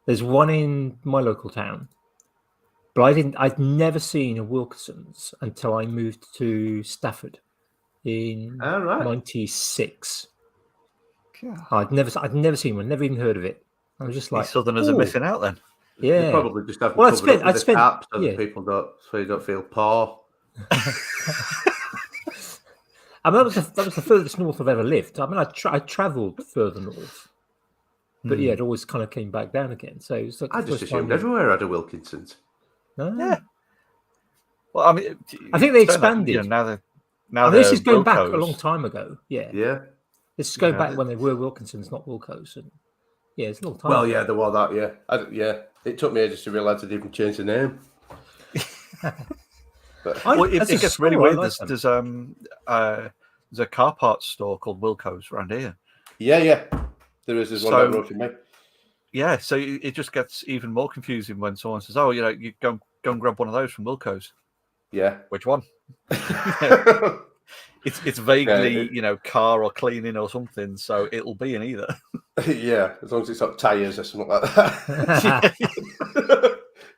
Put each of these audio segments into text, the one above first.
There's one in my local town, but I'd never seen a Wilkinson's until I moved to Stafford in '96. Yeah. I'd never seen one, never even heard of it. I was just like, These Southerners are missing out then. Yeah, they probably just haven't covered up with the cap so that people so you don't feel poor. I mean, that was the furthest north I've ever lived. I mean, I travelled further north, but it always kind of came back down again. So it was like I just assumed everywhere had a Wilkinson's. No. Yeah. Well, I mean, I think they expanded. Now this is going back a long time ago. Yeah. Yeah. This is going back when they were Wilkinson's, not Wilco's. And yeah, it's a long time. Well, yeah, there was that. Yeah, it took me ages to realise they'd even changed the name. It gets really weird. There's a car parts store called Wilco's around here. Yeah. There is one down the road from me. Yeah, so it just gets even more confusing when someone says, "Oh, you go and grab one of those from Wilco's." Yeah. Which one? It's vaguely, car or cleaning or something, so it'll be in either. Yeah, as long as it's got tyres or something like that.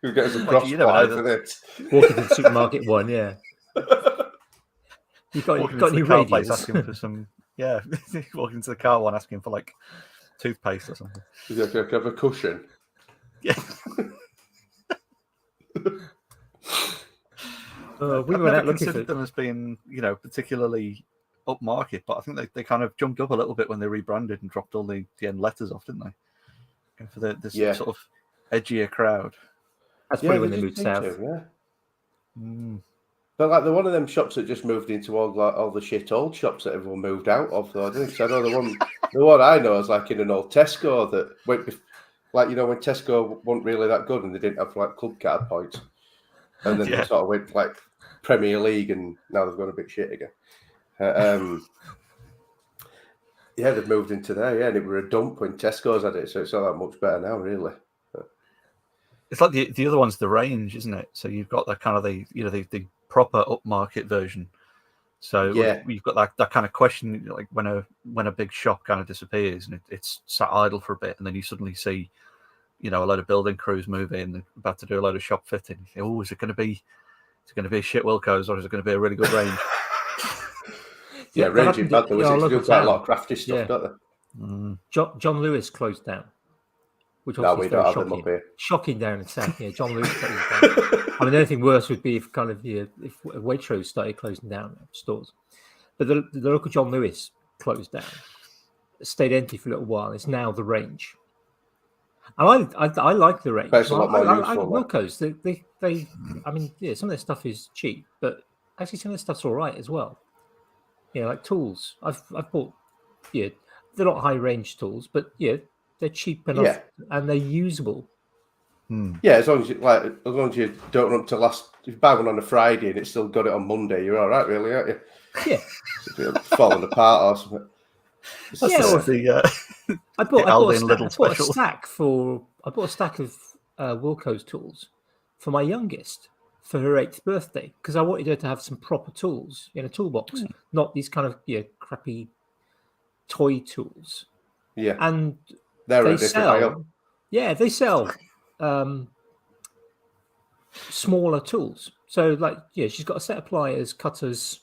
We'll get some cross for this. Walking to the supermarket one, yeah. You got any radios? Asking for some, yeah. Walking to the car one asking for like toothpaste or something. You have a cushion. Yeah. We were out looking for them as being, particularly upmarket, but I think they kind of jumped up a little bit when they rebranded and dropped all the end letters off, didn't they? For this sort of edgier crowd. That's probably when they moved south. But like one of them shops that just moved into all the shit old shops that everyone moved out of, though. I know the one I know is like in an old Tesco that went when Tesco wasn't really that good and they didn't have like club card points, and then they sort of went like Premier League, and now they've gone a bit shit again. They've moved into there, and it were a dump when Tesco's had it, so it's not that much better now, really. It's like the other one's the range, isn't it? So you've got that kind of the proper upmarket version. So you've got that kind of question, like when a big shop kind of disappears and it's sat idle for a bit, and then you suddenly see, a load of building crews move in, they're about to do a load of shop fitting. You think, oh, is it going to be a shit Wilco's, or is it going to be a really good range? Ranging bad though. They do quite a lot of crafty stuff, don't they? John Lewis closed down. Which no, we don't have them up here. Shocking down in south. Yeah, John Lewis closed down. I mean, anything worse would be if if Waitrose started closing down stores. But the local John Lewis closed down. It stayed empty for a little while. It's now the Range. And I like the Range. But it's a lot more useful. I like Wilco's. They I mean, some of their stuff is cheap, but actually some of their stuff's all right as well. Like tools. I've bought. They're not high range tools, but they're cheap enough and they're usable. Yeah, as long as you don't run up to last. If you buy one on a Friday and it's still got it on Monday, you're all right, really, aren't you? Yeah, falling apart or something. I bought a stack of Wilco's tools for my youngest for her 8th birthday because I wanted her to have some proper tools in a toolbox, not these kind of crappy toy tools. Yeah, and they sell smaller tools. So she's got a set of pliers, cutters,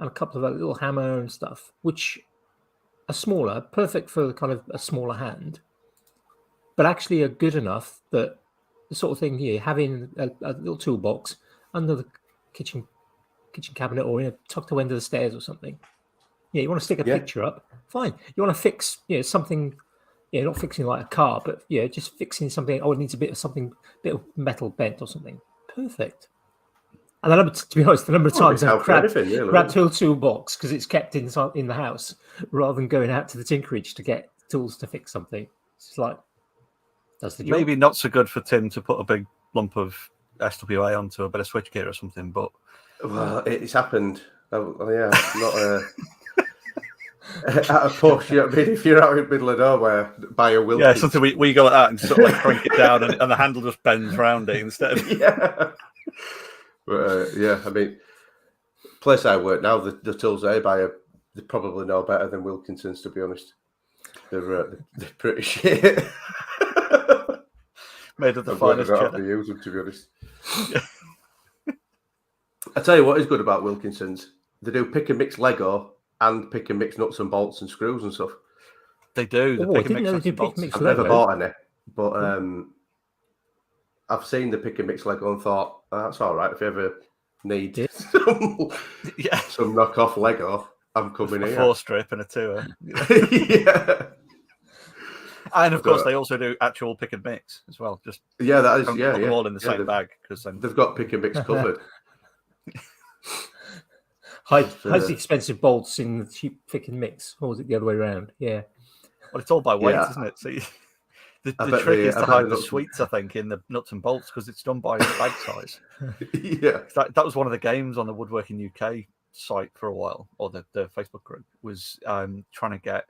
and a couple of little hammer and stuff, which are smaller, perfect for kind of a smaller hand, but actually are good enough that the sort of thing having a little toolbox under the kitchen cabinet or tucked away under the stairs or something. Yeah, you want to stick a picture up, fine. You want to fix something. Yeah, not fixing like a car, but just fixing something. Oh, it needs a bit of metal bent or something. Perfect. And to be honest, the number of times I've grabbed a toolbox because it's kept in the house rather than going out to the Tinkerage to get tools to fix something. It's like that's the job. Maybe not so good for Tim to put a big lump of SWA onto a bit of switchgear or something, but it's happened. Not at a push, if you're out in the middle of nowhere, buy a Wilkins. Yeah, something we go like that and sort of crank it down and the handle just bends around it instead. Yeah. But, I mean, place I work now, the tools they buy they probably know better than Wilkinson's, to be honest. They're pretty shit. Made of the I'm glad I finest don't have cheddar. to use them, to be honest. I tell you what is good about Wilkinson's. They do pick and mix Lego and pick and mix nuts and bolts and screws and stuff. They do. Oh, I didn't know they did pick and mix I've never Lego. bought any, but I've seen the pick and mix Lego and thought, that's all right. If you ever need some knockoff Lego, I'm coming here. A 4-strip and a 2. Yeah. And of course, they also do actual pick and mix as well. Just that is put them all in the same bag because they've got pick and mix covered. Highly expensive bolts in the cheap pick and mix, or was it the other way around? Yeah. Well, it's all by weight, isn't it? So the trick is to hide the sweets, I think, in the nuts and bolts because it's done by bag size. Yeah, that was one of the games on the Woodworking UK site for a while, or the Facebook group was trying to get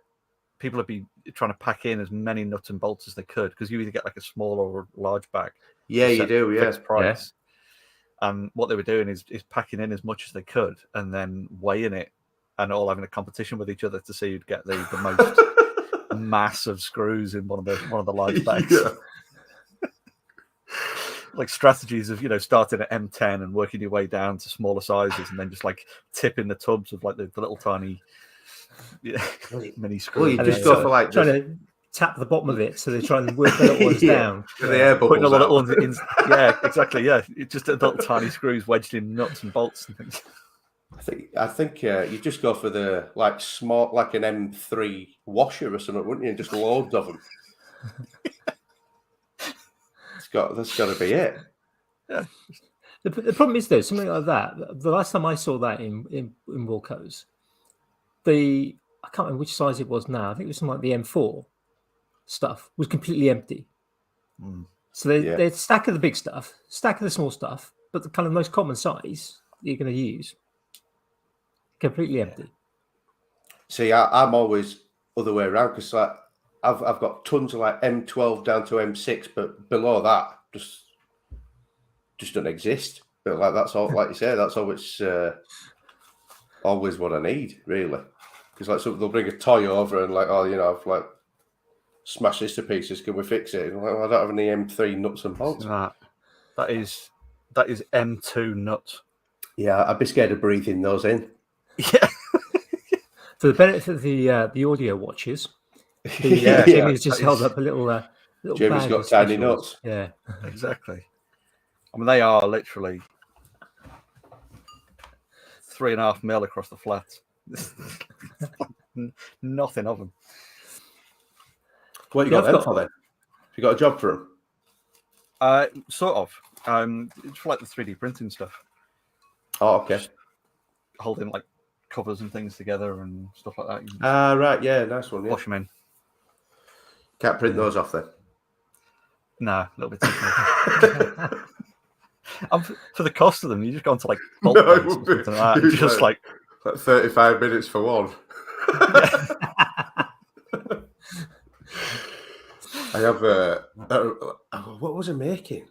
people to be trying to pack in as many nuts and bolts as they could because you either get like a small or a large bag. Yeah, you do. Yeah, fixed price. And what they were doing is packing in as much as they could and then weighing it and all having a competition with each other to see who'd get the most massive screws in one of the large bags. Yeah. Like strategies of starting at M10 and working your way down to smaller sizes and then just like tipping the tubs of like the little tiny mini screws. Well, you just go for like trying to tap the bottom of it so they try and work the little ones down. The air bubbles putting a little ones in. Yeah, exactly. Yeah, it's just little tiny screws wedged in nuts and bolts and things. I think you just go for the like small, like an M3 washer or something, wouldn't you? And just loads of them. That's got to be it. Yeah. The problem is though, something like that. The last time I saw that in Wilco's, I can't remember which size it was now. I think it was something like the M4 stuff was completely empty. So they'd stack of the big stuff, stack of the small stuff, but the kind of most common size you're going to use completely empty. See, I'm always other way around because like I've got tons of like M12 down to M6, but below that just don't exist. But like that's all, like you say, that's always what I need really. Because like they'll bring a toy over and like, I've like smashed this to pieces. Can we fix it? And I'm like, well, I don't have any M3 nuts and bolts. That is M2 nuts. Yeah, I'd be scared of breathing those in. Yeah. For the benefit of the audio watchers, Jamie's just held up a little Jamie's bag got tiny nuts. Yeah, exactly. I mean, they are literally 3.5 mil across the flat. Nothing of them. What you got them for then? You got a job for them? Sort of. It's for like the 3D printing stuff. Oh, okay. Just holding like covers and things together and stuff like that. Right, yeah, nice one. Yeah. Wash them in. Can't print those off then. No, a little bit too small. For the cost of them, you just go into like bolt pens or something like that. And just like 35 minutes for one. I have what was I making?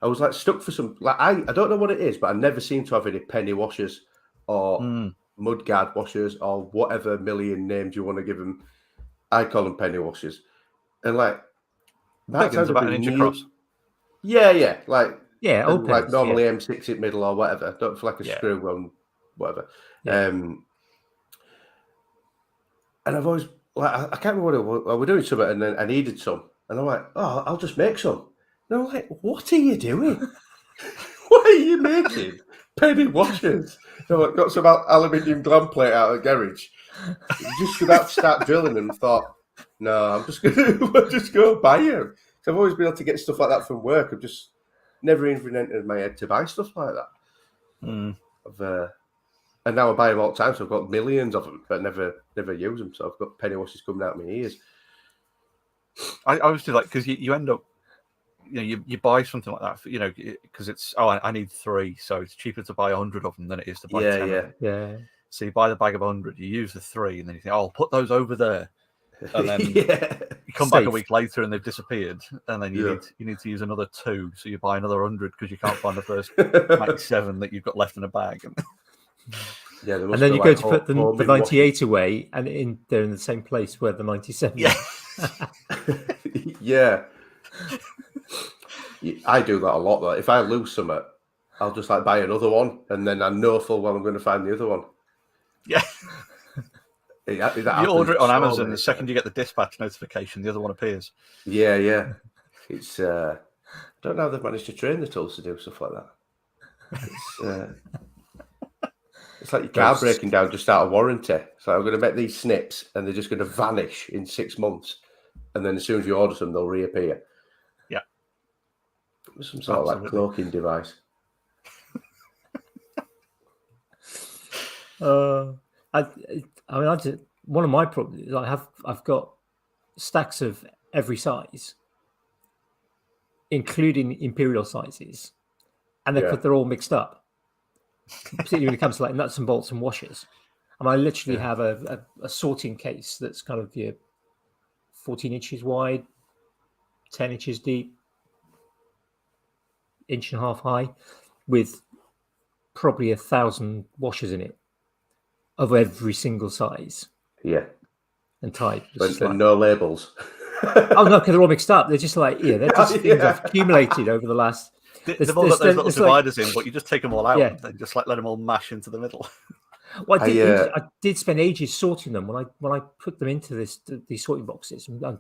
I was like stuck for some I don't know what it is, but I never seem to have any penny washers or mudguard washers or whatever million names you want to give them. I call them penny washers, and like that sounds about an inch across. Yeah, like like normally M6 in middle or whatever. Don't feel like a screw on whatever. Yeah. And I've always like I can't remember what it was. We're doing something, and then I needed some, and I'm like, oh, I'll just make some. And I'm like, what are you doing? What are you making? Penny washers. So I got some aluminium glam plate out of the garage. Just about to start drilling and thought, no, I'm just gonna go buy them. So I've always been able to get stuff like that from work. I've just never even entered my head to buy stuff like that. And now I buy them all the time, so I've got millions of them, but never use them. So I've got penny washers coming out of my ears. I always do like because you end up, you buy something like that, because it's I need 3, so it's cheaper to buy 100 of them than it is to buy 10. Yeah. So you buy the bag of 100, you use the 3, and then you think, I'll put those over there, and then you come back a week later and they've disappeared, and then you need to use another 2, so you buy another 100 because you can't find the first 97 that you've got left in a bag. And then you go to put the 98 away, and they're in the same place where the 97 is. Yeah. I do that a lot. Though. If I lose something, I'll just like buy another one, and then I know full well I'm going to find the other one. Yeah. You order it on Amazon, the second you get the dispatch notification, the other one appears. Yeah. It's I don't know how they've managed to train the tools to do stuff like that. It's like your car breaking down just out of warranty. So I'm going to make these snips, and they're just going to vanish in 6 months, and then as soon as you order them, they'll reappear. Yeah, some sort of like cloaking device. One of my problems is I've got stacks of every size, including imperial sizes, and they're all mixed up. Particularly when it comes to like nuts and bolts and washers. And I literally have a sorting case that's kind of 14 inches wide, 10 inches deep, 1.5 inches high, with probably 1,000 washers in it of every single size. Yeah. And type. And no labels. Oh no, because they're all mixed up. They're just like, they're just things I've accumulated over the last. They've all got those little dividers in, but you just take them all out and just like let them all mash into the middle. Well, I did spend ages sorting them when I put them into these sorting boxes. And I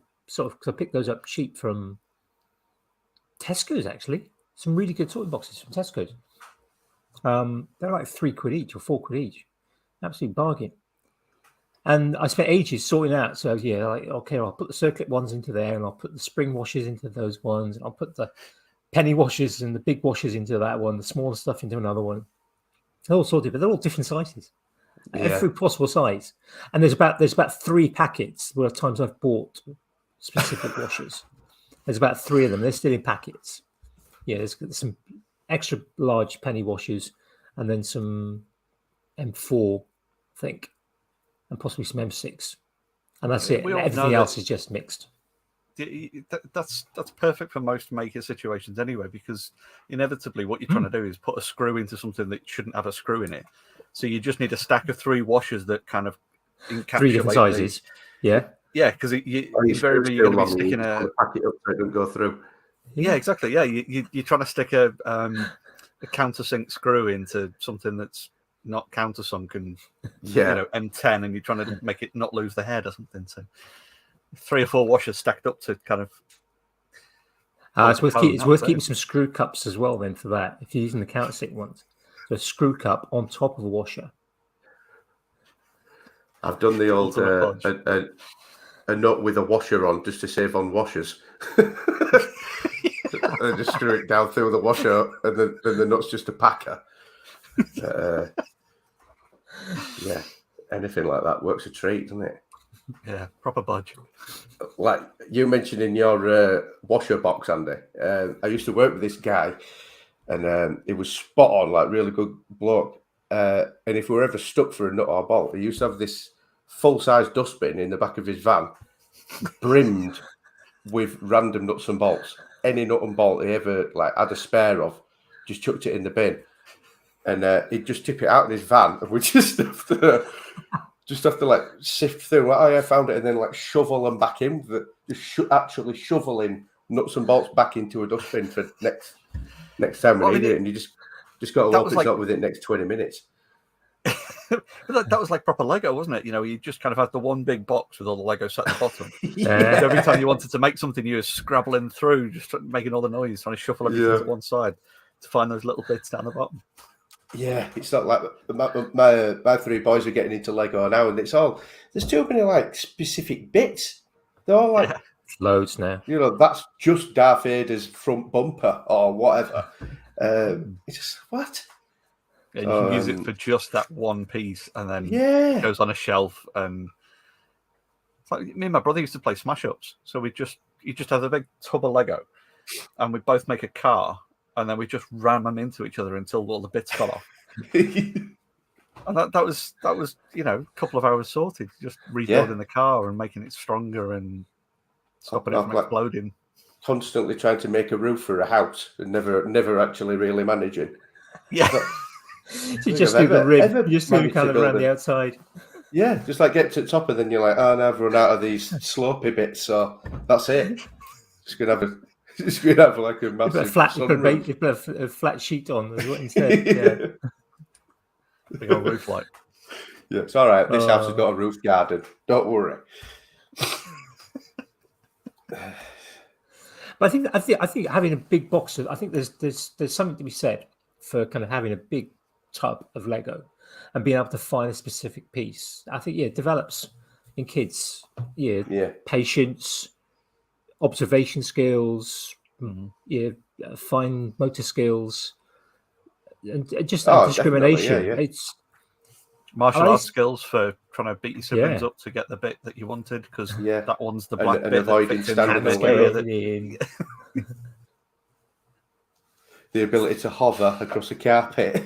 picked those up cheap from Tesco's, actually. Some really good sorting boxes from Tesco's. They're like £3 each or £4 each. Absolute bargain. And I spent ages sorting out. So I'll put the circlip ones into there, and I'll put the spring washers into those ones, and I'll put the penny washers and the big washers into that one, the smaller stuff into another one. They're all sorted, but they're all different sizes. Every possible size. And there's about 3 packets where times I've bought specific washers. There's about 3 of them. They're still in packets. Yeah, there's some extra large penny washers, and then some M4, I think, and possibly some M6. And that's it. Everything else is just mixed. That's perfect for most maker situations anyway, because inevitably what you're trying to do is put a screw into something that shouldn't have a screw in it. So you just need a stack of 3 washers that kind of encapsulate 3 different sizes. Yeah, because invariably you're going to be sticking a packet up so it doesn't go through. Yeah, exactly. Yeah, you're trying to stick a countersink screw into something that's not countersunk and M10, and you're trying to make it not lose the head or something. So 3 or 4 washers stacked up to kind of. It's worth keeping some screw cups as well. Then for that, if you're using the countersink ones, so a screw cup on top of a washer. I've done the old a nut with a washer on just to save on washers. I just screw it down through the washer, and the nut's just a packer. Anything like that works a treat, doesn't it? Yeah, proper budge. Like you mentioned in your washer box, Andy, I used to work with this guy, and it was spot on, like really good bloke. And if we were ever stuck for a nut or a bolt, he used to have this full-size dustbin in the back of his van, brimmed with random nuts and bolts. Any nut and bolt he ever had a spare of, just chucked it in the bin, and he'd just tip it out in his van, and we just have to sift through. I found it, and then shovel them back in. Actually shoveling nuts and bolts back into a dustbin for next time we need it, and you just got to hope it's not within the next 20 minutes. That was like proper Lego, wasn't it? You just kind of had the one big box with all the Lego set at the bottom. Every time you wanted to make something, you were scrabbling through, just making all the noise, trying to shuffle everything to one side to find those little bits down the bottom. Yeah, it's not like my 3 boys are getting into Lego now, and there's too many specific bits. They're all loads now. That's just Darth Vader's front bumper or whatever. It's just what? And you can use it for just that one piece, and then it goes on a shelf. And it's like me and my brother used to play smash ups. So you just have a big tub of Lego, and we both make a car, and then we just ram them into each other until all the bits fell off. And that was a couple of hours sorted, just rebuilding the car and making it stronger and stopping it from exploding. Constantly trying to make a roof for a house and never actually really managing. Yeah. You just do the rib. You just do kind of around the outside. Yeah, just get to the top, and then you're like, oh, now I've run out of these slopey bits, so that's it. Just gonna have Just going to have like a You put massive a flat sheet on as well instead. Yeah. Big old roof light. Yeah, it's all right. This house has got a roof garden. Don't worry. But I think having a big box of, I think there's something to be said for kind of having a big tub of Lego and being able to find a specific piece. I think it develops in kids. Yeah. Patience, observation skills, fine motor skills, and just discrimination. Yeah. It's martial arts skills for trying to beat your siblings up to get the bit that you wanted, because that one's the black bit avoiding standing the the ability to hover across a carpet.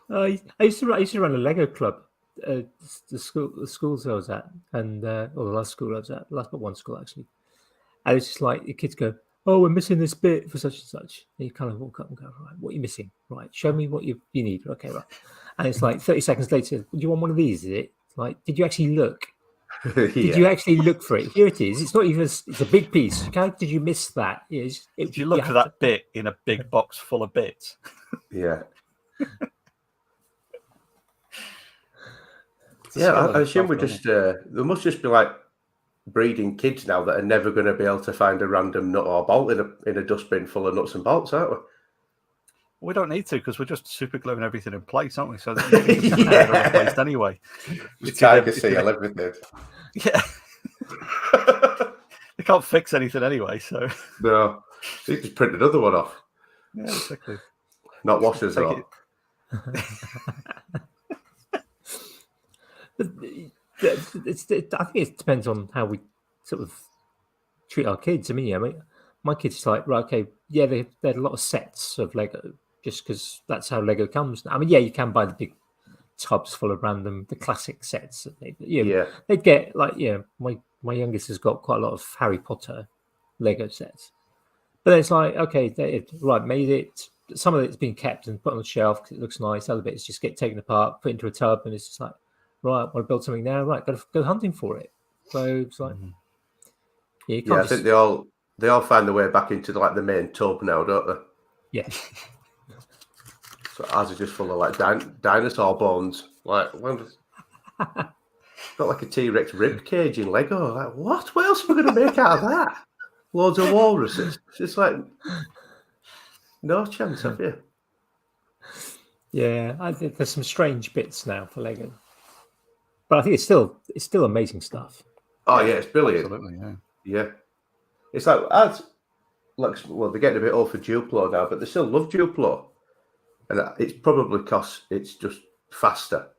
I used to run a Lego club. The schools I was at, and or the last school I was at, last but one school actually. And it's just like the kids go, "Oh, we're missing this bit for such and such." And you kind of walk up and go, "Right, what are you missing? Right, show me what you need." Okay, right. And it's like 30 seconds later, "Do you want one of these? Is it?" Like, did you actually look? Did you actually look for it? Here it is. It's not even. It's a big piece. How did you miss that? Did you look for that bit in a big box full of bits? Yeah. I assume we're just there must just be like breeding kids now that are never going to be able to find a random nut or bolt in a dustbin full of nuts and bolts, aren't we? We don't need to, because we're just super gluing everything in place, aren't we? So that you can get it replaced anyway. It's tiger seal everything. Yeah. They can't fix anything anyway, so no, you just print another one off. Yeah, exactly. Not washers though. I think it depends on how we sort of treat our kids. I mean, my kids are like, right, okay, yeah, they had a lot of sets of Lego just because that's how Lego comes. I mean, yeah, you can buy the big tubs full of the classic sets. They'd get like, my youngest has got quite a lot of Harry Potter Lego sets, but then it's like, okay, made it. Some of it's been kept and put on the shelf because it looks nice. Other bits just get taken apart, put into a tub, and it's just like, right, want to build something now? Right, got to go hunting for it. So it's like, I think they all find their way back into like the main tub now, don't they? Yeah. So ours are just full of like dinosaur bones. Like, got like a T-Rex rib cage in Lego. Like, what? What else are we going to make out of that? Loads of walruses. It's just like, no chance, have you? Yeah, I think there's some strange bits now for Lego. But I think it's still amazing stuff. Oh yeah, it's brilliant. Absolutely, yeah. It's like they're getting a bit old for Duplo now, but they still love Duplo, and it's probably because it's just faster.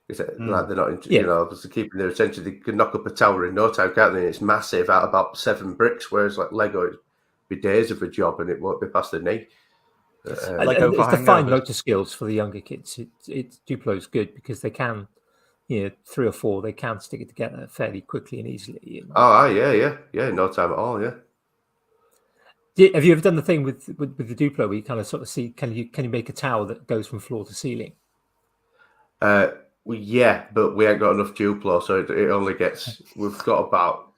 Like they're not, just keeping their attention. They can knock up a tower in no time, can't they? It's massive, out about 7 bricks, whereas like Lego, it'd be days of a job, and it won't be past the knee. It's the fine motor skills for the younger kids. Duplo is good because they can. 3 or 4, they can stick it together fairly quickly and easily. Oh, yeah, no time at all, yeah. Have you ever done the thing with the Duplo where you kind of sort of see, can you make a tower that goes from floor to ceiling? Yeah, but we ain't got enough Duplo, so it only gets, we've got about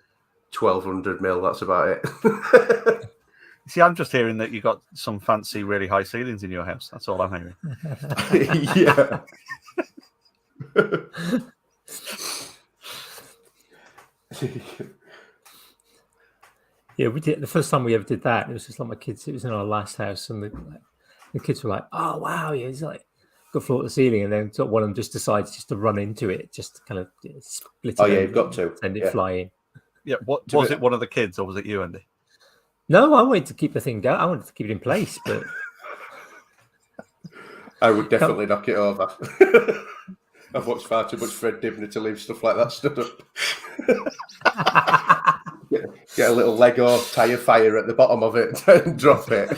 1,200 mil, that's about it. See, I'm just hearing that you got some fancy, really high ceilings in your house. That's all I'm hearing. Yeah. Yeah, we did the first time we ever did that. It was just like my kids. It was in our last house, and the kids were like, "Oh wow, yeah!" It's like got floor to ceiling, and then sort of one of them just decides just to run into it, just to kind of split it. Oh yeah, you've got to send it flying. Yeah, what was it? One of the kids, or was it you, Andy? No, I wanted to keep the thing going. I wanted to keep it in place, but I would definitely knock it over. I've watched far too much Fred Dibner to leave stuff like that stood up. Get a little Lego tyre fire at the bottom of it and drop it.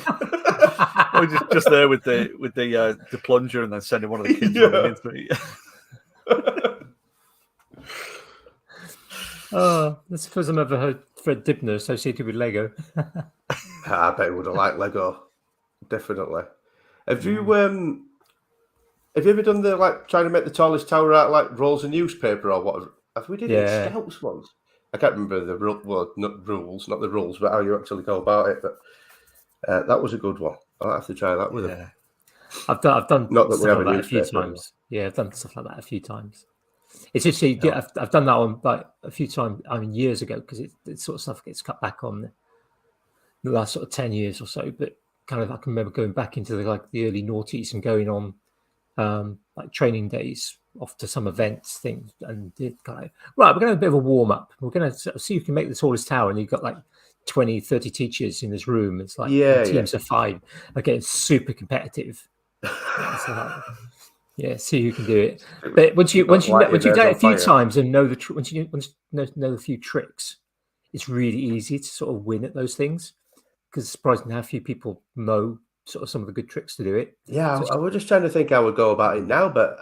Or just there with the plunger and then sending one of the kids running into it. Oh, that's the first time I've ever heard Fred Dibner associated with Lego. I bet he would have liked Lego. Definitely. Have you ever done the trying to make the tallest tower out like rolls of newspaper or what? Have we did it in Scouts once? I can't remember the not the rules, but how you actually go about it. But that was a good one. I'll have to try that with him. I've done not that we have like that a few times. Anymore. Yeah, I've done stuff like that a few times. It's just I've done that one like a few times. I mean, years ago, because it sort of stuff gets cut back on the last sort of 10 years or so. But kind of I can remember going back into the early noughties and going on like training days off to some events things, and did kind of right. We're going to have a bit of a warm up. We're going to see who can make the tallest tower, and you've got like 20, 30 teachers in this room. It's like teams of 5 are getting super competitive. See who can do it. But once you've done it a few times and know once you know a few tricks, it's really easy to sort of win at those things, because it's surprising how few people know sort of some of the good tricks to do it. Yeah, I was just trying to think how I would go about it now, but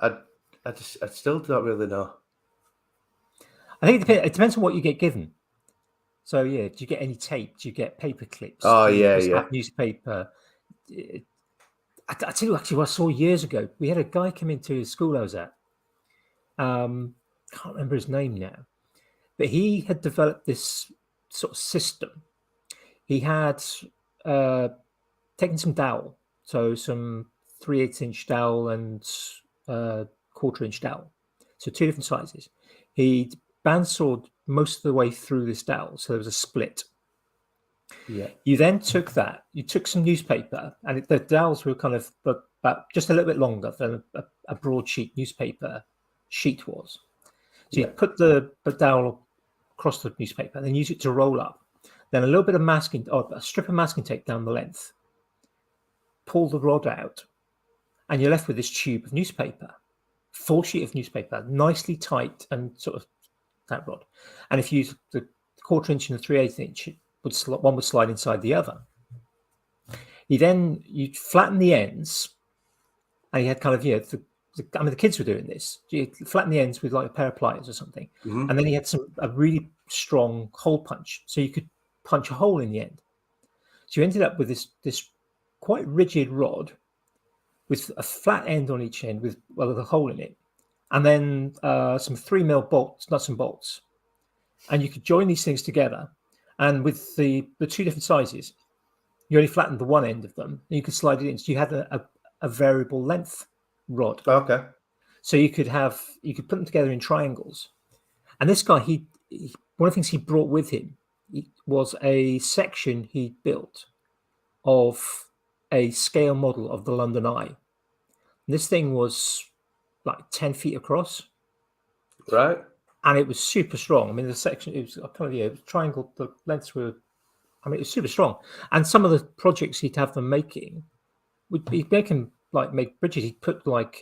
I still don't really know. I think it depends on what you get given. So do you get any tape? Do you get paper clips? Oh do you yeah. Newspaper. I tell you actually what I saw years ago. We had a guy come into his school I was at. Can't remember his name now, but he had developed this sort of system. He had taken some dowel, so some 3/8-inch dowel and 1/4-inch dowel, so 2 different sizes. He bandsawed most of the way through this dowel, so there was a split. Yeah. You then took some newspaper, and the dowels were kind of about just a little bit longer than a broadsheet newspaper sheet was. So you put the dowel across the newspaper, and then use it to roll up. Then a little bit of masking, or a strip of masking tape down the length. Pull the rod out, and you're left with this tube of newspaper, full sheet of newspaper, nicely tight and sort of that rod. And if you use the 1/4-inch and the 3/8-inch, one would slide inside the other. You'd flatten the ends, and you had kind of the kids were doing this. You flatten the ends with like a pair of pliers or something, and then you had a really strong hole punch, so you could punch a hole in the end. So you ended up with this quite rigid rod with a flat end on each end with a hole in it, and then some 3mm bolts, nuts and bolts, and you could join these things together. And with the 2 different sizes, you only flattened the one end of them, and you could slide it in. So you had a variable length rod. Okay. So you could put them together in triangles. And this guy, one of the things he brought with him was a section he built of a scale model of the London Eye. And this thing was like 10 feet across. Right. And it was super strong. I mean, the section, it was kind of, triangle, the lengths were, I mean, it was super strong. And some of the projects he'd have them making would be making make bridges. He'd put make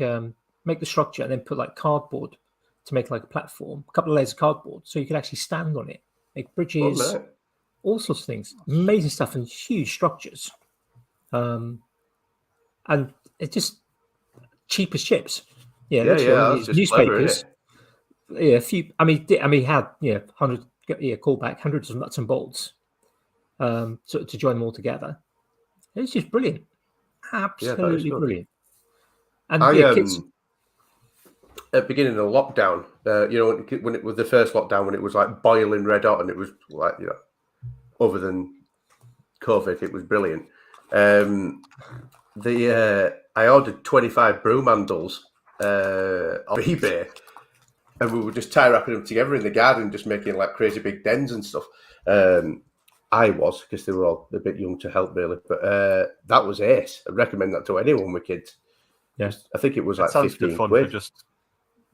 the structure and then put like cardboard to make like a platform, a couple of layers of cardboard, so you could actually stand on it, make bridges, all sorts of things. Amazing stuff and huge structures. And it's just cheap as chips. Newspapers. Yeah, a few. I mean, he had hundreds of nuts and bolts, to join them all together. It's just brilliant, absolutely brilliant. And kids. At the beginning of the lockdown, when it was the first lockdown, when it was like boiling red hot, and it was like other than COVID, it was brilliant. I ordered 25 broom handles on eBay. And we were just tie wrapping them together in the garden, just making like crazy big dens and stuff. I was, because they were all a bit young to help really, but that was ace. I'd recommend that to anyone with kids. Yes, I think it was like sounds 15 good fun quid. for just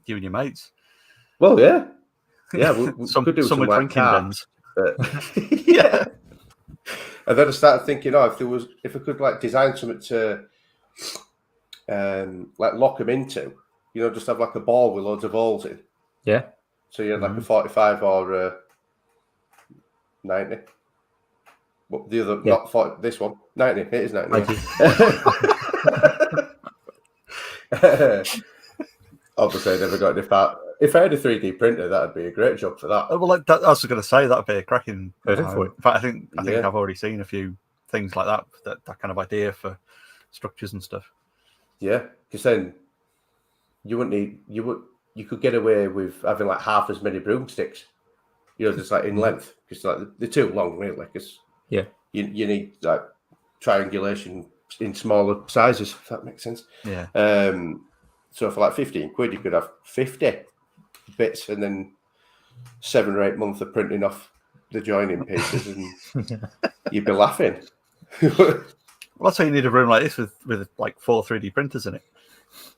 you and your mates. Well, yeah, we could do some like drinking dens. Yeah. And then I started thinking, if I could like design something to like lock them into, just have like a ball with loads of holes in. Yeah. So you had like a 45 or 90. What the other? Not 40. This one 90. It is 90. Obviously, I never got any part. If I had a 3D printer, that'd be a great job for that. Well, I was going to say that'd be a cracking. In fact, I think I've already seen a few things like that kind of idea for structures and stuff. Yeah, because then you you could get away with having like half as many broomsticks, just like in length, because like they're too long, really. Because Yeah. you need like triangulation in smaller sizes, if that makes sense. Yeah. So for like 15 quid, you could have 50 bits, and then 7 or 8 months of printing off the joining pieces, and you'd be laughing. Well, that's why you need a room like this with like 4 3D printers in it.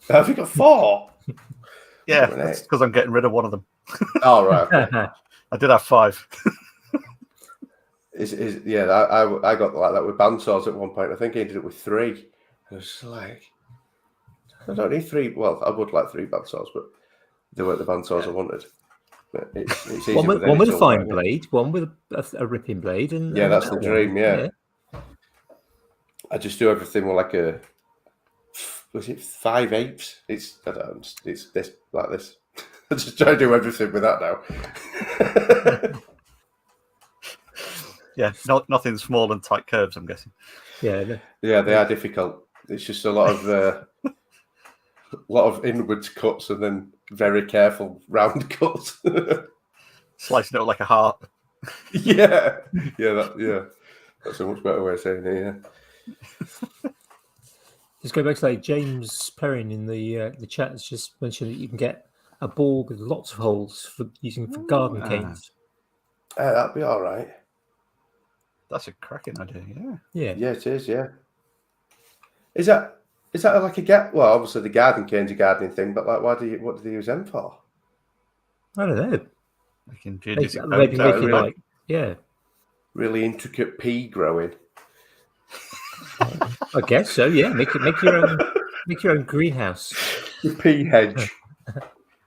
Have you got 4? Yeah, that's because I'm getting rid of one of them. Oh, right. Okay. I did have 5. I got like that with bandsaws at one point. I think I ended up with 3. I was like, I don't need 3. Well, I would like 3 bandsaws, but they weren't the bandsaws I wanted. But it's easy one with a fine blade, one with a ripping blade, and that's the dream. Yeah. I just do everything with like was it 5/8? It's this like this. I just try to do everything with that now. Yeah, nothing small and tight curves, I'm guessing. Yeah, they are difficult. It's just a lot of inwards cuts and then very careful round cuts. Slicing it up like a heart. That's a much better way of saying it. Yeah. Just go back to like James Perrin in the chat has just mentioned that you can get a board with lots of holes for garden canes. That'd be all right. That's a cracking idea. Yeah, it is. Yeah. Is that like a well, obviously the garden cane's a gardening thing, but like, what do they use them for? I don't know. Maybe make it like really intricate pea growing. I guess so. Yeah, make your own greenhouse. The pea hedge.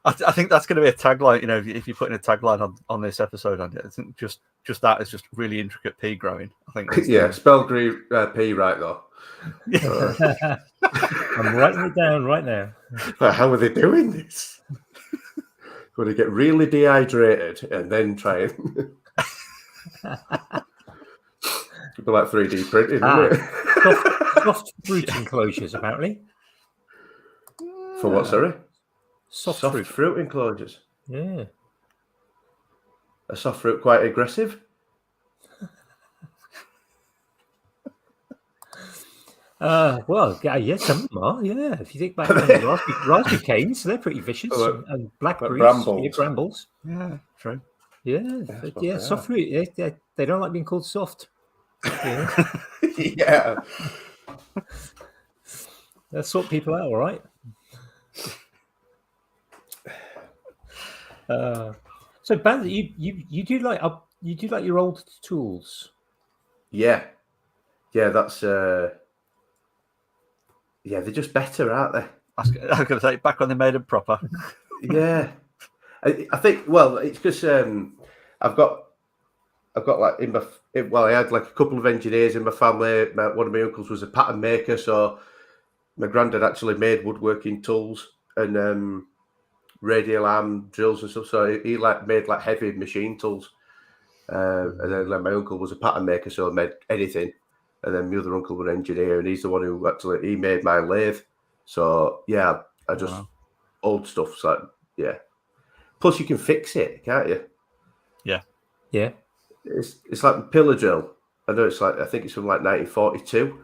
I think that's going to be a tagline. If you're putting a tagline on this episode, I think just that is just really intricate pea growing. I think. Spell pea right though. I'm writing it down right now. How are they doing this? Going to get really dehydrated and then try it. It'd be like 3D printing, isn't it? Soft fruit enclosures, apparently. For what, sorry? Soft fruit enclosures. Yeah. A soft fruit quite aggressive? Well, yes, some of them are. Yeah, if you think back to the raspberry canes, they're pretty vicious, and blackberries, brambles. Yeah, true. Yeah, soft fruit. They don't like being called soft. Yeah. They'll sort people out, all right. So, Band, you do like your old tools. Yeah, that's they're just better, aren't they? I was going to say back when they made them proper. Yeah, I think. Well, it's because I've got like I had like a couple of engineers in my family. One of my uncles was a pattern maker, so my granddad actually made woodworking tools and radial arm drills and stuff. So he made heavy machine tools, and then my uncle was a pattern maker, so he made anything. And then my other uncle was an engineer, and he's the one who he made my lathe. So I just old stuff. So plus you can fix it, can't you? Yeah. It's like a pillar drill. I know I think it's from like 1942,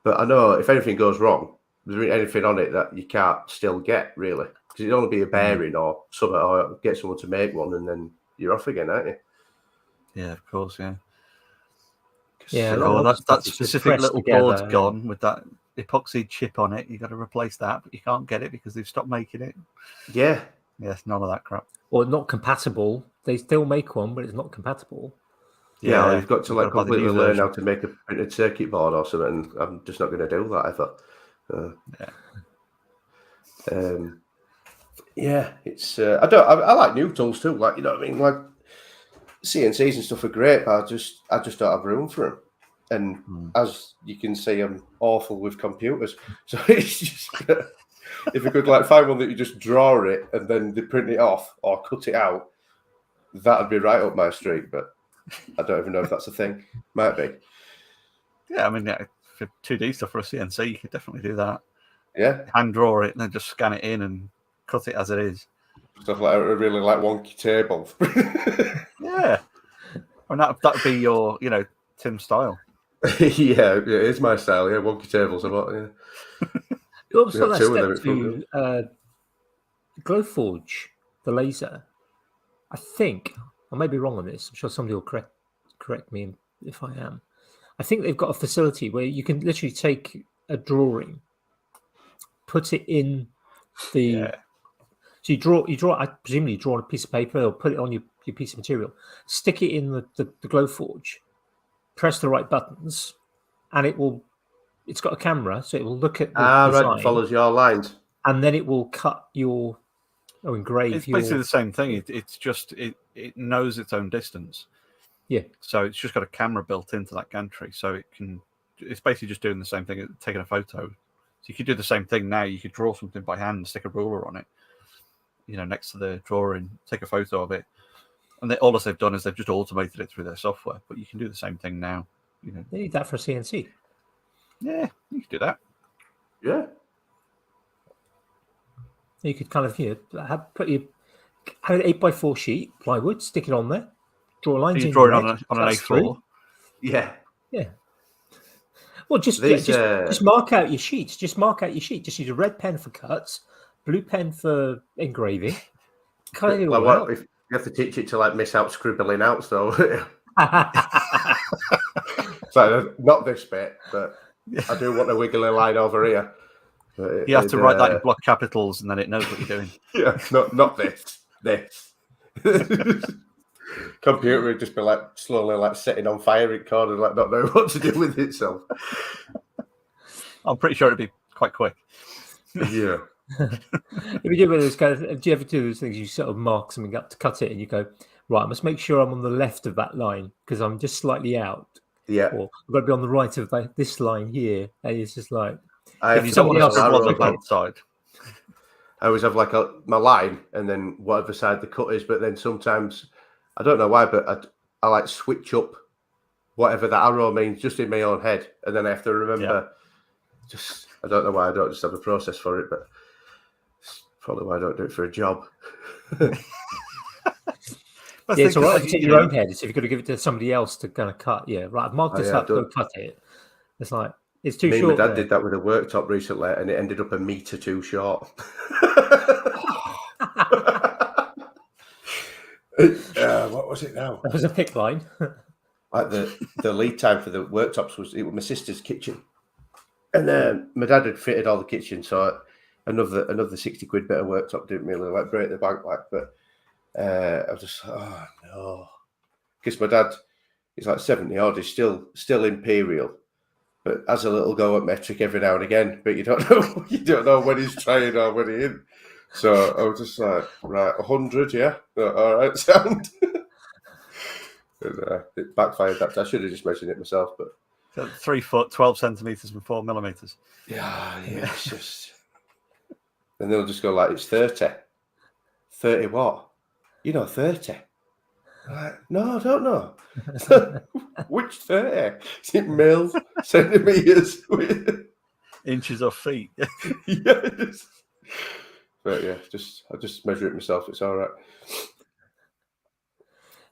but I know if anything goes wrong, there's anything on it that you can't still get really, because it'd only be a bearing or something, or get someone to make one, and then you're off again, aren't you? Yeah, of course, yeah. Yeah, that specific little board's gone with that epoxy chip on it. You got to replace that, but you can't get it because they've stopped making it. Yeah, yes, none of that crap. Or not compatible. They still make one, but it's not compatible. Yeah, you've got to completely learn how to make a printed circuit board or something. I'm just not going to do that ever. It's I like new tools too. Like, you know what I mean? Like CNCs and stuff are great, but I just don't have room for them. And as you can see, I'm awful with computers. So it's just if you could find one that you just draw it and then they print it off or cut it out, that'd be right up my street. But I don't even know if that's a thing. Might be. Yeah, I mean, for 2D stuff for a CNC, you could definitely do that. Yeah. Hand draw it and then just scan it in and cut it as it is. Stuff like a really like wonky table. Yeah. And that'd be your, Tim style. Yeah, it is my style. Yeah, wonky tables a lot. Yeah. You also got that two of step them in front to Glowforge, the laser. I think I may be wrong on this. I'm sure somebody will correct me if I am. I think they've got a facility where you can literally take a drawing, put it in the. Yeah. So you draw. I presumably you draw on a piece of paper or put it on your piece of material. Stick it in the Glowforge. Press the right buttons, and it's got a camera, so it will look at the design. Right, follows your lines, and then it will cut or engrave. It's basically the same thing. It's just it knows its own distance. Yeah. So it's just got a camera built into that gantry, so it's basically just doing the same thing, taking a photo. So you could do the same thing now. You could draw something by hand, stick a ruler on it, next to the drawing, take a photo of it. And all they've done is they've just automated it through their software. But you can do the same thing now. They need that for CNC. Yeah, you could do that. Yeah. You could kind of have an 8x4 sheet plywood, stick it on there, draw lines. You draw it on an A4. Yeah. Yeah. Well, just mark out your sheets. Just use a red pen for cuts, blue pen for engraving. Cut it all out. If you have to teach it to like miss out scribbling out, so so not this bit, but I do want a wiggly line over here. You have to write that in block capitals, and then it knows what you're doing. Yeah, not this. This computer would just be like slowly like setting on fire in corner, like not knowing what to do with itself. I'm pretty sure it'd be quite quick. Yeah. If you do those do you ever do those things? You sort of mark something up to cut it, and you go, right, I must make sure I'm on the left of that line because I'm just slightly out. Yeah. Or I've got to be on the right of this line here, and it's just like you don't want to on the outside. I always have like my line, and then whatever side the cut is. But then sometimes I don't know why, but I like switch up whatever that arrow means just in my own head, and then I have to remember. Just I don't know why I don't just have a process for it, but it's probably why I don't do it for a job. It's all right. It's in your own head. So if you've got to give it to somebody else to kind of cut, right, I've marked this up, go cut it. It's like it's too short. My dad did that with a worktop recently, and it ended up a metre too short. What was it now? That was a pick line. Like the lead time for the worktops was my sister's kitchen, and my dad had fitted all the kitchen, so another £60 bit of worktop didn't really like break the bank, but I was just oh no, because my dad is like 70 odd, he's still imperial, but has a little go at metric every now and again, but you don't know when he's trying or when he's in. So I was just like, right, 100, yeah, all right, sound. And, it backfired. That I should have just measured it myself, but 3 foot, 12 centimeters, and 4 millimeters. Yeah, it's just. And they'll just go like, it's 30. 30 what? 30. Like, no, I don't know. Which 30? Is it mil, centimeters, inches or feet? Yeah. But yeah, I just measure it myself. It's all right.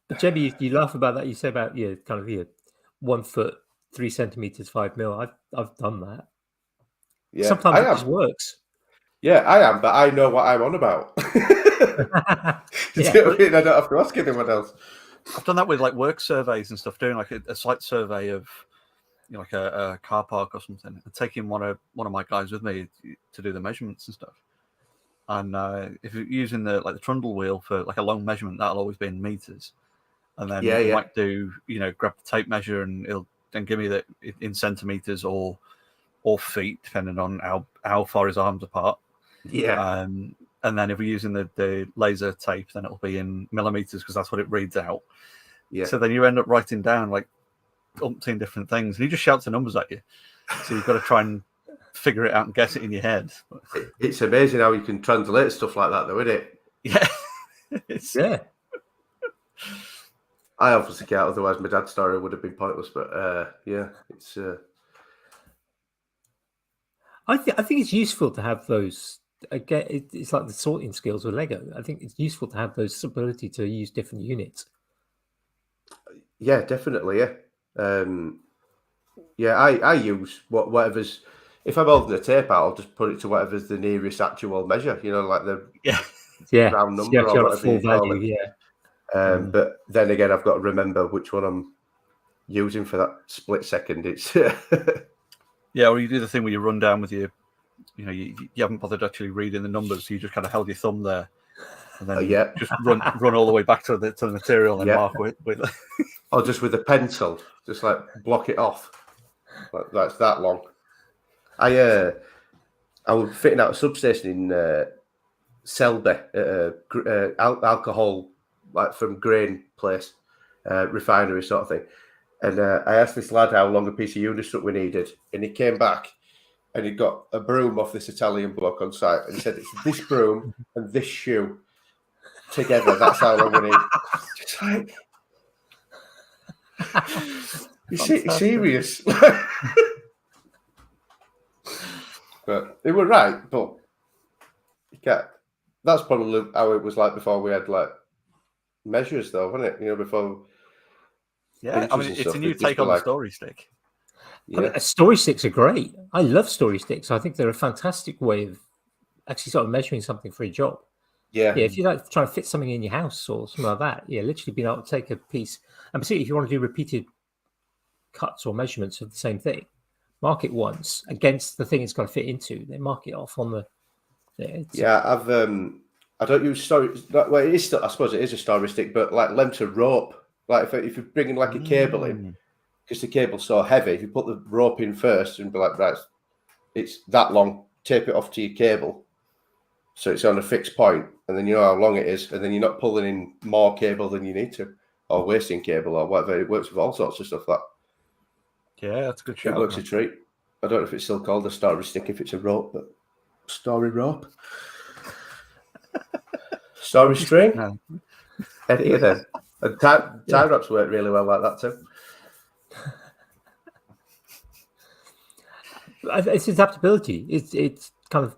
But Jebby, you laugh about that. You say about 1 foot, 3 centimeters, 5 mil. I've done that. Yeah, sometimes it just works. Yeah, I am, but I know what I'm on about. You know what I mean? I don't have to ask anyone else. I've done that with like work surveys and stuff, doing like a site survey of like a car park or something, and taking one of my guys with me to do the measurements and stuff. And if you're using the trundle wheel for like a long measurement, that'll always be in meters. And then you might do, grab the tape measure, and it'll then give me that in centimeters or feet, depending on how far his arms apart. Yeah. And then if we're using the laser tape, then it'll be in millimeters because that's what it reads out. Yeah. So then you end up writing down like umpteen different things, and he just shouts the numbers at you. So you've got to try and figure it out and guess it in your head. It's amazing how you can translate stuff like that, though, isn't it? Yeah. Yeah. I obviously can't, otherwise my dad's story would have been pointless. But yeah, it's. I think it's useful to have those again, it's like the sorting skills with Lego. I think it's useful to have those ability to use different units. Yeah, definitely. Yeah. Yeah, I use whatever's. If I'm holding the tape out, I'll just put it to whatever's the nearest actual measure. Like the round So you number or actually have a whatever full you call value. it. Yeah. But then again, I've got to remember which one I'm using for that split second. It's yeah, or you do the thing where you run down with your, you haven't bothered actually reading the numbers, so you just kind of held your thumb there, and then just run all the way back to the material and mark with or just with a pencil, just like block it off. That's that long. I was fitting out a substation in Selby, alcohol like from grain place, refinery sort of thing. And I asked this lad how long a piece of unistrut we needed, and he came back and he got a broom off this Italian bloke on site, and he said, "It's this broom and this shoe together. That's how long we need." Just like, you're serious? But they were right. But you can't. That's probably how it was like before we had like measures, though, wasn't it? Before. Yeah, I mean, it's a new take on the story stick. Yeah. I mean, story sticks are great. I love story sticks. I think they're a fantastic way of actually sort of measuring something for a job. Yeah. If you like trying to fit something in your house or something like that, literally being able to take a piece, and particularly if you want to do repeated cuts or measurements of the same thing, mark it once against the thing it's got to fit into, then mark it off on the. I don't use story. Well, it is still, I suppose it is a story stick, but like length of rope. Like if you're bringing like a cable in, because the cable's so heavy, if you put the rope in first and be like, right, it's that long, tape it off to your cable, so it's on a fixed point, and then you know how long it is, and then you're not pulling in more cable than you need to, or wasting cable or whatever. It works with all sorts of stuff. That's a good shout. It works a treat. I don't know if it's still called a story stick if it's a rope, but story rope, story string. No. Any of them. And tie wraps work really well like that too. It's adaptability. It's kind of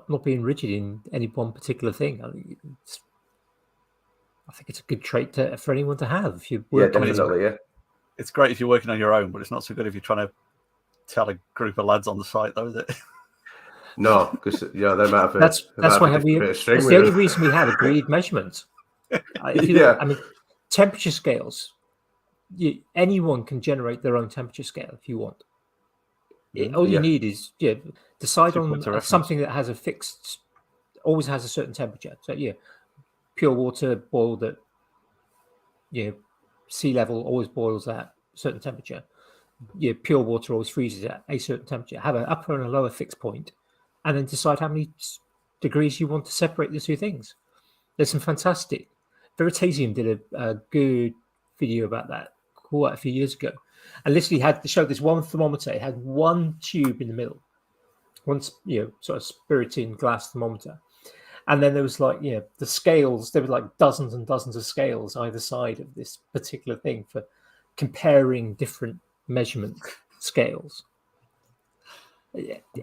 not being rigid in any one particular thing. I think it's a good trait for anyone to have. If you work definitely. It's great if you're working on your own, but it's not so good if you're trying to tell a group of lads on the site, though, is it? No, because they might have. That's why that's the only reason we have agreed measurements. I mean, temperature scales. Anyone can generate their own temperature scale if you want. All you need is decide on something that has a fixed, always has a certain temperature. So pure water boiled at sea level always boils at a certain temperature. Pure water always freezes at a certain temperature. Have an upper and a lower fixed point, and then decide how many degrees you want to separate the two things. There's some fantastic. Veritasium did a good video about that quite a few years ago, and literally showed this one thermometer. It had one tube in the middle, one sort of spiriting glass thermometer, and then there was like the scales. There were like dozens and dozens of scales either side of this particular thing for comparing different measurement scales.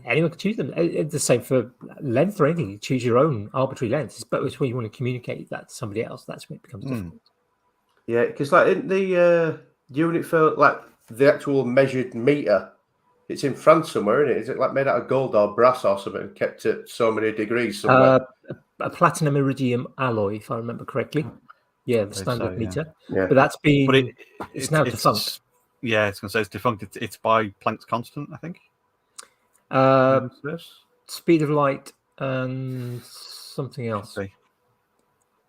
Anyone can choose them. It's the same for length or anything. You choose your own arbitrary lengths, but it's when you want to communicate that to somebody else. That's when it becomes difficult. Yeah, because like in the unit for like the actual measured meter, it's in France somewhere, isn't it? Is it like made out of gold or brass or something, kept at so many degrees somewhere? A platinum iridium alloy, if I remember correctly. Yeah, the standard meter. Yeah. But that's been. It's now defunct. Yeah, it's going to say it's defunct. It's by Planck's constant, I think. Speed of light and something else. So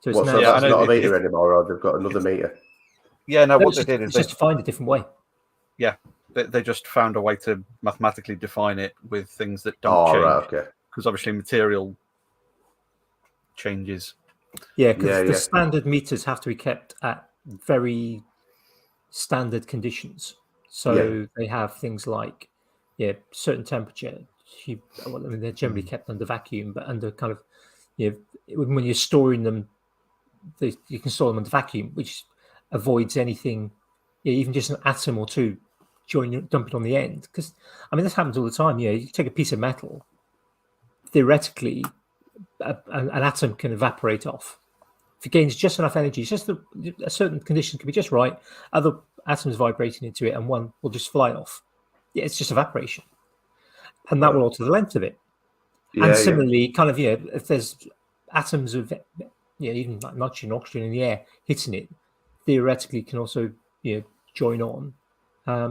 it's that's not a meter anymore, or they've got another meter. Yeah, no. What they did is just to find a different way. Yeah, they just found a way to mathematically define it with things that don't change. Right, okay. Because obviously material changes. Yeah, because the standard meters have to be kept at very standard conditions. So they have things like certain temperature. They're generally kept under vacuum, but under kind of when you're storing them, you can store them under vacuum, which avoids anything, even just an atom or two, dump it on the end. Because this happens all the time. You take a piece of metal. Theoretically, an atom can evaporate off. If it gains just enough energy, just a certain condition can be just right. Other atoms vibrating into it, and one will just fly off. Yeah, it's just evaporation, and that will alter the length of it. And similarly, kind of, if there's atoms of, even like nitrogen, oxygen in the air hitting it, theoretically can also, join on,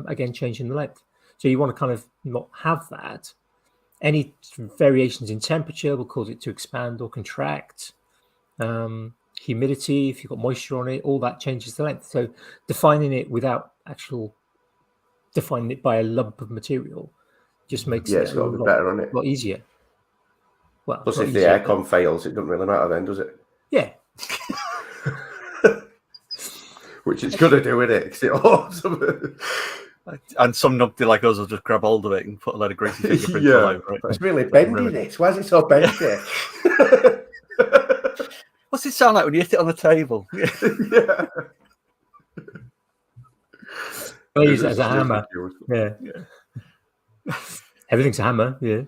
again, changing the length. So you want to kind of not have that. Any variations in temperature will cause it to expand or contract. Humidity, if you've got moisture on it, all that changes the length. So defining it without defining it by a lump of material just makes it a lot easier. Well, plus, if the aircon fails, it doesn't really matter then, does it? Yeah. Which it's going to do, isn't it? 'Cause it awesome. And some numpty like us will just grab hold of it and put a load of greasy fingerprints all over it. It's really bendy, this. Why is it so bendy? What's it sound like when you hit it on the table? Yeah. I use it as a hammer. Yeah. Everything's a hammer, yeah.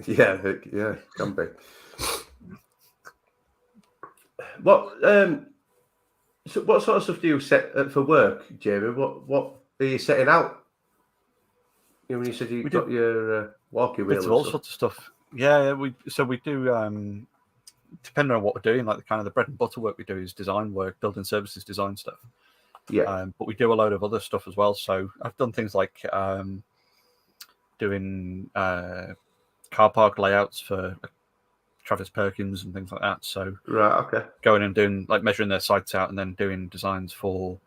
Yeah, can be. What sort of stuff do you set for work, Jamie? What are you setting out? When you said you got your walkie wheel, all sorts of stuff. Yeah, we do. Depending on what we're doing, like the bread and butter work we do is design work, building services, design stuff. Yeah. But we do a load of other stuff as well. So I've done things like doing car park layouts for Travis Perkins and things like that. So going and doing measuring their sites out and then doing designs for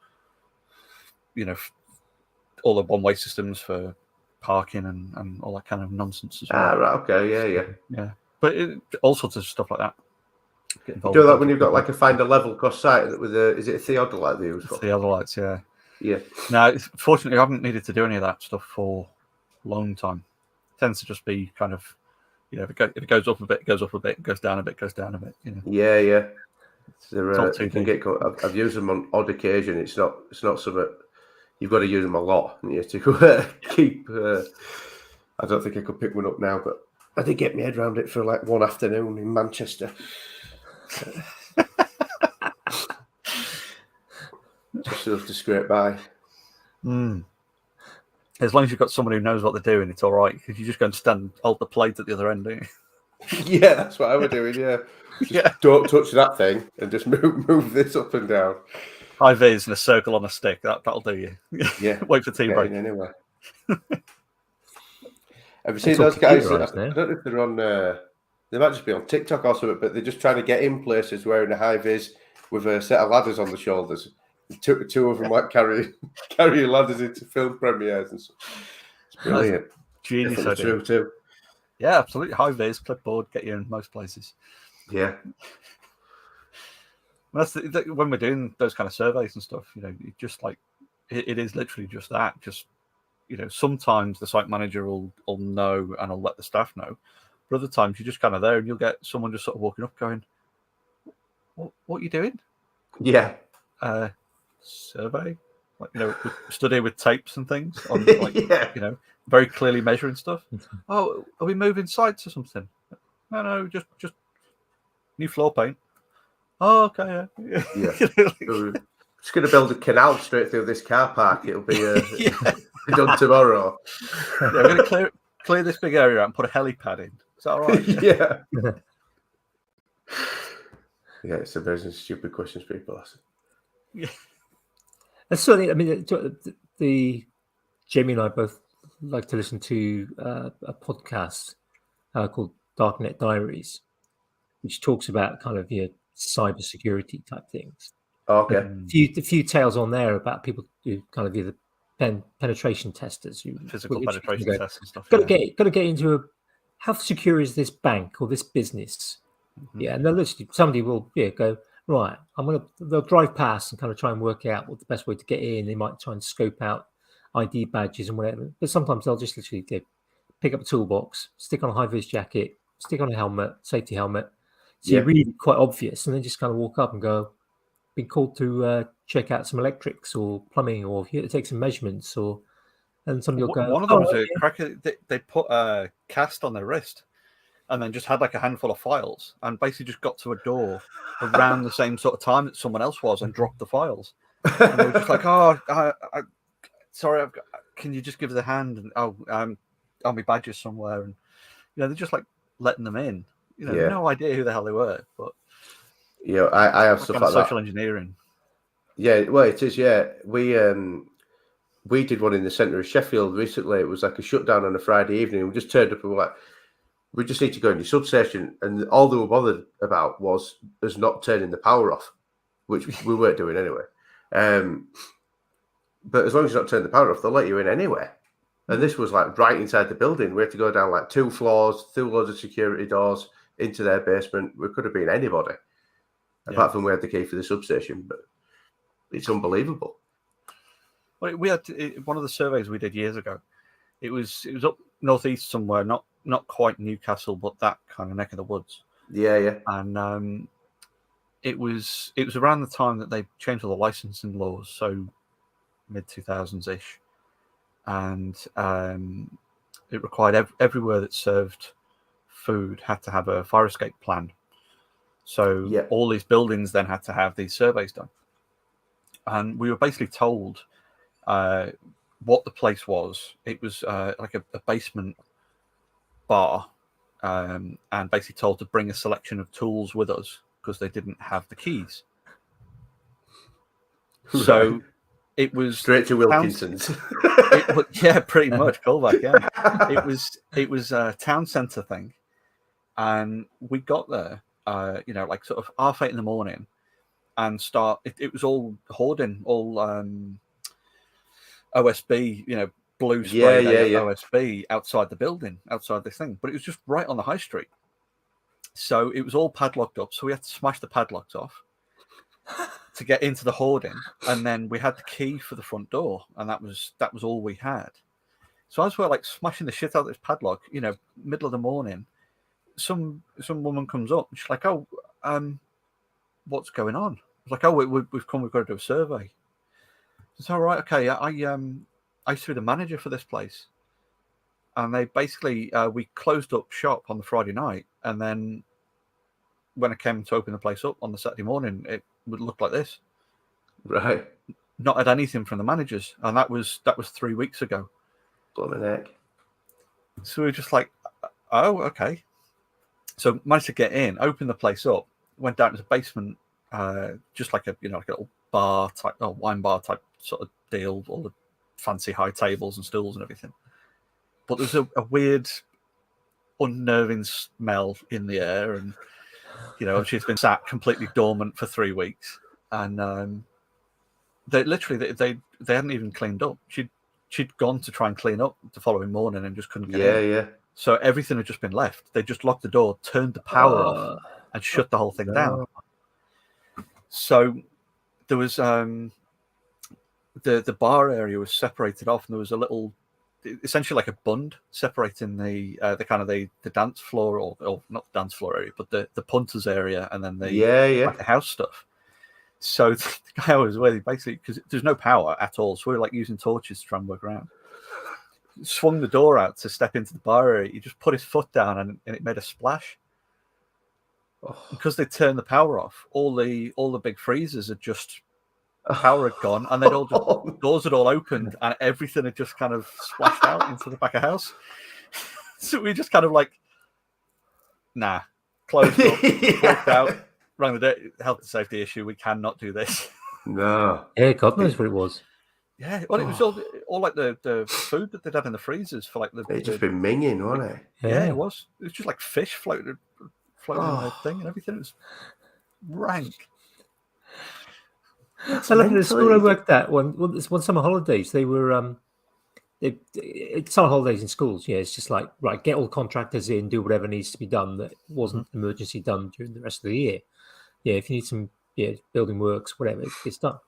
all the one-way systems for parking and all that kind of nonsense as well. Yeah. But all sorts of stuff like that. You do that when you've got a find a level cross site with is it a theodolite they use for? Theodolites, yeah. Yeah. Now, fortunately, I haven't needed to do any of that stuff for a long time. It tends to just be kind of, if it goes up a bit, it goes up a bit, goes down a bit, goes down a bit. Yeah. I've used them on odd occasion. It's not something you've got to use them a lot. And you have to keep. I don't think I could pick one up now, but I did get my head around it for one afternoon in Manchester. Just enough to scrape by. As long as you've got someone who knows what they're doing, it's all right. Because you just go and hold the plate at the other end, don't you? Yeah, that's what I was doing. Yeah, don't touch that thing and just move this up and down. High vis and a circle on a stick. That'll do you. Yeah. Wait for tea break. Anyway. Have you seen those guys? I don't know if they're on. They might just be on TikTok or something, but they're just trying to get in places wearing a high vis with a set of ladders on the shoulders. Two of them carry ladders into film premieres and stuff. It's brilliant. Genius. True too. Yeah, absolutely. High vis, clipboard, get you in most places. Yeah. When we're doing those kind of surveys and stuff, just it is literally just that. Just sometimes the site manager will know and will let the staff know. But other times you're just kind of there and you'll get someone just sort of walking up going, what are you doing? Yeah. Survey? Study with tapes and things on very clearly measuring stuff. Oh, are we moving sites or something? No, just new floor paint. Oh, okay, yeah. Just going to build a canal straight through this car park. It'll be done tomorrow. Yeah, we're going to clear this big area out and put a helipad in. Is that all right? Yeah. Yeah, it's amazing stupid questions people ask. Yeah. And certainly, I mean, the Jamie and I both like to listen to a podcast called Darknet Diaries, which talks about kind of cyber security type things. Okay. A few tales on there about people who kind of either penetration testers, physical penetration tests and stuff. Got to get into how secure is this bank or this business? Mm-hmm. Yeah, and then literally somebody will go, right, they'll drive past and kind of try and work out what the best way to get in. They might try and scope out ID badges and whatever. But sometimes they'll just literally pick up a toolbox, stick on a high-vis jacket, stick on a helmet, safety helmet. So you're really quite obvious, and then just kind of walk up and go, been called to check out some electrics or plumbing or take some measurements, and somebody will go. One of them was a cracker. They put a cast on their wrist. and then just had like a handful of files, and basically just got to a door around the same sort of time that someone else was, and dropped the files. And they were just like, "Oh, sorry, can you just give us a hand?" And I'll be badges somewhere, and they're just like letting them in. No idea who the hell they were, but I have stuff like social engineering. Yeah, well, it is. Yeah, we did one in the centre of Sheffield recently. It was like a shutdown on a Friday evening. We just turned up and we're like, we just need to go in the substation, and all they were bothered about was us not turning the power off, which we weren't doing anyway. But as long as you not turn the power off, they'll let you in anyway. And this was like right inside the building. We had to go down like 2 floors, through loads of security doors into their basement. We could have been anybody, apart from we had the key for the substation. But it's unbelievable. Well, we had one of the surveys we did years ago. It was up northeast somewhere, not quite Newcastle, but that kind of neck of the woods. Yeah. And it was around the time that they changed all the licensing laws, so mid 2000s ish, and it required everywhere that served food had to have a fire escape plan. So all these buildings then had to have these surveys done, and we were basically told what the place was. It was like a basement bar, and basically told to bring a selection of tools with us because they didn't have the keys. Right. So it was straight to Wilkinson's. Pretty much callback. Yeah, it was a town centre thing, and we got there, like sort of 8:30 in the morning, and it was all hoarding, all OSB, blue spray OSB outside the building, outside this thing, but it was just right on the high street. So it was all padlocked up. So we had to smash the padlocks off to get into the hoarding, and then we had the key for the front door, and that was all we had. So as we're like smashing the shit out of this padlock, middle of the morning, some woman comes up and she's like, "Oh, what's going on?" I was like, "Oh, we've come. We've got to do a survey." It's all right. Okay, I used to be the manager for this place, and they basically we closed up shop on the Friday night, and then when I came to open the place up on the Saturday morning, it would look like this. Right. Not had anything from the managers, and that was 3 weeks ago. Blooming heck. So we were just like, "Oh, okay." So managed to get in, open the place up, went down to the basement, just like a like a little bar type, wine bar type sort of deal, all the fancy high tables and stools and everything. But there's a weird, unnerving smell in the air, and she's been sat completely dormant for 3 weeks, and they hadn't even cleaned up. She'd gone to try and clean up the following morning and just couldn't get in. Yeah. So everything had just been left. They just locked the door, turned the power off, and shut the whole thing down. So there was the bar area was separated off, and there was a little, essentially like a bund separating the kind of the dance floor, or not the dance floor area, but the punters area, and then like the house stuff. So the guy I was with, basically, because there's no power at all, so we were like using torches to try and work around. Swung the door out to step into the bar area. He just put his foot down, and it made a splash. Because they turned the power off, all the big freezers had just power had gone, and doors had all opened, and everything had just kind of splashed out into the back of the house. So we just kind of like, nah, closed up, walked out, rang the health and safety issue. We cannot do this. No. Yeah, God knows what it was. Yeah, well, it was all like the food that they'd had in the freezers for like It's just been minging, wasn't it? Yeah, it was. It was just like fish floating in the thing and everything. It was rank. So look at the school I worked at one summer holidays. They were summer holidays in schools. Yeah, it's just like, right, get all the contractors in, do whatever needs to be done that wasn't emergency done during the rest of the year. Yeah, if you need some building works, whatever, it's done.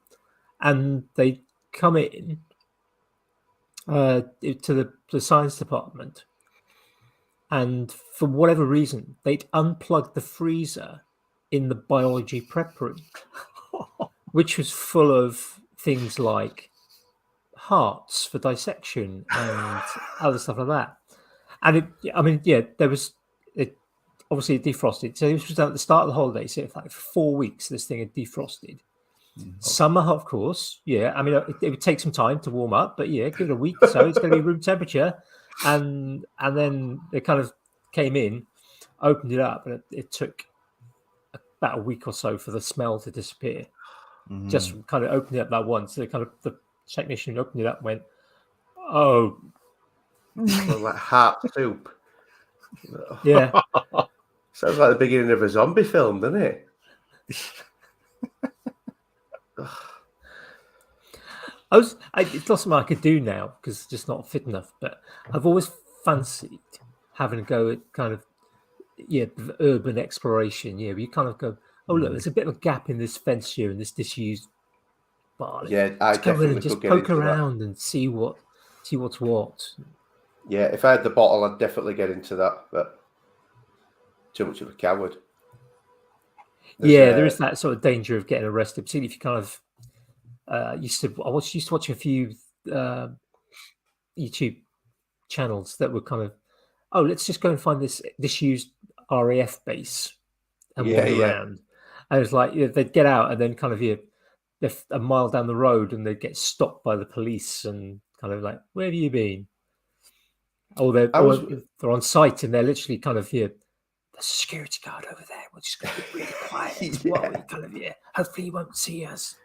And they come in to the science department, and for whatever reason, they'd unplugged the freezer in the biology prep room, which was full of things like hearts for dissection and other stuff like that. And there was obviously it defrosted. So this was done at the start of the holiday. So it's like 4 weeks this thing had defrosted. Summer, of course. Yeah, I mean, it would take some time to warm up, but yeah, give it a week. So it's going to be room temperature, and then it kind of came in, opened it up, and it took about a week or so for the smell to disappear. Just kind of opened it up that once. So the technician opened it up and went, "Oh, well, like heart soup." yeah." Sounds like the beginning of a zombie film, doesn't it? It's not something I could do now because it's just not fit enough. But I've always fancied having a go at kind of the urban exploration. Yeah, where you kind of go, oh look, there's a bit of a gap in this fence here and this disused barley. Yeah, I Let's go in definitely and just could get poke into around and see what's what. Yeah, if I had the bottle, I'd definitely get into that. But too much of a coward. There is that sort of danger of getting arrested, particularly if you kind of. I used to watch a few YouTube channels that were kind of, oh, let's just go and find this disused RAF base and wander around. And it's like they'd get out and then kind of they're a mile down the road and they'd get stopped by the police and kind of like, where have you been? Or they're on site and they're literally kind of there's a security guard over there. We're just going to be really quiet. Hopefully he won't see us.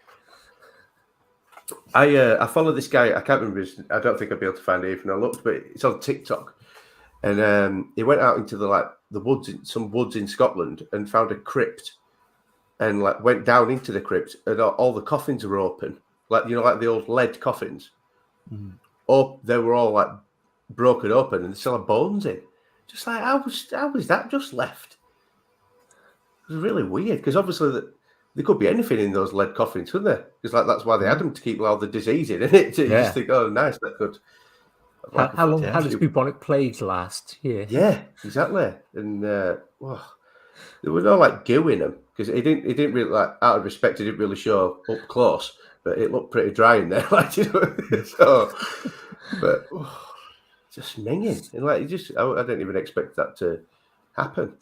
I follow this guy. I can't remember I don't think I'd be able to find it even I looked, but it's on TikTok. And he went out into the woods, some woods in Scotland, and found a crypt, and went down into the crypt, and all the coffins were open, like the old lead coffins. Oh, they were all broken open, and they still had bones in. Just like how was that just left? It was really weird because obviously there could be anything in those lead coffins, couldn't there? Because that's why they had them to keep all the disease in it. You just think, oh, nice, that could. How long? How does bubonic plague last? Yeah, exactly. And there was no goo in them because it didn't really out of respect. It didn't really show up close, but it looked pretty dry in there. So, but just minging and I didn't even expect that to happen.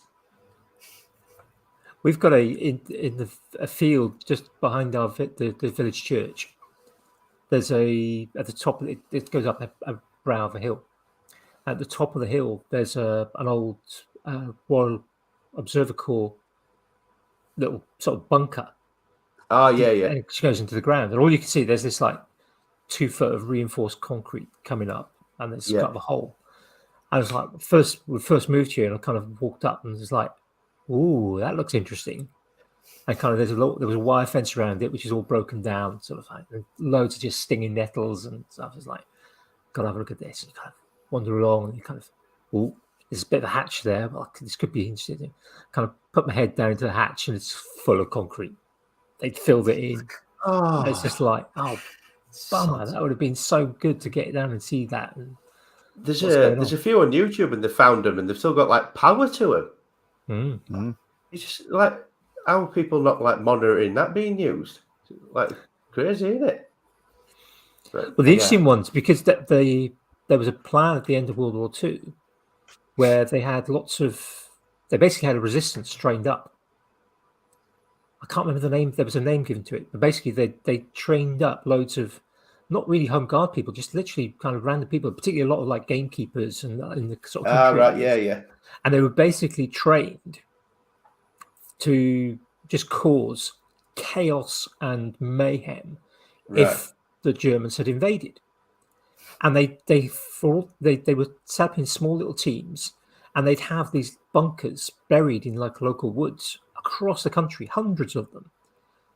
We've got in a field just behind the village church. There's at the top of it. It goes up a brow of a hill. At the top of the hill, there's an old Royal Observer Corps little sort of bunker. Oh yeah. And it goes into the ground, and all you can see there's this 2 foot of reinforced concrete coming up, and it's got the hole. I was like, we first moved here, and I kind of walked up, and it's like, ooh, that looks interesting. And kind of there was a wire fence around it, which is all broken down, sort of and loads of just stinging nettles and stuff. It's like, gotta have a look at this. And you kind of wander along, and you kind of, ooh, there's a bit of a hatch there. Well, this could be interesting. Kind of put my head down into the hatch, and it's full of concrete. They'd filled it in. Oh, it's just like, oh, bummer. That would have been so good to get down and see that. And there's a few on YouTube, and they found them, and they've still got power to them. It's just how are people not monitoring that being used? Crazy, isn't it? But, well, the interesting ones, because there was a plan at the end of World War II where they had they basically had a resistance trained up. I can't remember the name. There was a name given to it, but basically they trained up loads of not really home guard people, just literally kind of random people, particularly a lot of gamekeepers and in the sort of country areas. Yeah. And they were basically trained to just cause chaos and mayhem if the Germans had invaded. And they were set up in small little teams, and they'd have these bunkers buried in local woods across the country, hundreds of them,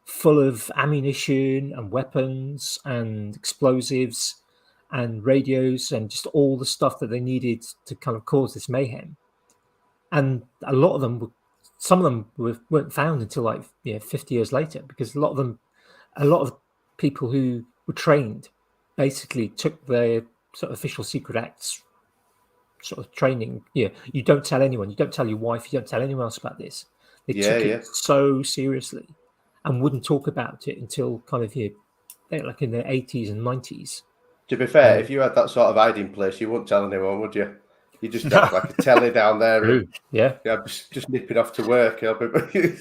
full of ammunition and weapons and explosives and radios and just all the stuff that they needed to kind of cause this mayhem. And a lot of them some of them weren't found until 50 years later, because a lot of people who were trained basically took their sort of official secret acts sort of training. You don't tell anyone, you don't tell your wife, you don't tell anyone else about this. They took it so seriously and wouldn't talk about it until kind of in the 80s and 90s. To be fair, if you had that sort of hiding place, you wouldn't tell anyone, would you? You just have like a telly down there. And, yeah, just nipping off to work. I'll be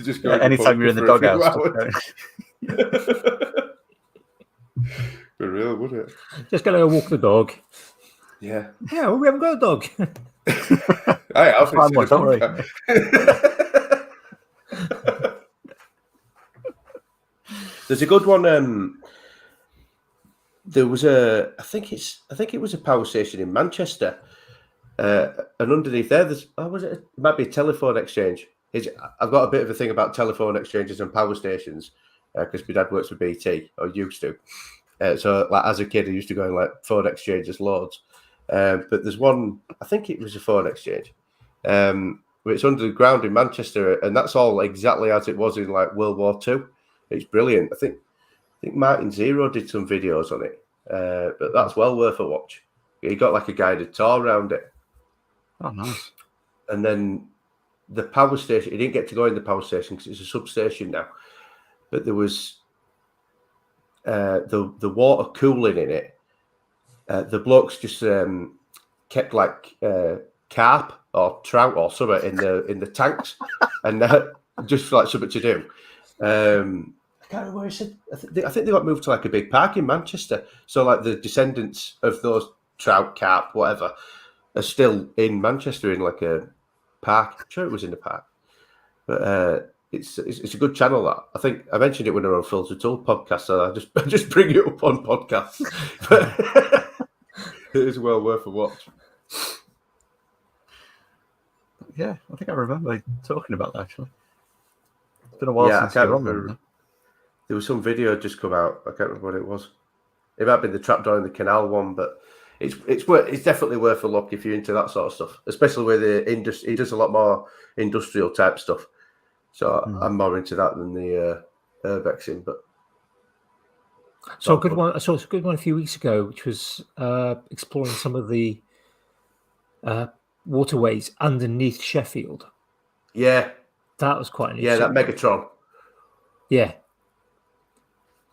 just going. Anytime you're in the doghouse. Be real, wouldn't it? Just gonna go walk the dog. Yeah. Yeah, well, we haven't got a dog. I have. Don't worry. There's a good one. There was I think it was a power station in Manchester, and underneath there, it might be a telephone exchange. I've got a bit of a thing about telephone exchanges and power stations because my dad works for BT, or used to. So, like as a kid, I used to go in like phone exchanges loads. But there's one, I think it was a phone exchange. It's under the ground in Manchester, and that's all exactly as it was in like World War II. It's brilliant. I think Martin Zero did some videos on it, but that's well worth a watch. He got like a guided tour around it. Oh, nice. And then the power station, he didn't get to go in the power station because it's a substation now, but there was the water cooling in it. The blokes just kept like carp or trout or something in the tanks, and just like something to do. I can't remember where he said. I think they got moved to like a big park in Manchester. So like the descendants of those trout, carp, whatever, are still in Manchester in like a park. I'm sure it was in the park, but it's a good channel. That I think I mentioned it when we were on Filter Tool podcast, so I just bring it up on podcasts. But it is well worth a watch. Yeah, I think I remember talking about that actually. It's been a while since you're on there. There was some video just come out. I can't remember what it was. It might have been the trapdoor in the canal one, but it's definitely worth a look if you're into that sort of stuff, especially with the industry. He does a lot more industrial type stuff, so I'm more into that than the urbexing. But so a good one. I saw a good one a few weeks ago, which was exploring some of the waterways underneath Sheffield. Yeah, that was quite an that Megatron. Yeah.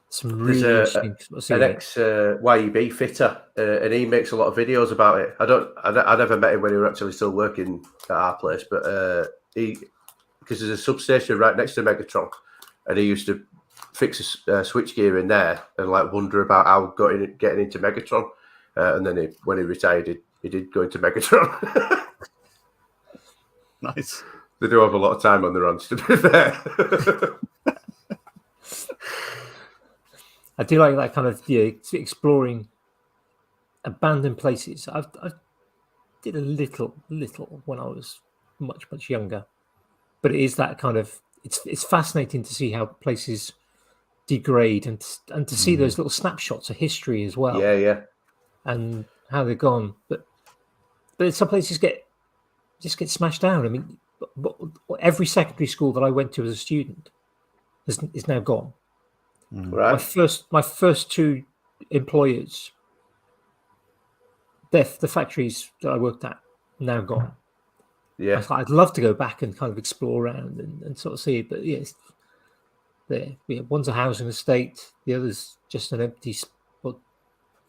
Some really interesting. An ex-YEB fitter, and he makes a lot of videos about it. I never met him when he was actually still working at our place, but because there's a substation right next to Megatron, and he used to fix a switchgear in there and like wonder about how getting into Megatron, and then when he retired, he did go into Megatron. Nice. They do have a lot of time on their hands to do that. I do like that kind of exploring abandoned places. I did a little when I was much younger, but it is that kind of it's fascinating to see how places degrade and to see those little snapshots of history as well. Yeah, and how they're gone. But some places just get smashed down. I mean, every secondary school that I went to as a student is now gone. Right. My first two employers, the factories that I worked at, now gone. Yeah, I'd love to go back and kind of explore around and sort of see it, but yes, one's a housing estate, the other's just an empty. Well,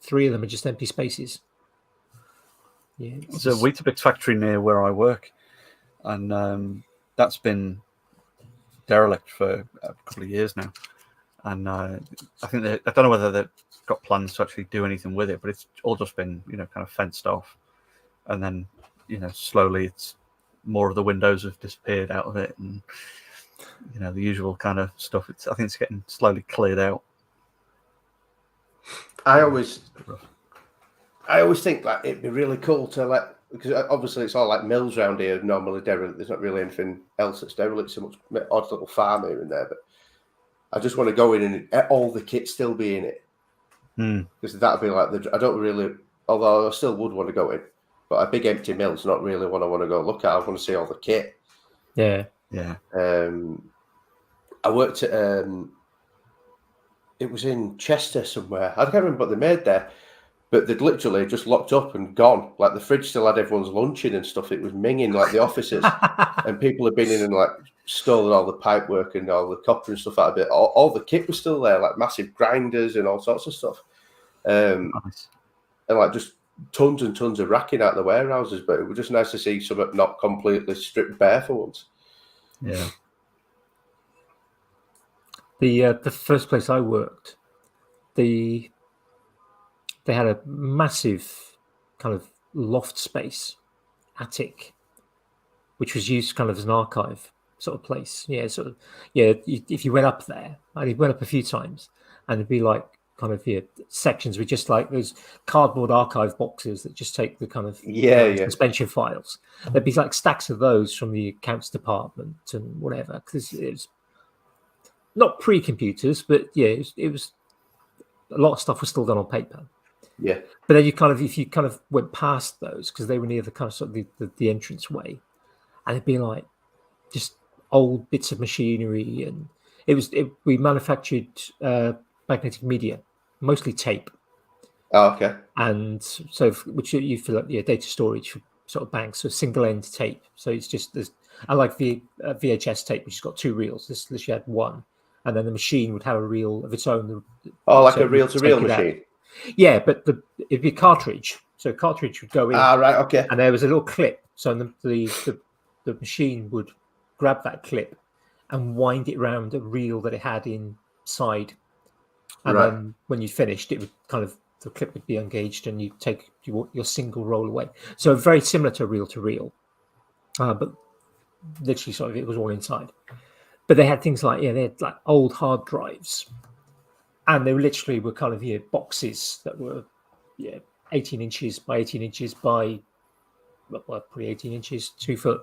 three of them are just empty spaces. Yeah, there's a Weetabix factory near where I work, and that's been derelict for a couple of years now. And I think I don't know whether they've got plans to actually do anything with it, but it's all just been, kind of fenced off. And then, slowly it's more of the windows have disappeared out of it, and the usual kind of stuff. I think it's getting slowly cleared out. I always think that it'd be really cool to because obviously it's all like mills around here normally derelict. There's not really anything else that's derelict, so much odd little farm here and there, but I just want to go in and all the kit still be in it. Because that'd be like I don't really, although I still would want to go in, but a big empty mill's not really what I want to go look at. I want to see all the kit. Yeah. I worked at it was in Chester somewhere. I can't remember what they made there, but they'd literally just locked up and gone. Like the fridge still had everyone's luncheon and stuff. It was minging like the offices, and people had been in and like stolen all the pipe work and all the copper and stuff out of it. All the kit was still there, like massive grinders and all sorts of stuff. Nice. And like just tons and tons of racking out the warehouses, but it was just nice to see something not completely stripped bare for once. Yeah. The first place I worked, they had a massive kind of loft space, attic, which was used kind of as an archive sort of place. Yeah, sort of. Yeah, if you went up there, I went up a few times, and it'd be like kind of sections with just like those cardboard archive boxes that just take the kind of suspension files. There'd be like stacks of those from the accounts department and whatever, because it was not pre-computers, but yeah, it was a lot of stuff was still done on paper. Yeah, but then if you kind of went past those, because they were near the kind of sort of the entrance way, and it'd be like just old bits of machinery, and we manufactured magnetic media, mostly tape. Oh, okay. And so which you fill up data storage for sort of banks, so single end tape. So it's just I like the VHS tape, which has got two reels. This literally had one, and then the machine would have a reel of its own. Oh, like a reel-to-reel machine. Yeah, but it'd be a cartridge. So a cartridge would go in. Ah, right, okay. And there was a little clip. So the machine would grab that clip and wind it around a reel that it had inside. And then when you finished, it would kind of, the clip would be engaged and you take your single roll away. So very similar to reel-to-reel. But literally sort of it was all inside. But they had things like, they had like old hard drives. And they literally were kind of boxes that were 18 inches by 18 inches by probably 18 inches, 2 foot,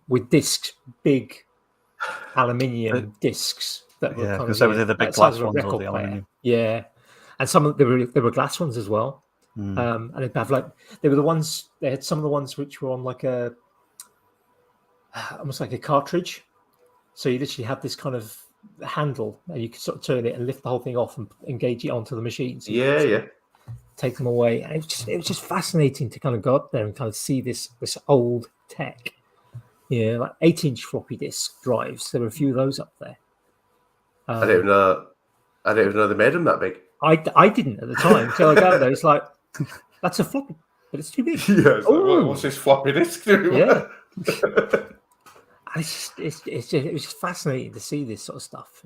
with discs, big aluminium discs that were kind of the big glass ones or the aluminium. Yeah, and some of there were glass ones as well. And they'd have they had some of the ones which were on like almost like a cartridge. So you literally had this kind of handle and you could sort of turn it and lift the whole thing off and engage it onto the machine. So take them away. And it was just fascinating to kind of go up there and kind of see this old tech. Like 8-inch floppy disk drives. There were a few of those up there. I didn't even know they made them that big. I didn't at the time. So I go there, it's like, that's a floppy, but it's too big. Yeah, it's like, what's this floppy disk doing? Yeah. And it was just fascinating to see this sort of stuff.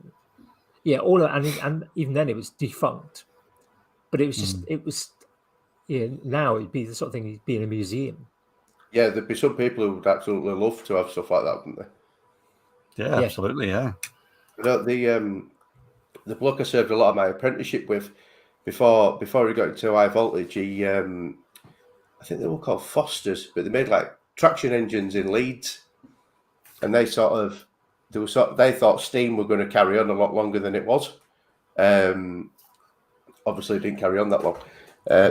Yeah, and even then it was defunct, but it was just now it'd be the sort of thing you'd be in a museum. Yeah, there'd be some people who would absolutely love to have stuff like that, wouldn't they? Yeah, absolutely. Yeah. The bloke I served a lot of my apprenticeship with before he got into high voltage, he I think they were called Fosters, but they made like traction engines in Leeds. And they they thought steam were going to carry on a lot longer than it was. Obviously, it didn't carry on that long,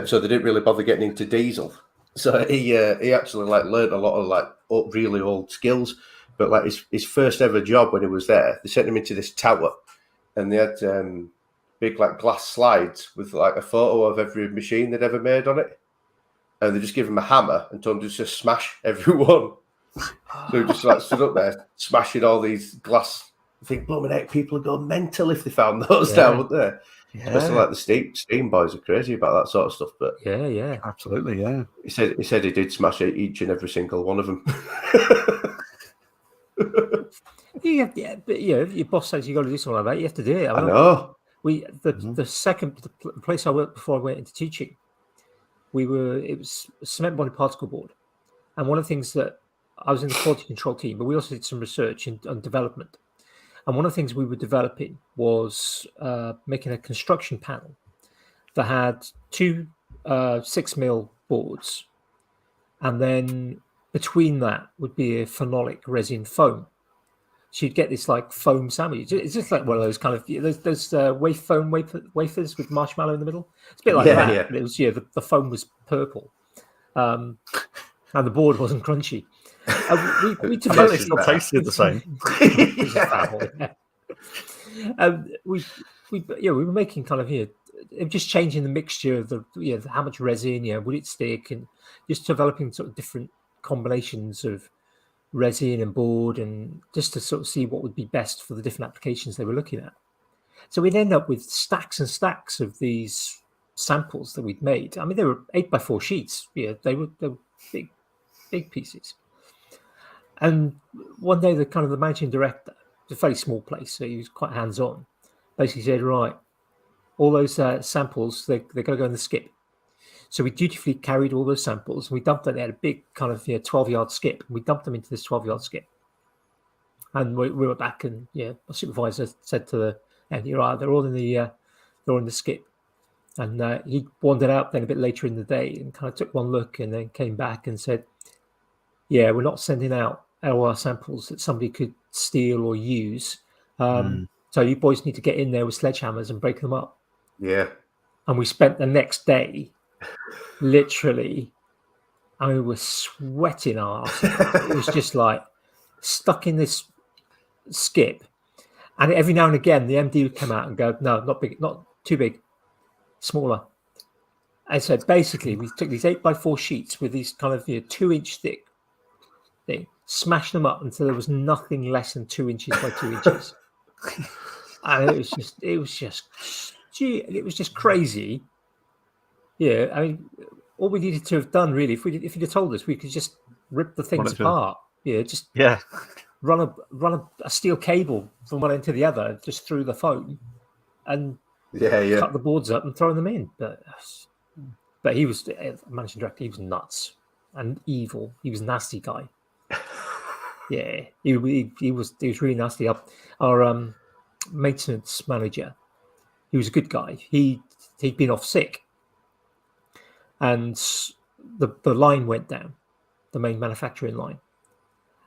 so they didn't really bother getting into diesel. So he actually learned a lot of really old skills. But his first ever job when he was there, they sent him into this tower, and they had big glass slides with a photo of every machine they'd ever made on it, and they just give him a hammer and told him to just smash every one. So just stood up there smashing all these glass. I think, blooming heck, people would go mental if they found those now, wouldn't they? Yeah. Especially the steam boys are crazy about that sort of stuff. But yeah, absolutely, yeah. He said he did smash each and every single one of them. yeah, but if your boss says you got to do something like that, you have to do it. I know. The place I worked before I went into teaching, it was cement bonded particle board, and one of the things that I was in the quality control team, but we also did some research and development. And one of the things we were developing was making a construction panel that had two 6mm boards. And then between that would be a phenolic resin foam. So you'd get this foam sandwich. It's just like one of those kind of those foam wafers with marshmallow in the middle. It's a bit like that. Yeah. But it was the foam was purple, and the board wasn't crunchy. We developed still tasted the same. We were making kind of just changing the mixture of the how much resin would it stick, and just developing sort of different combinations of resin and board, and just to sort of see what would be best for the different applications they were looking at. So we'd end up with stacks and stacks of these samples that we'd made. I mean, they were 8x4 sheets. Yeah, they were big pieces. And one day, the managing director, it's a very small place, so he was quite hands-on. Basically said, right, all those samples, they're going to go in the skip. So we dutifully carried all those samples and we dumped them. They had a big 12-yard skip. We dumped them into this 12-yard skip. And we were back, and my supervisor said to the MD, right, they're all in the skip. And he wandered out then a bit later in the day and kind of took one look and then came back and said, yeah, we're not sending out our samples that somebody could steal or use. So you boys need to get in there with sledgehammers and break them up. Yeah. And we spent the next day literally, I mean, we were sweating our arse. It was just like stuck in this skip. And every now and again, the MD would come out and go, no, not big, not too big, smaller. And so basically, we took these 8x4 sheets with these kind of 2-inch thick thing, smashed them up until there was nothing less than 2 inches by 2 inches. And it was just crazy. Yeah, I mean, all we needed to have done really, if you'd have told us, we could just rip the things apart. Run a steel cable from one end to the other, just through the foam, and cut the boards up and throw them in. But he was managing director. He was nuts and evil. He was a nasty guy. Yeah, he was really nasty. Our maintenance manager, he was a good guy. He'd been off sick, and the line went down, the main manufacturing line,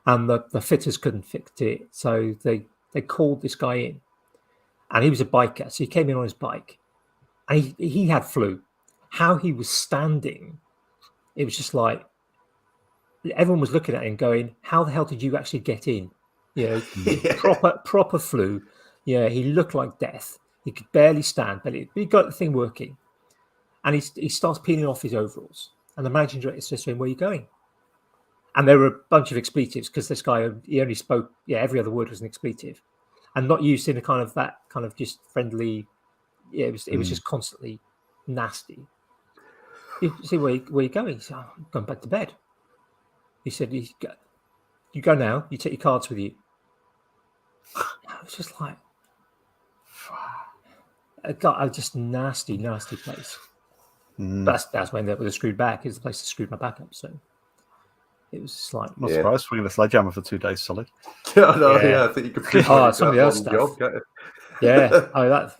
and the fitters couldn't fix it, so they called this guy in, and he was a biker, so he came in on his bike, and he had flu. How he was standing, it was just like everyone was looking at him going, how the hell did you actually get in? Proper flu. Yeah, he looked like death. He could barely stand, but he got the thing working. And he starts peeling off his overalls. And the managing director says to him, where are you going? And there were a bunch of expletives because this guy, he only spoke, every other word was an expletive. And not used in a kind of just friendly, it was just constantly nasty. You see, where are you going? He said, I'm going back to bed. He said, you go now, you take your cards with you. I was just like, just nasty place. That's when they were screwed back. It's the place that screwed my back up. So it was just like, I'm not surprised swinging a sledgehammer for 2 days solid. I think you could. Some of the other stuff. Job, that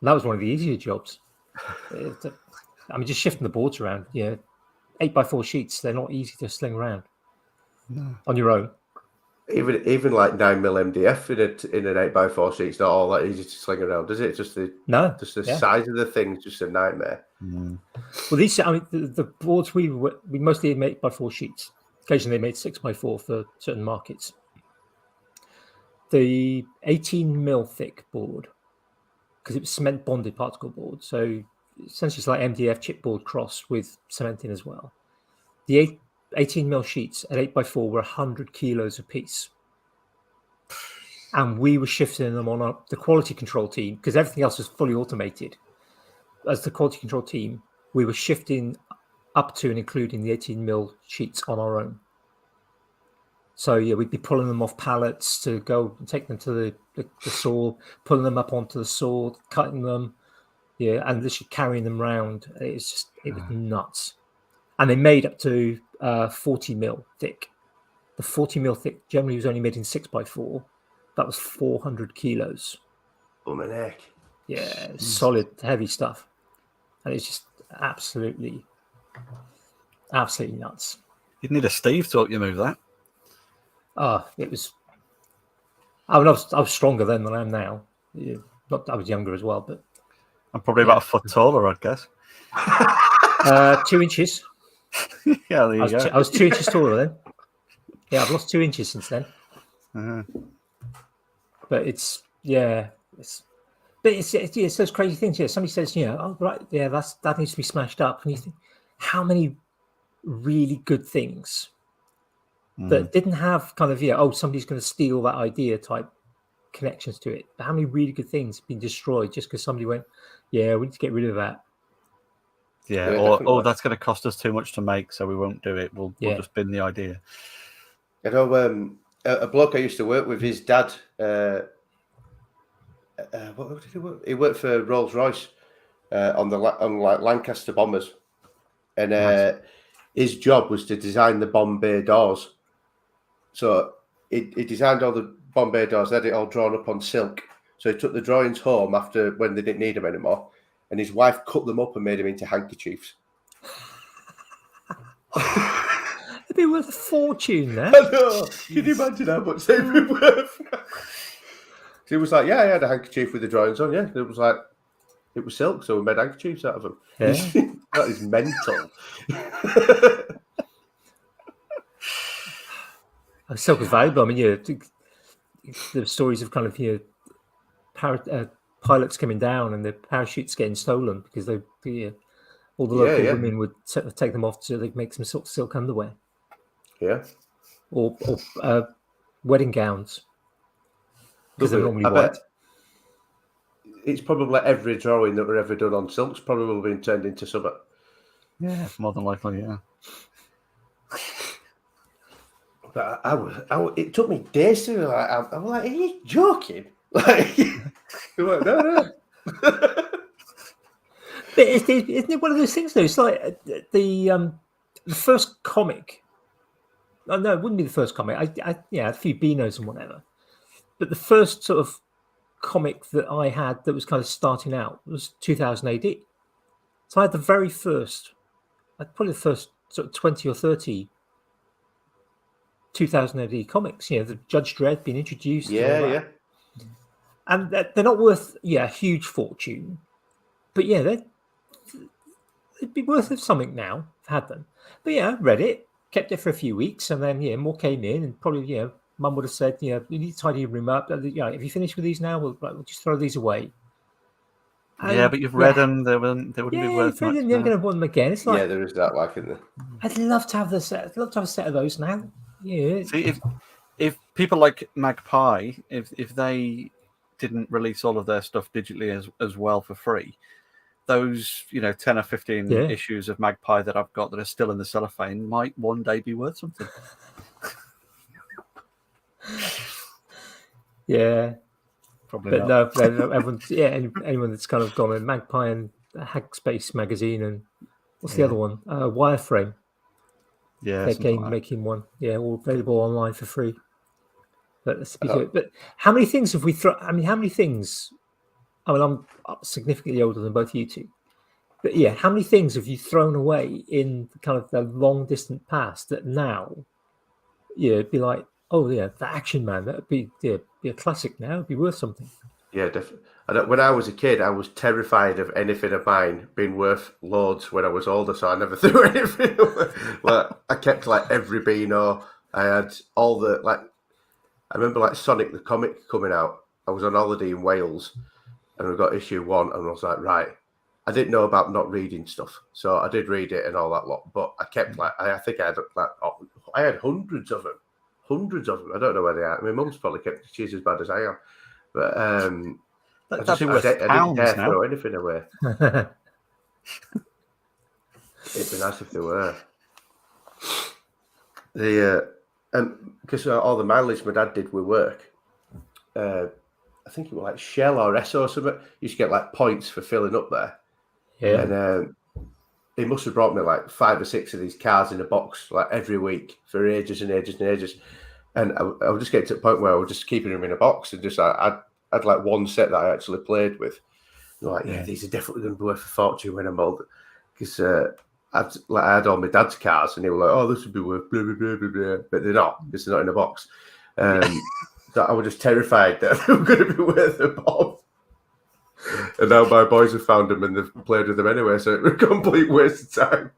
was one of the easier jobs. I mean, just shifting the boards around. 8x4 sheets. They're not easy to sling around on your own. Even like 9mm MDF in an 8x4 sheet, it's not all that easy to sling around, is it? Just the size of the thing is just a nightmare. Well, the boards we mostly made 8x4 sheets. Occasionally, they made 6x4 for certain markets. The 18mm thick board, because it was cement bonded particle board, so essentially it's like MDF chipboard cross with cement in as well. The 18mm sheets at 8x4 were 100 kilos a piece. And we were shifting them on the quality control team, because everything else was fully automated. As the quality control team, we were shifting up to and including the 18mm sheets on our own. So we'd be pulling them off pallets to go and take them to the saw, pulling them up onto the saw, cutting them, and literally carrying them around. It was nuts. And they made up to 40mm thick. The 40mm thick generally was only made in 6x4. That was 400 kilos. Oh my neck! Yeah, solid, heavy stuff, and it's just absolutely nuts. You'd need a Steve to help you move that. It was. I was stronger then than I am now. I was younger as well, but I'm probably about a foot taller, I'd guess. 2 inches. Yeah, there you go. I was 2 inches taller then. Yeah, I've lost 2 inches since then. But it's those crazy things. Somebody says, oh right, that needs to be smashed up, and you think, how many really good things that didn't have kind of somebody's going to steal that idea type connections to it. But how many really good things have been destroyed just because somebody went, we need to get rid of that. Yeah, Yeah, or definitely. that's going to cost us too much to make, so we won't do it. We'll just bin the idea. I know a bloke I used to work with, his dad. What did he work? He worked for Rolls Royce on like Lancaster bombers, and his job was to design the bomb bay doors. So he designed all the bomb bay doors. They had it all drawn up on silk. So he took the drawings home after when they didn't need them anymore, and his wife cut them up and made them into handkerchiefs. It'd be worth a fortune, there. I know. Can you imagine how much they'd be worth? He was like, "Yeah, I had a handkerchief with the drawings on. Yeah, it was like it was silk, so we made handkerchiefs out of them." Yeah. That is mental. Silk is valuable. I mean, the stories of kind of pilots coming down and the parachutes getting stolen because all the local women would take them off so they could make some sort of silk underwear. Yeah. Or wedding gowns. Because they're normally white. It's probably every drawing that were ever done on silk's probably been turned into something. Yeah, more than likely, yeah. But it took me days to like. I was like, "Are you joking?" Like, no. But isn't it one of those things though? It's like the first comic. Oh, no, it wouldn't be the first comic. I a few Beanos and whatever. But the first sort of comic that I had that was kind of starting out was 2000 AD. So I had the very first, probably the first sort of 20 or 30 2000 AD comics. The Judge Dredd being introduced. Yeah. And they're not worth a huge fortune, but it'd be worth something now. I've had them, but I read it, kept it for a few weeks, and then more came in, and probably Mum would have said, you need to tidy your room up. Have you finished with these now? We'll just throw these away. And, but you've read them. They wouldn't be worth much. You're never going to want them again. It's like there is that, like, in there. I'd love to have the set. I'd love to have a set of those now. Yeah. See, if people like Magpie, if they didn't release all of their stuff digitally as well for free, those 10 or 15 issues of Magpie that I've got that are still in the cellophane might one day be worth something. Yeah, probably. But not. no, everyone's anyone that's kind of gone in Magpie and Hackspace magazine and what's the other one? Wireframe. Yeah, they're game making one. Yeah, all available online for free. But let's be good. But how many things have we thrown? I mean, how many things? I mean, I'm significantly older than both of you two. But how many things have you thrown away in kind of the long distant past that now, it'd be like, oh yeah, the Action Man, that'd be a classic now. It'd be worth something. Yeah, definitely. When I was a kid, I was terrified of anything of mine being worth loads when I was older, so I never threw anything away. Like, I kept every Beano. I had all the I remember Sonic the comic coming out. I was on holiday in Wales, and we got issue 1, and I was like, right. I didn't know about not reading stuff, so I did read it and all that lot. But I kept I think I had hundreds of them. I don't know where they are. My mum's probably kept. She's as bad as I am. But I didn't dare throw anything away. It'd be nice if they were. Because all the mileage my dad did with work, I think it was Shell or Esso or something. You used to get points for filling up there. Yeah. And he must have brought me 5 or 6 of these cards in a box every week for ages and ages and ages. And I would just get to the point where I was just keeping them in a box and just I'd one set that I actually played with. And these are definitely going to be worth a fortune when I'm older. Because I had all my dad's cars and they were oh, this would be worth blah, blah, blah, blah, blah. But they're not. Because they're not in a box. That I was just terrified that they were going to be worth a bomb. And now my boys have found them and they've played with them anyway, so it was a complete waste of time.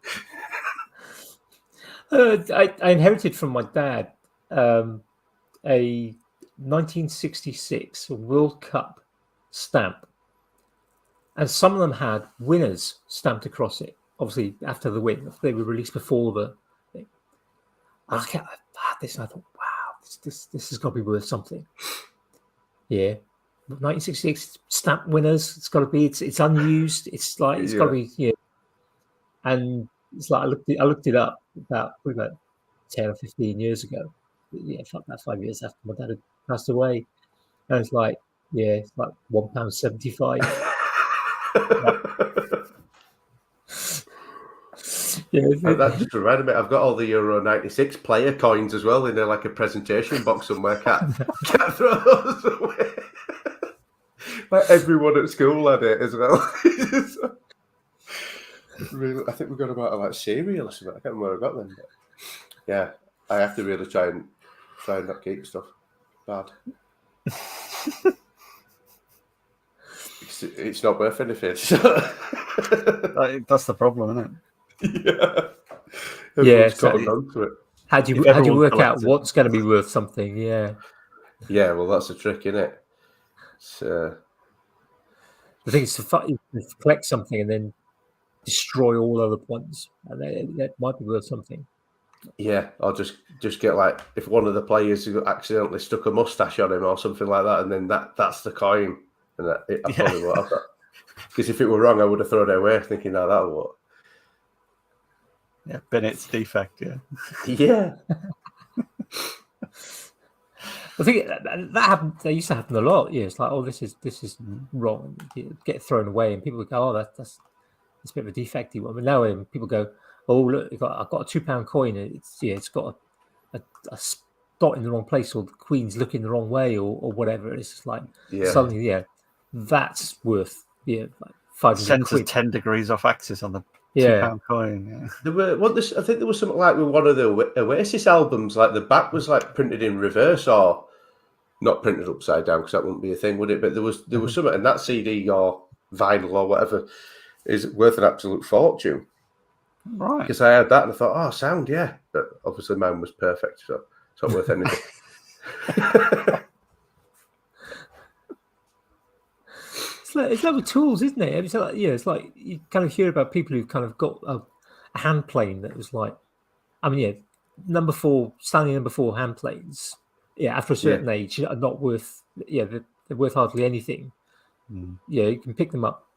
I inherited from my dad a 1966 World Cup stamp, and some of them had winners stamped across it. Obviously, after the win, they were released before the thing. I had this, and I thought, wow, this has got to be worth something. Yeah. 1966 stamp winners. It's got to be. It's unused. It's got to be. Yeah. And it's like I looked it up probably about 10 or 15 years ago. Yeah, about 5 years after my dad had passed away. And it's like, yeah, it's like £1.75. Yeah, that just reminded me. I've got all the Euro '96 player coins as well in like a presentation box somewhere. Can't throw those away. Like everyone at school had it as well. Really, I think we got them out of like cereal or something. I can't remember where I got them. But yeah, I have to really try and not keep stuff bad. It's not worth anything. That's the problem, isn't it? Yeah. Yeah, Everyone's gotten onto it. How do you work out what's going to be worth something? Yeah. Yeah, well, that's the trick, isn't it? The thing is to collect something and then destroy all other ones, and that might be worth something. Yeah, I'll just get like if one of the players accidentally stuck a mustache on him or something like that, and then that's the coin, and I probably would have that. Because if it were wrong, I would have thrown it away, thinking, "No, that'll work." Yeah, Bennett's defect. Yeah. Yeah. I think that happened. That used to happen a lot. Yeah, it's like, oh, this is wrong. You get thrown away, and people would go, oh, that's a bit of a defecty one. But now people go, oh, look, I've got a £2 coin. It's got a dot in the wrong place, or the queen's looking the wrong way, or whatever. It's just like suddenly, that's worth like 500 quid. 10 degrees off axis on the £2 coin. Yeah. There were I think there was something like with one of the Oasis albums, like the back was like printed in reverse or not printed upside down, because that wouldn't be a thing, would it? But there was something, and that CD or vinyl or whatever is worth an absolute fortune. Right. Because I had that and I thought, oh, sound, yeah. But obviously mine was perfect, so it's not worth anything. It's like with tools, isn't it? It's like, it's like you kind of hear about people who've kind of got a hand plane that was like, standing number 4 hand planes. Yeah, after a certain age, are not worth. Yeah, they're worth hardly anything. Yeah, you can pick them up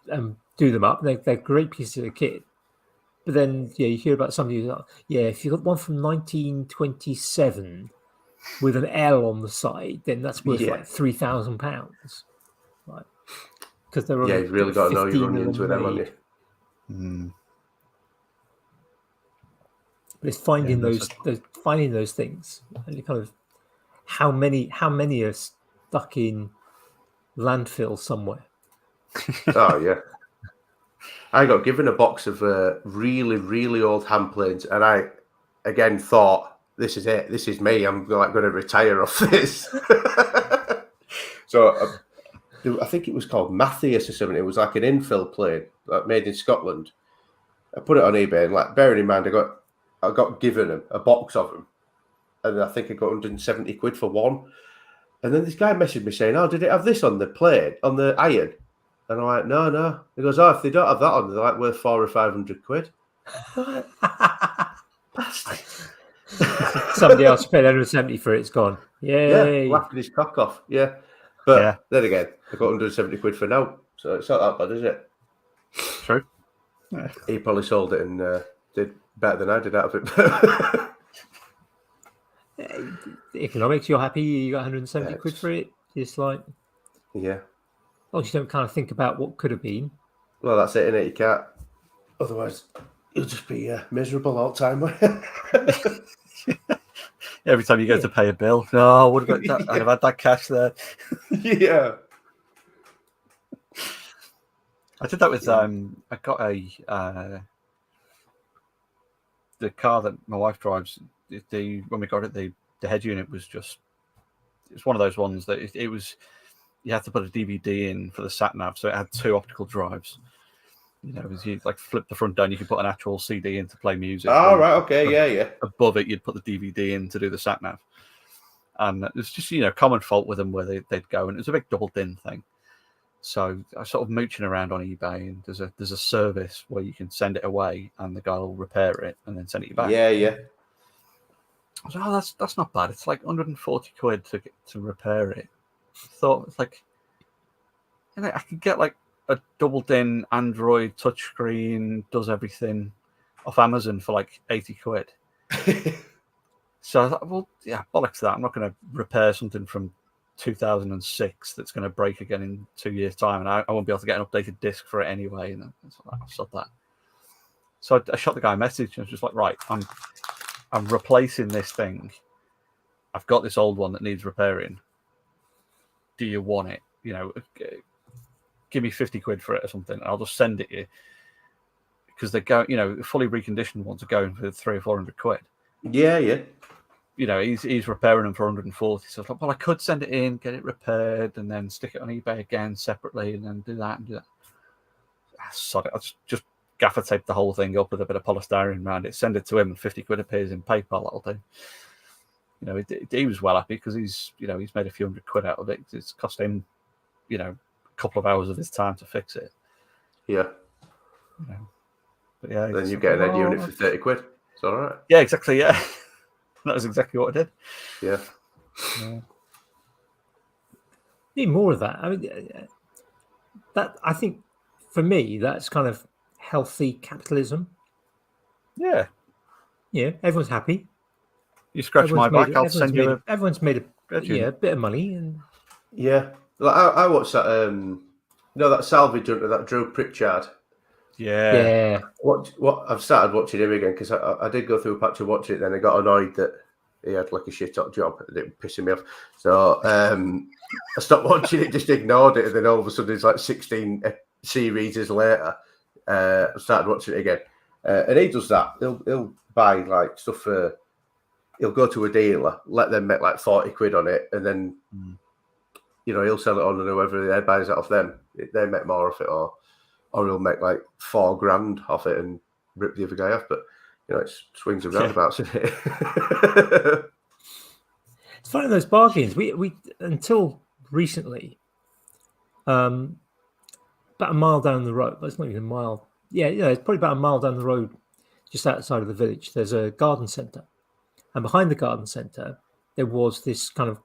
and do them up. They're great pieces of kit. But then, you hear about somebody who's like, if you got one from 1927 with an L on the side, then that's worth like £3,000. Right. Because they're you've really got to know your onions with them, haven't you? But it's finding those things, and you kind of how many are stuck in landfill somewhere. Oh yeah. I got given a box of really, really old hand planes, and I again thought, this is it. This is me. I'm like going to retire off this. So I think it was called Matthias or something. It was like an infill plane made in Scotland. I put it on eBay, and like bearing in mind, I got given a box of them, and I think I got 170 quid for one. And then this guy messaged me saying, "Oh, did it have this on the plane, on the iron?" And I'm like, no. He goes, "Oh, if they don't have that on, they're like worth 400 or 500 quid." Bastard. Somebody else paid 170 for it. It's gone. Yay. Yeah, laughing his cock off. Yeah. But then again, I got 170 quid for now. So it's not that bad, is it? True. Yeah. He probably sold it and did better than I did out of it. Economics, you're happy you got 170 quid for it. It's like, yeah. Well, you don't kind of think about what could have been. Well, that's it, innit? You can't. Otherwise, you'll just be miserable all the time. Every time you go to pay a bill, no, I would have got that. I'd have had that cash there. Yeah. I did that with I got the car that my wife drives. When we got it, the head unit was it's one of those ones that it was. You had to put a DVD in for the sat nav, so it had 2 optical drives. As you like flip the front down, you could put an actual CD in to play music. Oh, right, okay, yeah. Above it, you'd put the DVD in to do the sat nav, and it's just common fault with them where they'd go, and it was a big double DIN thing. So I was sort of mooching around on eBay, and there's a service where you can send it away, and the guy will repair it and then send it back. Yeah. I was like, oh, that's not bad. It's like 140 quid to repair it. I thought it's like, I could get like a doubled-in Android touchscreen, does everything, off Amazon for like 80 quid. So I thought, well, yeah, bollocks that. I'm not going to repair something from 2006 that's going to break again in 2 years' time, and I won't be able to get an updated disc for it anyway. And I've said that. So I shot the guy a message, and I was just like, right, I'm replacing this thing. I've got this old one that needs repairing. Do you want it? Give me 50 quid for it or something. And I'll just send it you. Because they go, fully reconditioned ones are going for 300 or 400 quid. Yeah. He's repairing them for 140. So I thought, well, I could send it in, get it repaired, and then stick it on eBay again separately, and then do that and do that. Sorry, I'll just gaffer tape the whole thing up with a bit of polystyrene around it, send it to him, and 50 quid appears in PayPal. That'll do. He was well happy because he's made a few hundred quid out of it. It's cost him, a couple of hours of his time to fix it. Yeah. But yeah. Then you get an end unit for 30 quid. It's all right. Yeah, exactly. Yeah. That was exactly what I did. Yeah. Need more of that. I mean, that I think for me, that's kind of healthy capitalism. Yeah. Yeah, everyone's happy. You scratch my back, I'll send you everyone's made a bit of money. And yeah. Like I watched that, that salvage hunter, that Drew Pritchard. Yeah. What I've started watching him again because I did go through a patch of watching it, then I got annoyed that he had like a shit hot job and it was pissing me off. So I stopped watching it, just ignored it, and then all of a sudden it's like 16 series later. I started watching it again, and he does that. He'll buy like stuff for. He'll go to a dealer, let them make like 40 quid on it, and then he'll sell it on, and whoever buys it off them, they make more of it, or he'll make like $4,000 off it and rip the other guy off. But it swings and roundabouts, isn't it? It's funny those bargains. We until recently, about a mile down the road. But it's not even a mile. Yeah, it's probably about a mile down the road, just outside of the village. There's a garden centre, and behind the garden centre, there was this kind of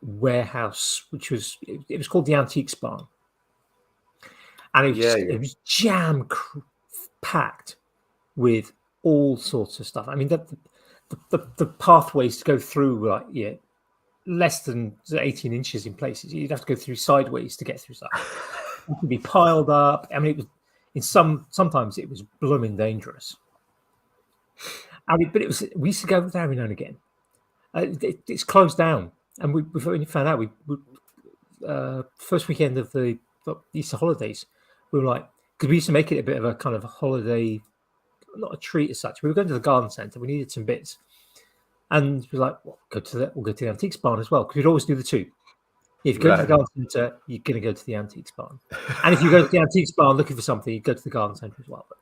warehouse, which was called the Antiques Barn. And it was jam packed with all sorts of stuff. I mean, the pathways to go through were like less than 18 inches in places. You'd have to go through sideways to get through stuff. It could be piled up. I mean, it was sometimes it was blooming dangerous. I mean, but we used to go there every now and again. It's closed down, and we only found out first weekend of the Easter holidays. We were like, because we used to make it a bit of a kind of a holiday, not a treat as such. We were going to the garden centre. We needed some bits, and we were like, we'll go to the Antiques Barn as well, because we'd always do the two. If you go to the garden centre, you're going to go to the Antiques Barn, and if you go to the Antiques Barn looking for something, you go to the garden centre as well. But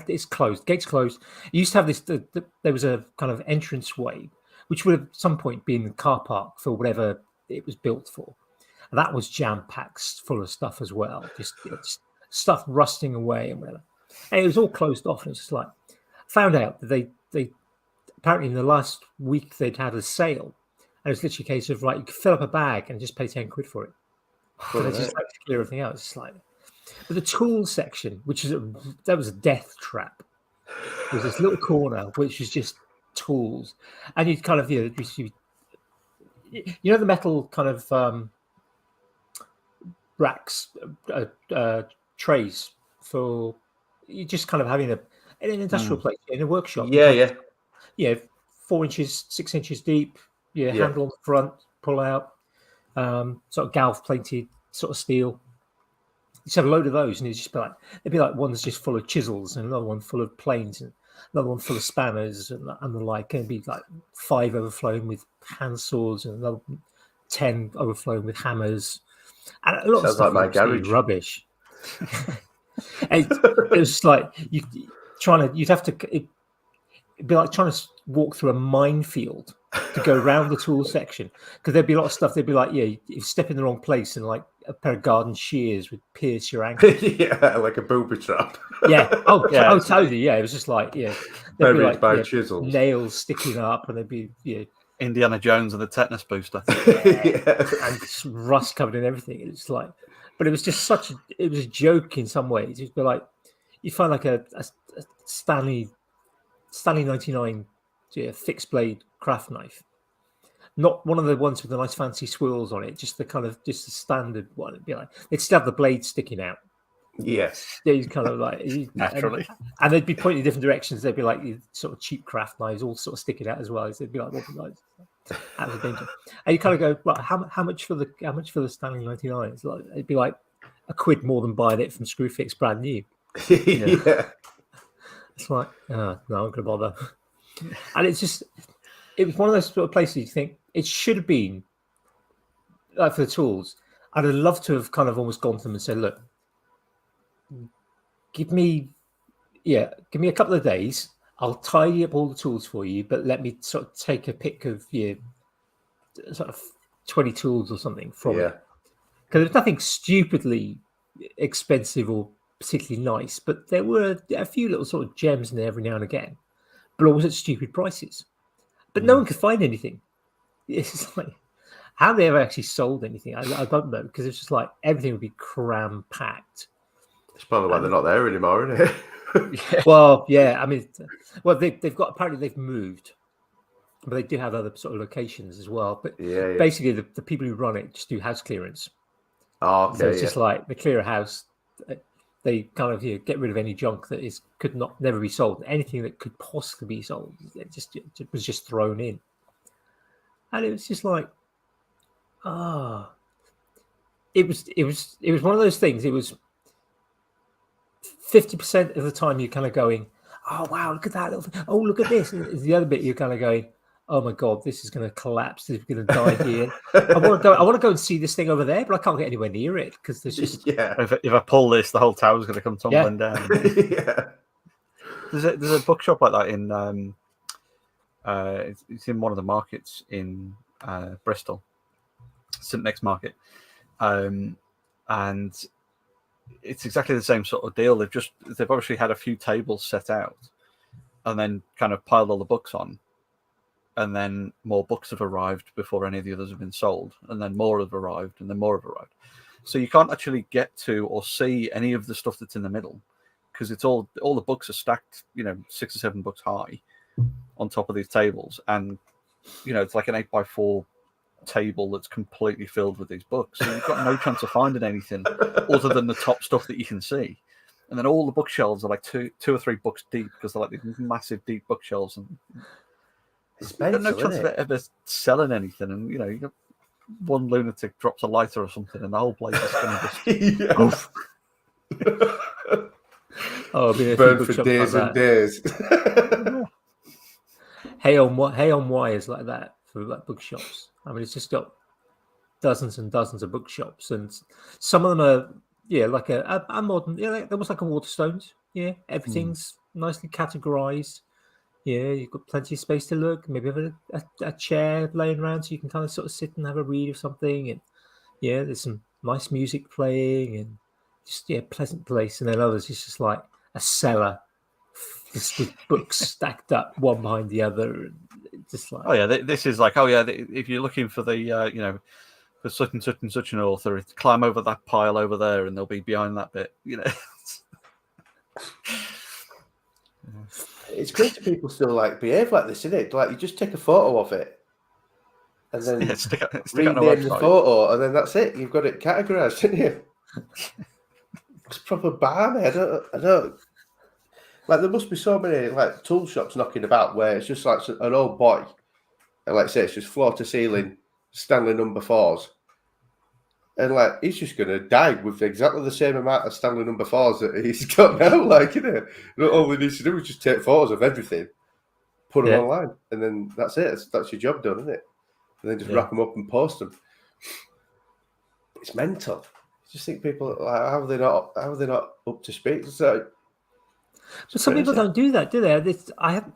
it's closed. Gates closed. You used to have this. There was a kind of entrance way, which would have at some point been the car park for whatever it was built for. And that was jam packed full of stuff as well, just stuff rusting away and whatever. And it was all closed off. And it's just like, found out that they apparently in the last week they'd had a sale, and it was literally a case of like you could fill up a bag and just pay 10 quid for it. So they just like to clear everything out. It's like, but the tool section, that was a death trap. There was this little corner which was just tools, and you'd kind of the metal kind of racks, trays for you just kind of having in an industrial place in a workshop. 4 inches, 6 inches deep. Handle on the front, pull out, sort of galv plated sort of steel. You just have a load of those, and it'd be like one's just full of chisels, and another one full of planes, and another one full of spanners, and the like. And it'd be like 5 overflowing with hand saws, and another 10 overflowing with hammers. And a lot of stuff like my garage rubbish. And it was like you'd have to. It'd be like trying to walk through a minefield to go around the tool section, because there'd be a lot of stuff. They'd be like, you step in the wrong place, and like a pair of garden shears would pierce your ankle. Like a booby trap. I'll tell you. Yeah, it was just like there'd be like by chisels, nails sticking up, and there'd be Indiana Jones and the tetanus booster. and rust covered in everything. It's like But it was just it was a joke in some ways. It'd be like you find like a Stanley 99 fixed blade craft knife, not one of the ones with the nice fancy swirls on it, just the standard one. It'd be like they'd still have the blade sticking out. Yes, these kind of like naturally, and they'd be pointing in different directions. They'd be like sort of cheap craft knives, all sort of sticking out as well. They'd be like, out of danger. And you kind of go, well, how much for the Stanley 99? It's like it'd be like £1 more than buying it from Screwfix brand new. Yeah. It's like, no, I'm not gonna bother. And it was one of those sort of places you think it should have been like for the tools. I'd have loved to have kind of almost gone to them and said, look, give me a couple of days. I'll tidy up all the tools for you, but let me sort of take a pick of sort of 20 tools or something from it. Because there's nothing stupidly expensive or particularly nice, but there were a few little sort of gems in there every now and again, but always at stupid prices. But no one could find anything. It's like, how they ever actually sold anything, I don't know, because it's just like everything would be cram packed. It's probably why they're not there anymore, isn't it? Well, yeah. I mean, apparently they've moved, but they do have other sort of locations as well. But basically, the people who run it just do house clearance. Oh, okay. So it's just like they clear a house, they kind of get rid of any junk that could never be sold. Anything that could possibly be sold, it was just thrown in, and it was just like, it was one of those things. It was 50% of the time you're kind of going, oh wow, look at that little thing. Oh, look at this. And the other bit you're kind of going, oh my god, this is going to collapse. This is going to die here. I want to go and see this thing over there, but I can't get anywhere near it because there's just If I pull this, the whole tower's going to come tumbling down. There's a bookshop like that in it's in one of the markets in Bristol, St Nick's Market, and it's exactly the same sort of deal. They've obviously had a few tables set out, and then kind of piled all the books on, and then more books have arrived before any of the others have been sold, and then more have arrived, and then more have arrived. So you can't actually get to or see any of the stuff that's in the middle, because it's all the books are stacked, 6 or 7 books high on top of these tables, and it's like an 8x4 table that's completely filled with these books. So you've got no chance of finding anything other than the top stuff that you can see. And then all the bookshelves are like two or three books deep because they're like these massive deep bookshelves, and you've got no chance of it ever selling anything. And you got one lunatic drops a lighter or something, and the whole place is going to just burn for days and days. Hay on wires like that for like bookshops. I mean, it's just got dozens and dozens of bookshops, and some of them are like a modern, almost like a Waterstones. Yeah, everything's nicely categorized. Yeah, you've got plenty of space to look. Maybe have a chair laying around so you can kind of sort of sit and have a read of something. And there's some nice music playing, and just pleasant place. And then others, it's just like a cellar just with books stacked up one behind the other, and just like this is like if you're looking for the for such and such and such an author, climb over that pile over there, and they'll be behind that bit. It's great that people still behave like this, isn't it? Like you just take a photo of it, and then stick rename the photo, and then that's it. You've got it categorized, haven't you? It's proper barmy. I don't. Like there must be so many tool shops knocking about where it's just like an old boy, and like I say, it's just floor to ceiling Stanley number 4s, and he's just gonna die with exactly the same amount of Stanley number 4s that he's got now. All he needs to do is just take photos of everything, put them online, and then that's it. That's your job done, isn't it? And then just wrap them up and post them. It's mental. I just think people how are they not up to speed? But some people don't do that, do they? I've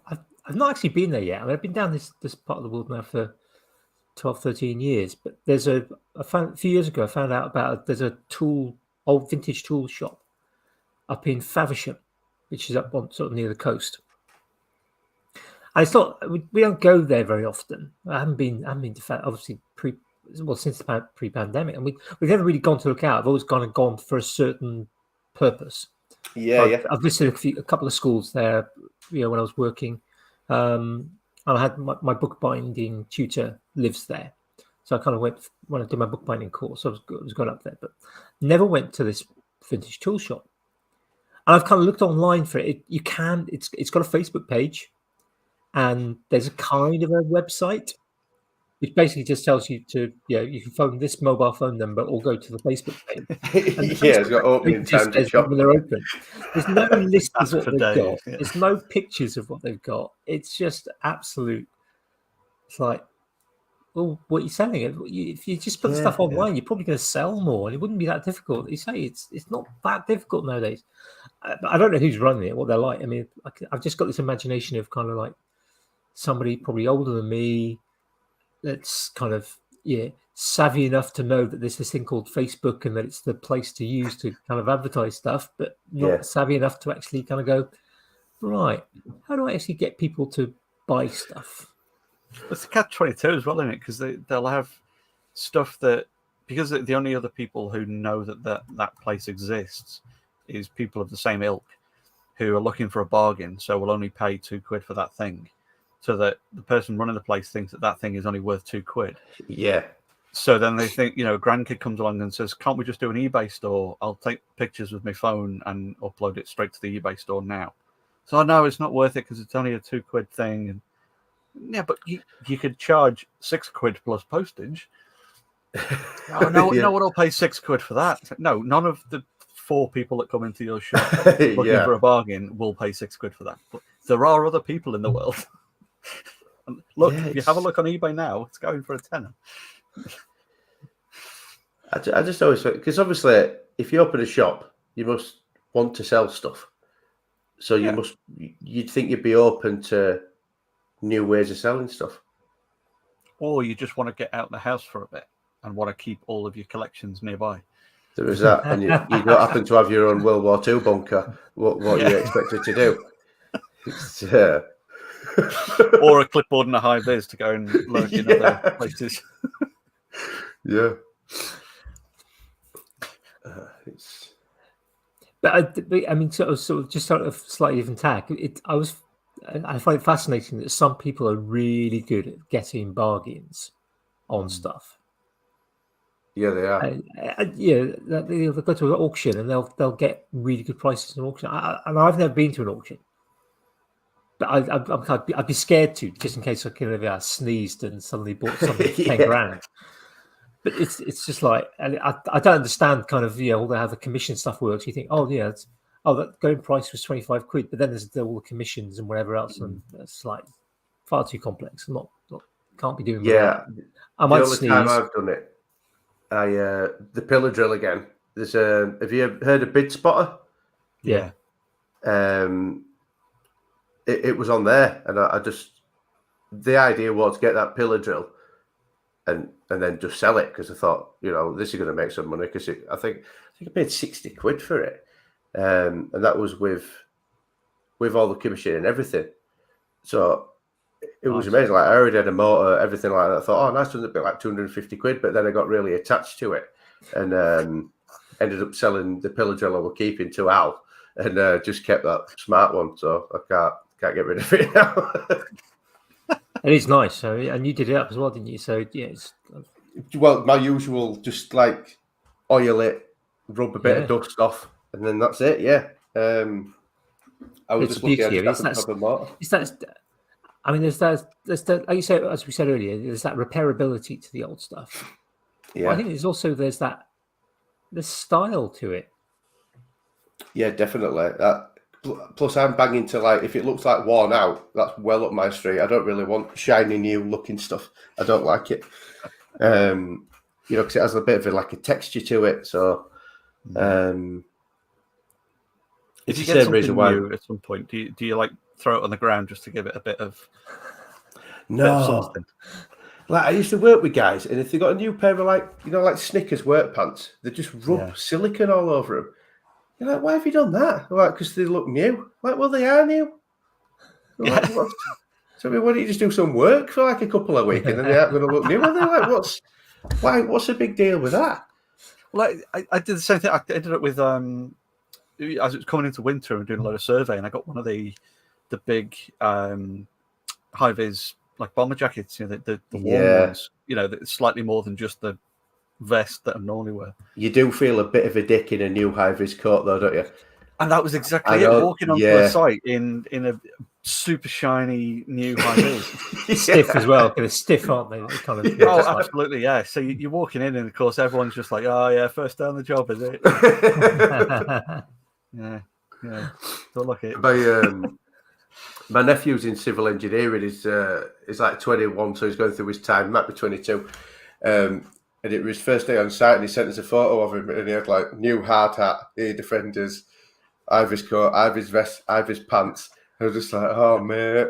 not actually been there yet. I mean, I've been down this part of the world now for 12, 13 years. But there's a few years ago, I found out there's a old vintage tool shop up in Faversham, which is up on sort of near the coast. And it's not, we don't go there very often. I haven't been to obviously since the pre-pandemic, and we've never really gone to look out. I've always gone for a certain purpose. I've visited a couple of schools there, when I was working. And I had my bookbinding tutor lives there, so I kind of went when I did my bookbinding course. I was going up there, but never went to this vintage tool shop. And I've kind of looked online for it. It's got a Facebook page, and there's a kind of a website, which basically just tells you to, you can phone this mobile phone number or go to the Facebook page. It's got opening time to shop. When they're open. There's no list of what they've got. Yeah. There's no pictures of what they've got. It's just absolute. It's like, well, what are you selling? If you just put the stuff online, you're probably going to sell more, and it wouldn't be that difficult. You say it's not that difficult nowadays. I don't know who's running it, what they're like. I mean, I've just got this imagination of kind of like somebody probably older than me, that's kind of savvy enough to know that there's this thing called Facebook and that it's the place to use to kind of advertise stuff, but not savvy enough to actually kind of go, right, how do I actually get people to buy stuff? It's a catch-22 as well, isn't it? Because they'll have stuff that, because the only other people who know that place exists is people of the same ilk who are looking for a bargain, so will only pay £2 for that thing. So that the person running the place thinks that thing is only worth £2. Yeah. So then they think, a grandkid comes along and says, "Can't we just do an eBay store? I'll take pictures with my phone and upload it straight to the eBay store now." So no, it's not worth it because it's only a £2 thing. And yeah, but you could charge £6 plus postage. Oh no, no one will pay £6 for that. No, none of the 4 people that come into your shop looking for a bargain will pay £6 for that. But there are other people in the world. Look, if you have a look on eBay now, it's going for a tenner. I just always think, because obviously, if you open a shop, you must want to sell stuff. So you'd think you'd be open to new ways of selling stuff. Or you just want to get out of the house for a bit and want to keep all of your collections nearby. There is that, and you don't happen to have your own World War II bunker. What are you expected to do? It's, or a clipboard and a high vis to go and lurk in other places. But I mean, sort of just sort of slightly different tack. I find it fascinating that some people are really good at getting bargains on stuff. Yeah, they are. They'll go to an auction and they'll get really good prices in an auction. And I've never been to an auction. But I'd be scared to, just in case I sneezed and suddenly bought something for 10 grand. But it's just like, I don't understand kind of how the commission stuff works. You think, that going price was £25, but then there's all the commissions and whatever else, and it's like far too complex. Can't be doing. Yeah, I might sneeze. The only time I've done it, the pillar drill again. There's have you ever heard of Bid Spotter? Yeah. It was on there, and I just, the idea was to get that pillar drill and then just sell it, because I thought, this is going to make some money, because I think I paid £60 for it, and that was with all the commission and everything. So it was amazing. Like, I already had a motor, everything like that. I thought, nice one's a bit like £250, but then I got really attached to it, and ended up selling the pillar drill I was keeping to Al, and just kept that smart one. So I can't get rid of it now. It is nice. So, and you did it up as well, didn't you? So yeah, well, my usual, just like oil it, rub a bit of dust off, and then that's it. Yeah. I was just looking at it. I mean, there's that, like you said, as we said earlier, there's that repairability to the old stuff. Yeah. But I think there's style to it. Yeah, definitely. Plus, I'm banging to, like, if it looks like worn out, that's well up my street. I don't really want shiny, new looking stuff. I don't like it. Because it has a bit of a texture to it. So, if you get something new at some point, do you like throw it on the ground just to give it a bit of something? Like, I used to work with guys, and if they got a new pair of like Snickers work pants, they just rub silicone all over them. You're like, why have you done that? Like, because they look new. Like, well, they are new. Like, so, why don't you just do some work for like a couple of weeks, and then they aren't going to look new? Are they? Like, Why? What's the big deal with that? Well, I did the same thing. I ended up with as it was coming into winter and doing a lot of survey, and I got one of the big high-vis like bomber jackets, the warm ones, that's slightly more than just the vest that I normally wear. You do feel a bit of a dick in a new high-vis coat, though, don't you? And that was exactly it. Walking onto a site in a super shiny new high-vis. Stiff as well, kind of stiff, aren't they? Kind of, absolutely, yeah. So you're walking in, and of course, everyone's just like, "Oh yeah, first day on the job, is it?" yeah. Don't look it. My nephew's in civil engineering. He's like 21, so he's going through his time. He might be 22. And it was his first day on site, and he sent us a photo of him, and he had like new hard hat, air defenders, Ivy's coat, Ivy's vest, Ivy's pants. I was just like, oh man,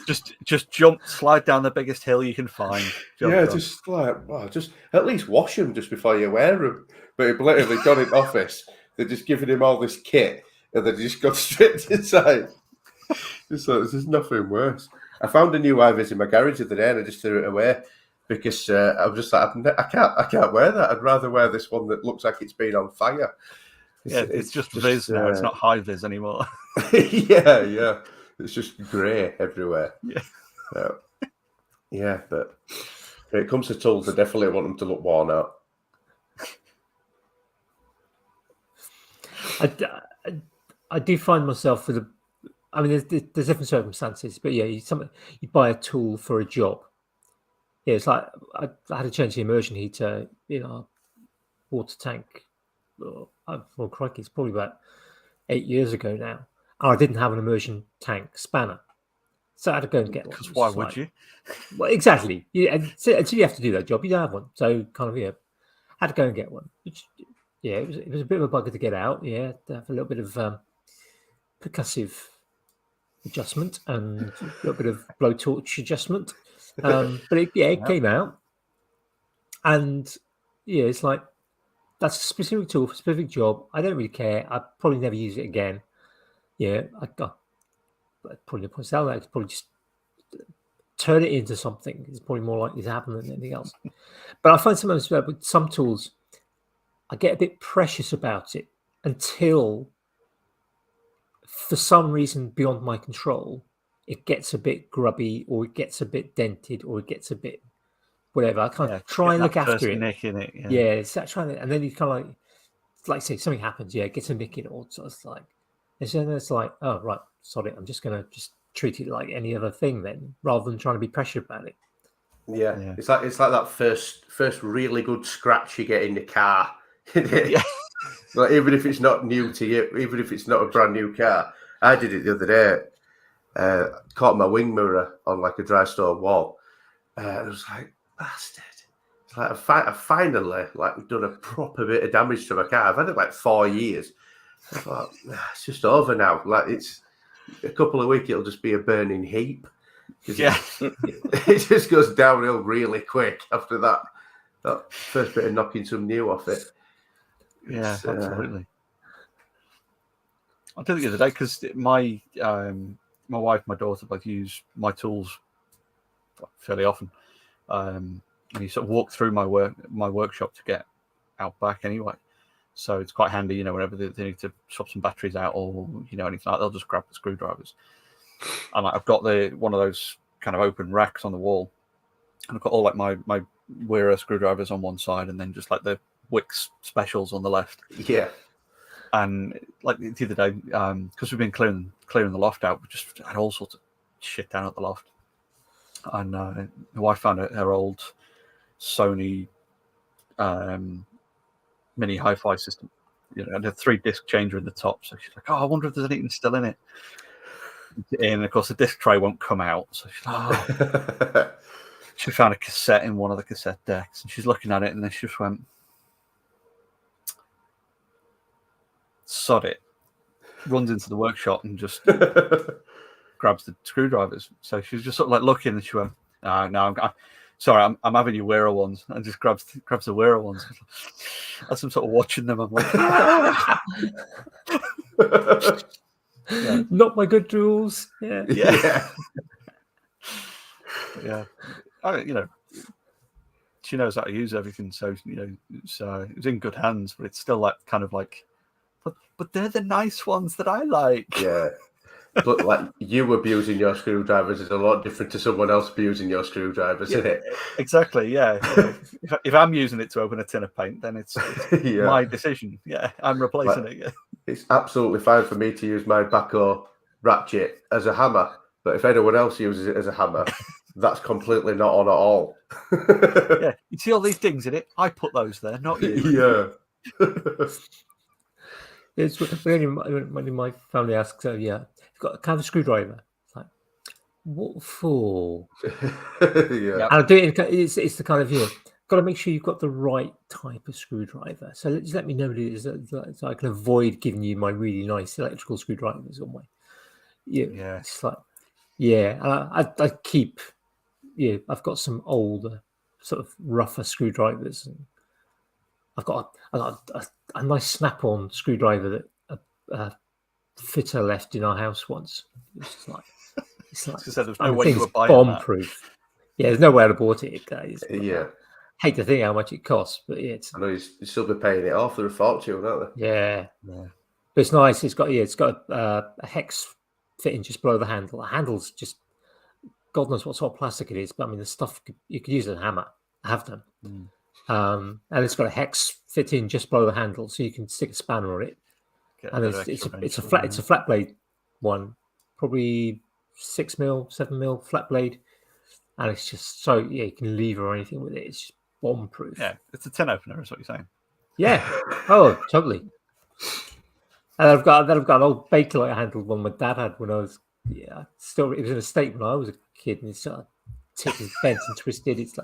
just jump, slide down the biggest hill you can find. Just like, just at least wash them just before you wear them. But he literally got in office. They're just giving him all this kit, and then he just got straight inside. Just like, there's nothing worse. I found a new Ivy's in my garage the other day, and I just threw it away because I was just like, I can't wear that. I'd rather wear this one that looks like it's been on fire. It's just Viz now. It's not high Viz anymore. yeah. It's just grey everywhere. Yeah. But when it comes to tools, I definitely want them to look worn out. I do find myself with there's different circumstances, but yeah, you buy a tool for a job. Yeah, it's like I had to change the immersion heater in our water tank. Well, crikey, it's probably about 8 years ago now. And I didn't have an immersion tank spanner, so I had to go and get one. Because why would you? Well, exactly. Until you have to do that job, you don't have one. So kind of had to go and get one. Which, it was a bit of a bugger to get out. Yeah, to have a little bit of percussive adjustment and a little bit of blowtorch adjustment. But it came out, and it's like, that's a specific tool for a specific job. I don't really care. I'd probably never use it again. Yeah, I'd probably put sell that. I'd probably just turn it into something. It's probably more likely to happen than anything else. But I find sometimes with some tools, I get a bit precious about it until, for some reason beyond my control, it gets a bit grubby, or it gets a bit dented, or it gets a bit whatever. I kind of try and look after it. Nick in it. It's that trying to, and then you kind of like say something happens. Yeah, it gets a nick in it, or it's like, it's like, oh right, sorry, I'm just gonna treat it like any other thing then, rather than trying to be pressured about it. Yeah. It's like that first really good scratch you get in the car. Like, even if it's not new to you, even if it's not a brand new car. I did it the other day. Caught my wing mirror on like a dry stone wall. I was like, bastard. It's like I finally done a proper bit of damage to my car. I've had it like 4 years. I thought, it's just over now. Like, it's a couple of weeks, it'll just be a burning heap. It just goes downhill really quick after that first bit of knocking some new off it. Absolutely. I did it the other day because my wife, my daughter both use my tools fairly often. And you sort of walk through my workshop to get out back anyway. So it's quite handy, whenever they need to swap some batteries out or, anything like that, they'll just grab the screwdrivers. And I've got one of those kind of open racks on the wall. And I've got all like my Wera screwdrivers on one side and then just like the Wix specials on the left. Yeah. And like the other day, because we've been clearing the loft out, we just had all sorts of shit down at the loft. And my wife found her old Sony mini hi-fi system. And a 3-disc changer in the top. So she's like, "Oh, I wonder if there's anything still in it." And of course, the disc tray won't come out. So she's like, she found a cassette in one of the cassette decks, and she's looking at it, and then she just went, "Sod it!" Runs into the workshop and just grabs the screwdrivers. So she's just sort of like looking, and she went, "No, I'm having your Wera ones," and just grabs the Wera ones. As I'm sort of watching them, I'm like, not my good tools. she knows how to use everything. So it was in good hands. But it's still like kind of like, but they're the nice ones that I like. Yeah. But like you abusing your screwdrivers is a lot different to someone else abusing your screwdrivers, isn't it? Exactly. Yeah. If I'm using it to open a tin of paint, then it's my decision. Yeah, I'm replacing it. Yeah. It's absolutely fine for me to use my backhoe ratchet as a hammer, but if anyone else uses it as a hammer, that's completely not on at all. Yeah, you see all these dings in it? I put those there, not you. Yeah. It's when my family asks, "Oh, yeah, you've got a kind of screwdriver." It's like, what for? Yeah. And I do it. It's the kind of got to make sure you've got the right type of screwdriver. So just let me know what it is, so I can avoid giving you my really nice electrical screwdrivers on my. Yeah. It's like, I keep. Yeah, I've got some older, sort of rougher screwdrivers, and I've got a nice snap-on screwdriver that a fitter left in our house once. It's like So there's no way you were buying bomb-proof. Yeah, there's no way I'd have bought it, guys. Yeah. Hate to think how much it costs, but I know you still be paying it off. They're a fortune, aren't they? Yeah. But it's nice. It's got a hex fitting just below the handle. The handle's just God knows what sort of plastic it is, but I mean the stuff you could use as a hammer. I have done. And it's got a hex fitting just below the handle, so you can stick a spanner on it. And it's a flat blade one, probably 6mm, 7mm flat blade, and it's just so you can lever or anything with it. It's just bomb proof. Yeah, it's a tin opener, is what you're saying. Yeah. Oh, totally. And I've got an old Bakelite handled one my dad had when I was it was in a state when I was a kid, and it's sort of tipped and bent and twisted. It's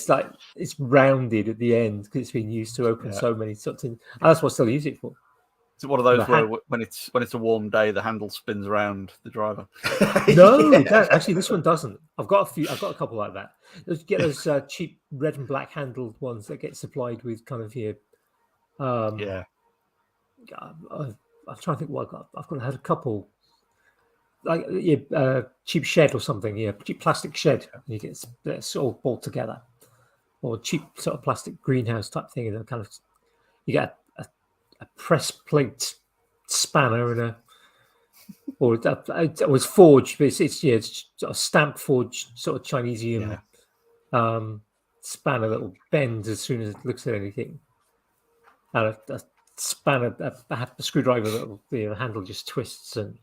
like it's rounded at the end because it's been used to open so many sorts of things. And that's what I still use it for. Is it one of those where when it's a warm day, the handle spins around the driver? No, actually, this one doesn't. I've got a couple like that. You get those cheap red and black handled ones that get supplied with kind of I'm trying to think what I've had a couple. Like cheap shed or something, cheap plastic shed. And you get it's all bolt together, or cheap sort of plastic greenhouse type thing, and kind of you get a press plate spanner and it was forged, but it's a stamp forged sort of Chinesium spanner that will bend as soon as it looks at anything, and a spanner, a screwdriver that the handle just twists and.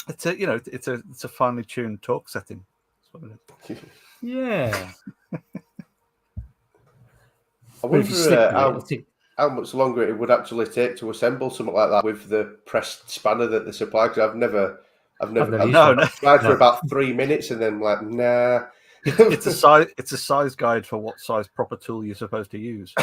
It's a finely tuned torque setting. Yeah. I wonder how much longer it would actually take to assemble something like that with the pressed spanner that they supply. Because I've never tried for about 3 minutes and then like nah. It's a size guide for what size proper tool you're supposed to use.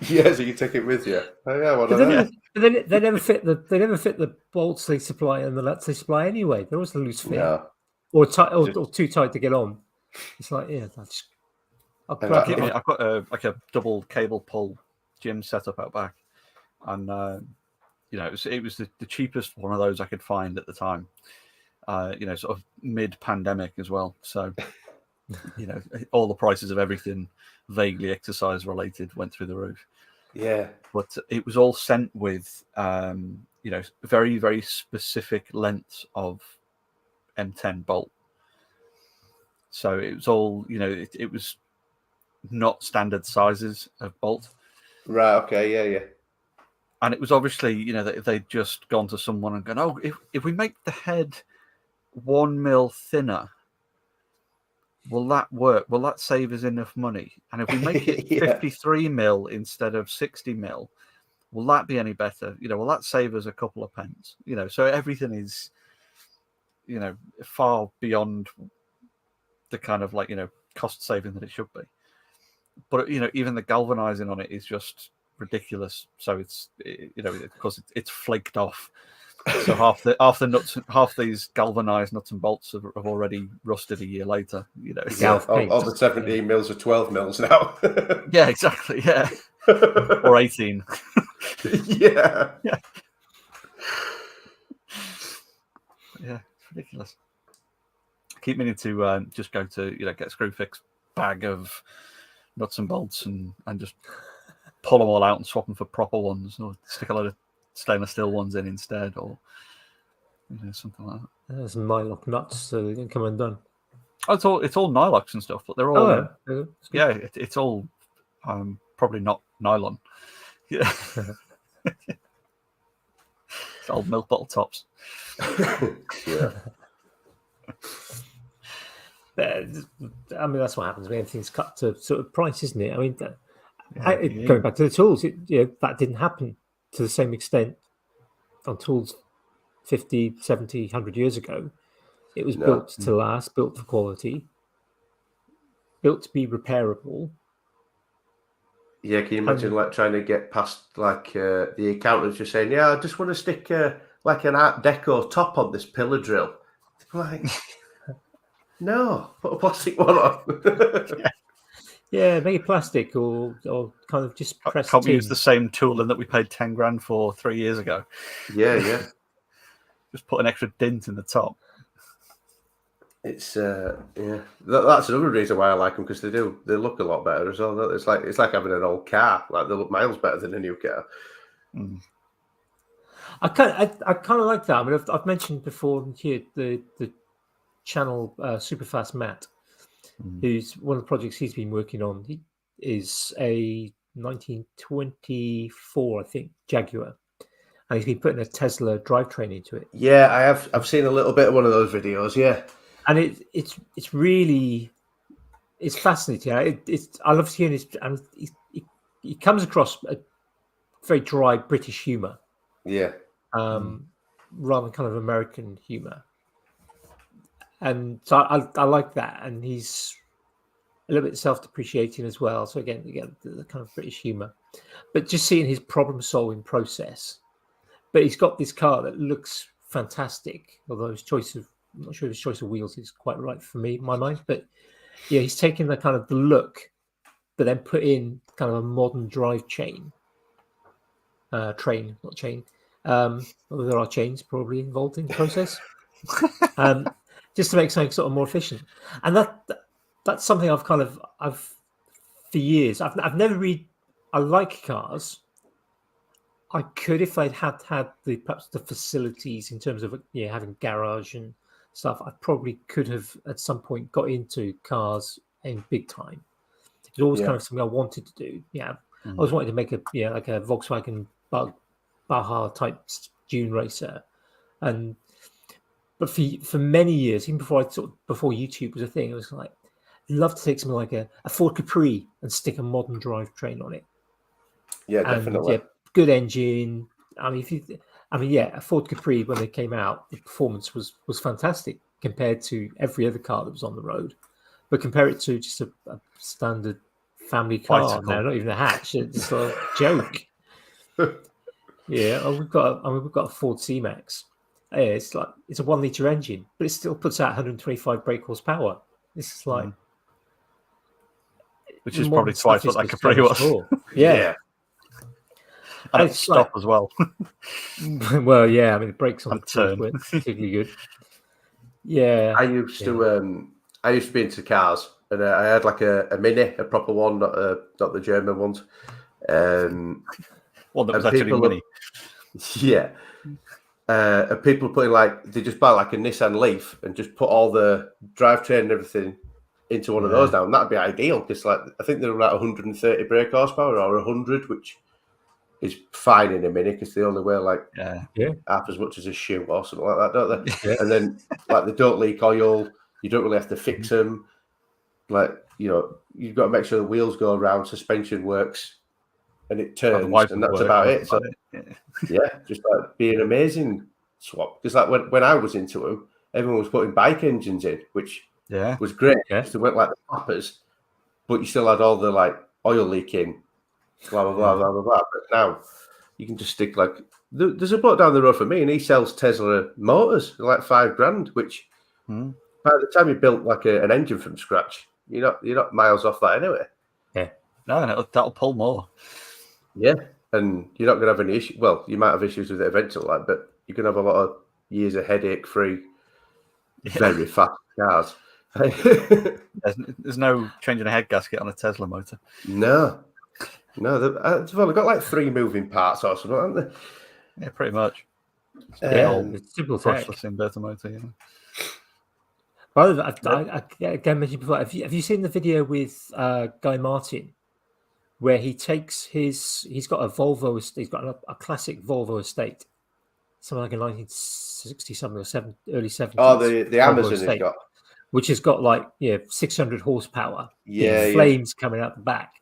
Yeah, so you take it with you. Oh yeah, but they never fit the bolts they supply and the nuts they supply anyway. They're always a loose fit, or too tight to get on. It's like I've got a double cable pull gym setup out back, and it was the cheapest one of those I could find at the time. Sort of mid-pandemic as well. So. All the prices of everything vaguely exercise related went through the roof. Yeah. But it was all sent with, very, very specific lengths of M10 bolt. So it was all, it was not standard sizes of bolt. Right. Okay. Yeah. And it was obviously, that they'd just gone to someone and gone, oh, if we make the head 1 mil thinner, will that work? Will that save us enough money? And if we make it 53 mil instead of 60 mil, will that be any better? Will that save us a couple of pence? So everything is, far beyond the kind of cost saving that it should be. But, even the galvanizing on it is just ridiculous. So it's, because it's flaked off. So half the nuts, half these galvanized nuts and bolts have already rusted a year later. All the 17 mils are 12 mils now. Yeah, exactly. Yeah, or 18. Yeah. Yeah, it's ridiculous. I keep meaning to just go to get a screw fix bag of nuts and bolts and just pull them all out and swap them for proper ones, or stick a load of stainless steel ones in instead, or something like that. There's nylock nuts, so they didn't come undone. Oh, it's all nylox and stuff, but they're all it's all probably not nylon. Yeah, it's old milk bottle tops. Yeah. I mean, that's what happens when everything's cut to sort of price, isn't it? I mean, going back to the tools, that didn't happen to the same extent on tools 50, 70, 100 years ago. It was built to last, built for quality, built to be repairable. Yeah, can you imagine trying to get past the accountants just saying, "Yeah, I just want to stick like an Art Deco top on this pillar drill." Like, no, put a plastic one on. Yeah, make it plastic or kind of just press. Can't we use the same tooling that we paid 10 grand for 3 years ago? Yeah. Just put an extra dint in the top. It's that's another reason why I like them, because they look a lot better as well. It's like having an old car. Like, they look miles better than a new car. I kind of like that. I mean, I've mentioned before here the channel Superfast Matt, who's one of the projects he's been working on. He is a 1924, I think, Jaguar, and he's been putting a Tesla drivetrain into it. Yeah, I've seen a little bit of one of those videos. Yeah, and it's really fascinating. I love seeing this, and he comes across a very dry British humour. Yeah. Rather than kind of American humour. And so I like that. And he's a little bit self-depreciating as well. So again, the kind of British humour. But just seeing his problem-solving process. But he's got this car that looks fantastic, although his choice of, I'm not sure his choice of wheels is quite right for me, in my mind. But yeah, he's taken the kind of the look, but then put in kind of a modern drive chain. Train, not chain. Well, there are chains probably involved in the process. Just to make something sort of more efficient. And that's something I've for years, I've never really, I like cars. I could, if I'd had perhaps the facilities in terms of having garage and stuff, I probably could have at some point got into cars in big time. It's always kind of something I wanted to do. Yeah, I always wanted to make a Volkswagen Baja type dune racer, but for many years, even before before YouTube was a thing, it was like I'd love to take something like a Ford Capri and stick a modern drivetrain on it. Yeah, definitely. Yeah, good engine. I mean, a Ford Capri when they came out, the performance was fantastic compared to every other car that was on the road. But compare it to just a standard family car, now, not even a hatch, it's a joke. Yeah, we've got a Ford C-Max. Yeah, it's a 1 litre engine, but it still puts out 125 brake horsepower. This is like, which is probably twice what that Capri was. Yeah. And it's stop as well. Well, yeah, I mean the brakes on the turn weren't particularly good. Yeah, I used to be into cars, and I had like a Mini, a proper one, not the German ones. One that was actually Mini. Yeah. And people putting they just buy like a Nissan Leaf and just put all the drivetrain and everything into one of those now, and that'd be ideal because I think they're about 130 brake horsepower or 100, which is fine in a Mini because they only weigh half as much as a shoe or something like that, don't they? Yeah. And then they don't leak oil. You don't really have to fix them. You've got to make sure the wheels go around, suspension works, and it turns, and that's about it. So just be an amazing swap. Because when I was into them, everyone was putting bike engines in, which was great. Yeah. They went like the flappers, but you still had all the oil leaking, blah blah blah blah blah blah. But now you can just stick there's a bloke down the road from me, and he sells Tesla motors for like $5,000, which by the time you built an engine from scratch, you're not miles off that anyway. Yeah, no, that'll pull more. Yeah, and you're not going to have any issue. Well, you might have issues with it eventually, but you can have a lot of years of headache-free, very fast cars. There's no changing a head gasket on a Tesla motor. No, they've only got like 3 moving parts or something, haven't they? Yeah, pretty much. It's simple tech. Brushless inverter motor. Yeah. Well, I mentioned before. Have you seen the video with Guy Martin, where he's got a Volvo, he's got a classic Volvo estate, something like a 1960 something or early 70s. Oh, the Amazon estate, has got, which has got like 600 horsepower, yeah, flames coming out the back,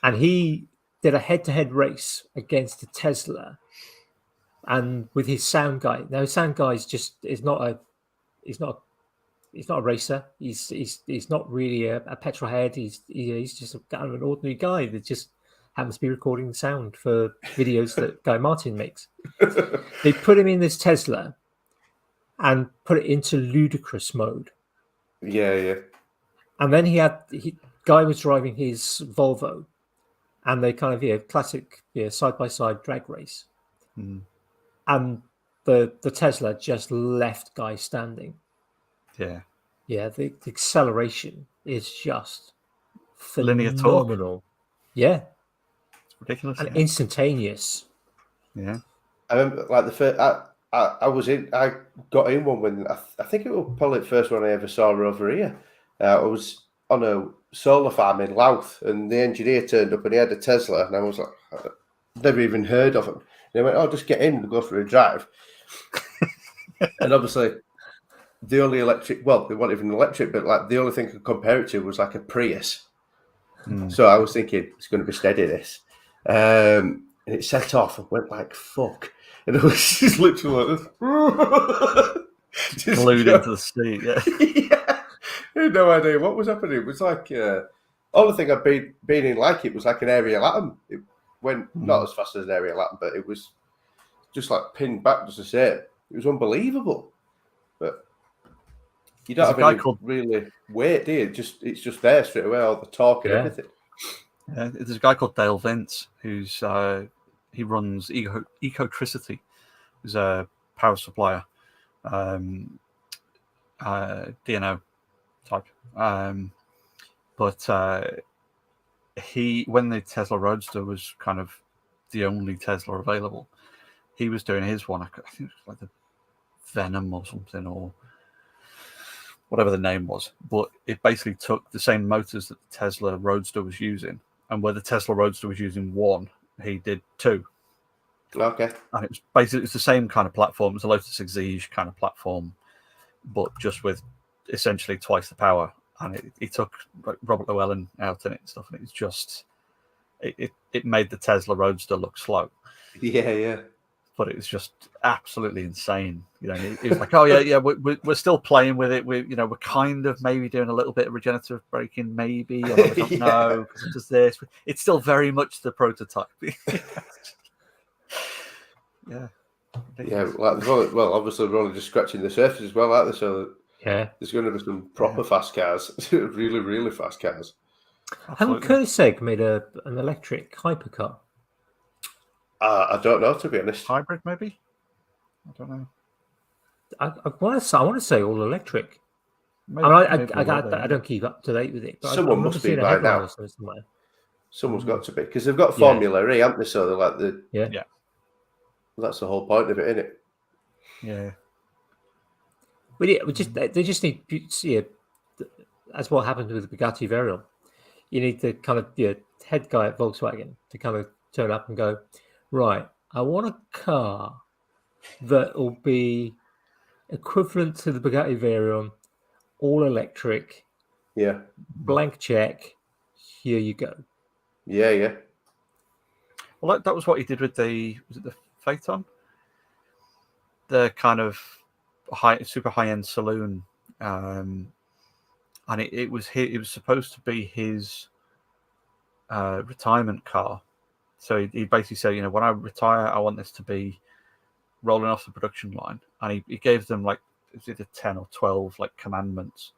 and he did a head-to-head race against a Tesla, and with his sound guy. Now, his sound guy is not a racer. He's not really a petrol head. He's just kind of an ordinary guy that just happens to be recording the sound for videos that Guy Martin makes. They put him in this Tesla and put it into ludicrous mode. Yeah. And then Guy was driving his Volvo, and they kind of classic side by side drag race, and the Tesla just left Guy standing. Yeah, the acceleration is just linear phenomenal. torque. Yeah, it's ridiculous and instantaneous. Yeah, I remember like the first. I got in one when I think it was probably the first one I ever saw over here. I was on a solar farm in Loft, and the engineer turned up and he had a Tesla, and I was like, I've never even heard of him. And he went, "Oh, just get in and go for a drive." And obviously, the only electric, well, they weren't even electric, but like the only thing I could compare it to was like a Prius. So I was thinking it's going to be steady, this. And it set off and went like fuck. And it was just literally like this. Just glued into the seat, yeah. I had no idea what was happening. It was like, only thing I'd been in like it was like an aerial atom. It went not as fast as an aerial atom, but it was just like pinned back just the same. It was unbelievable. But you don't have any really weight, do you? It's just there straight away, all the torque and everything. There's a guy called Dale Vince who's he runs Ecotricity, who's a power supplier, DNO type. But when the Tesla Roadster was kind of the only Tesla available, he was doing his one. I think it was like the Venom or something, or whatever the name was. But it basically took the same motors that the Tesla Roadster was using, and where the Tesla Roadster was using 1, he did 2. Okay. And it's the same kind of platform. It's a Lotus Exige kind of platform, but just with essentially twice the power. And it took Robert Llewellyn out in it and stuff, and it's just it made the Tesla Roadster look slow. Yeah. But it was just absolutely insane. It was like, oh yeah, we're still playing with it. We're kind of maybe doing a little bit of regenerative braking, maybe. I don't know, because it does this. It's still very much the prototype. Yeah. Well, obviously we're only just scratching the surface as well, aren't they? So there's going to be some proper fast cars, really, really fast cars. Haven't Koenigsegg made an electric hypercar? I don't know, to be honest. Hybrid, maybe. I don't know. I want to say all electric. Maybe, I don't keep up to date with it. But someone must be by now. Someone's got to be, because they've got Formula E, haven't they? So they're like yeah. That's the whole point of it, isn't it? Yeah. But they just need to see it. That's what happened with the Bugatti Veyron. You need the kind of head guy at Volkswagen to kind of turn up and go, right, I want a car that will be equivalent to the Bugatti Veyron, all electric. Yeah. Blank check. Here you go. Yeah. Well, that was what he did with was it the Phaeton? The kind of super high-end saloon. And it was supposed to be his retirement car. So he basically said, when I retire, I want this to be rolling off the production line. And he gave them like, it was either 10 or 12 like commandments.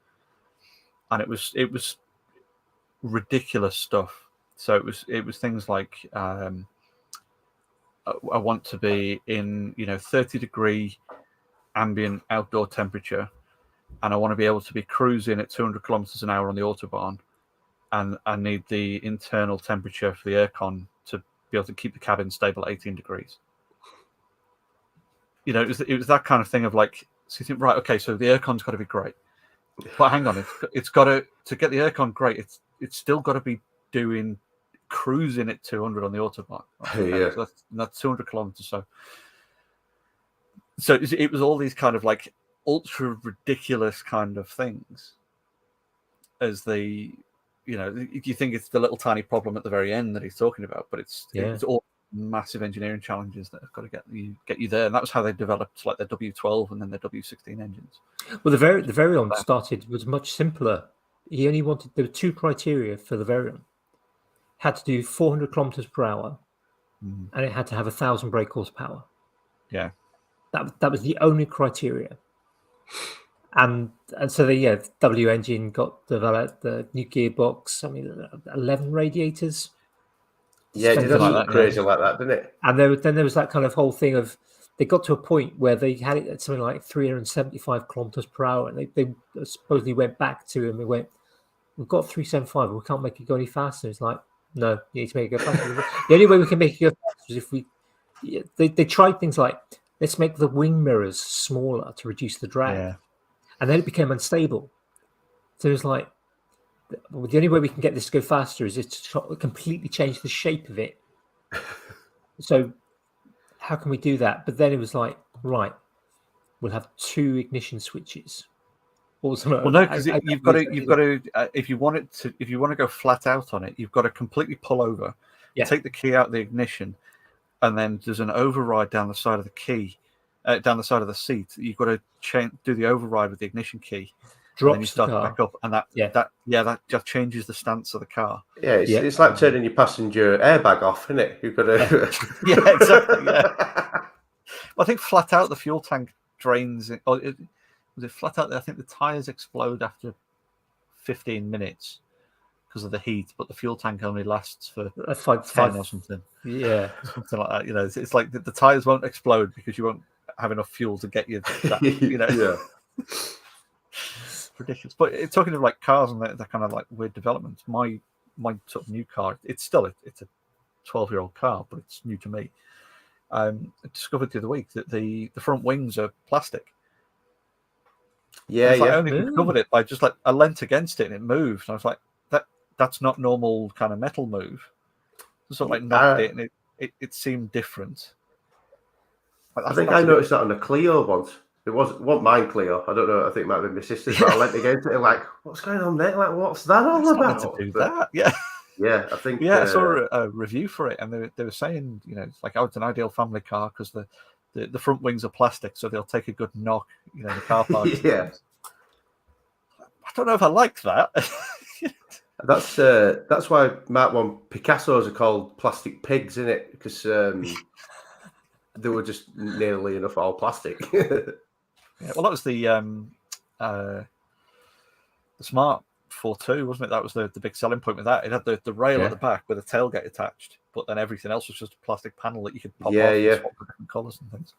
And it was ridiculous stuff. So it was things like I want to be in 30-degree ambient outdoor temperature and I want to be able to be cruising at 200 kilometers an hour on the autobahn, and I need the internal temperature for the aircon to be able to keep the cabin stable at 18 degrees. You know, it was that kind of thing of like, so you think, right, okay, so the aircon's got to be great, but hang on, it's got to get the aircon great. It's still got to be doing cruising at 200 on the autobahn. Right? Okay, so that's 200 kilometers. So it was all these kind of like ultra ridiculous kind of things as the, you know, you think it's the little tiny problem at the very end that he's talking about, but it's all massive engineering challenges that have got to get you there. And that was how they developed like the W12 and then the W16 engines. Well, the Varion started was much simpler. He only wanted, there were two criteria for the Varion. Had to do 400 kilometers per hour, and it had to have 1,000 brake horsepower. Yeah, that was the only criteria. And so the W engine got developed, the new gearbox. I mean, 11 radiators. Yeah, it did something crazy like that, didn't it? And then there was that kind of whole thing of they got to a point where they had it at something like 375 kilometers per hour, and they supposedly went back to him and went, "We've got 375, and we can't make it go any faster." It's like, no, you need to make it go faster. The only way we can make it go faster is if we. They tried things like, let's make the wing mirrors smaller to reduce the drag, and then it became unstable. So it was like, well, the only way we can get this to go faster is to completely change the shape of it. So how can we do that? But then it was like, right, we'll have 2 ignition switches. Well, no, because you've got to. If you want to go flat out on it, you've got to completely pull over, take the key out of the ignition, and then there's an override down the side of the key, down the side of the seat. You've got to do the override with the ignition key. And then you start back up, and that just changes the stance of the car. Yeah, it's like turning your passenger airbag off, isn't it? You've got to. Yeah, exactly. Yeah. I think flat out the fuel tank drains. Was it flat out there? I think the tires explode after 15 minutes because of the heat, but the fuel tank only lasts for 10 or something. Yeah, something like that. You know, it's like the tires won't explode because you won't have enough fuel to get you that. You know, it's ridiculous. But talking of like cars and that kind of like weird developments, my sort of new car, it's a 12-year-old car, but it's new to me. I discovered the other week that the front wings are plastic. I only discovered it by just like I leant against it and it moved. And I was like, that's not normal kind of metal move. So sort of like knocked it and it seemed different. I think I noticed that on the Clio once. It wasn't mine Clio. I don't know. I think it might have been my sister's, but I leant against it and like, what's going on there? Like, what's that all about? To do that, yeah. Yeah, I think. Yeah, I saw a review for it, and they were saying, you know, it's like, oh, it's an ideal family car because the front wings are plastic, so they'll take a good knock, you know, in the car park. Yeah. I don't know if I like that. That's why Mark 1 Picassos are called plastic pigs, isn't it? Because they were just nearly enough all plastic. Yeah, well, that was the Smart 4.2, wasn't it? That was the big selling point with that. It had the rail at the back with a tailgate attached, but then everything else was just a plastic panel that you could pop off and swap for different colours and things.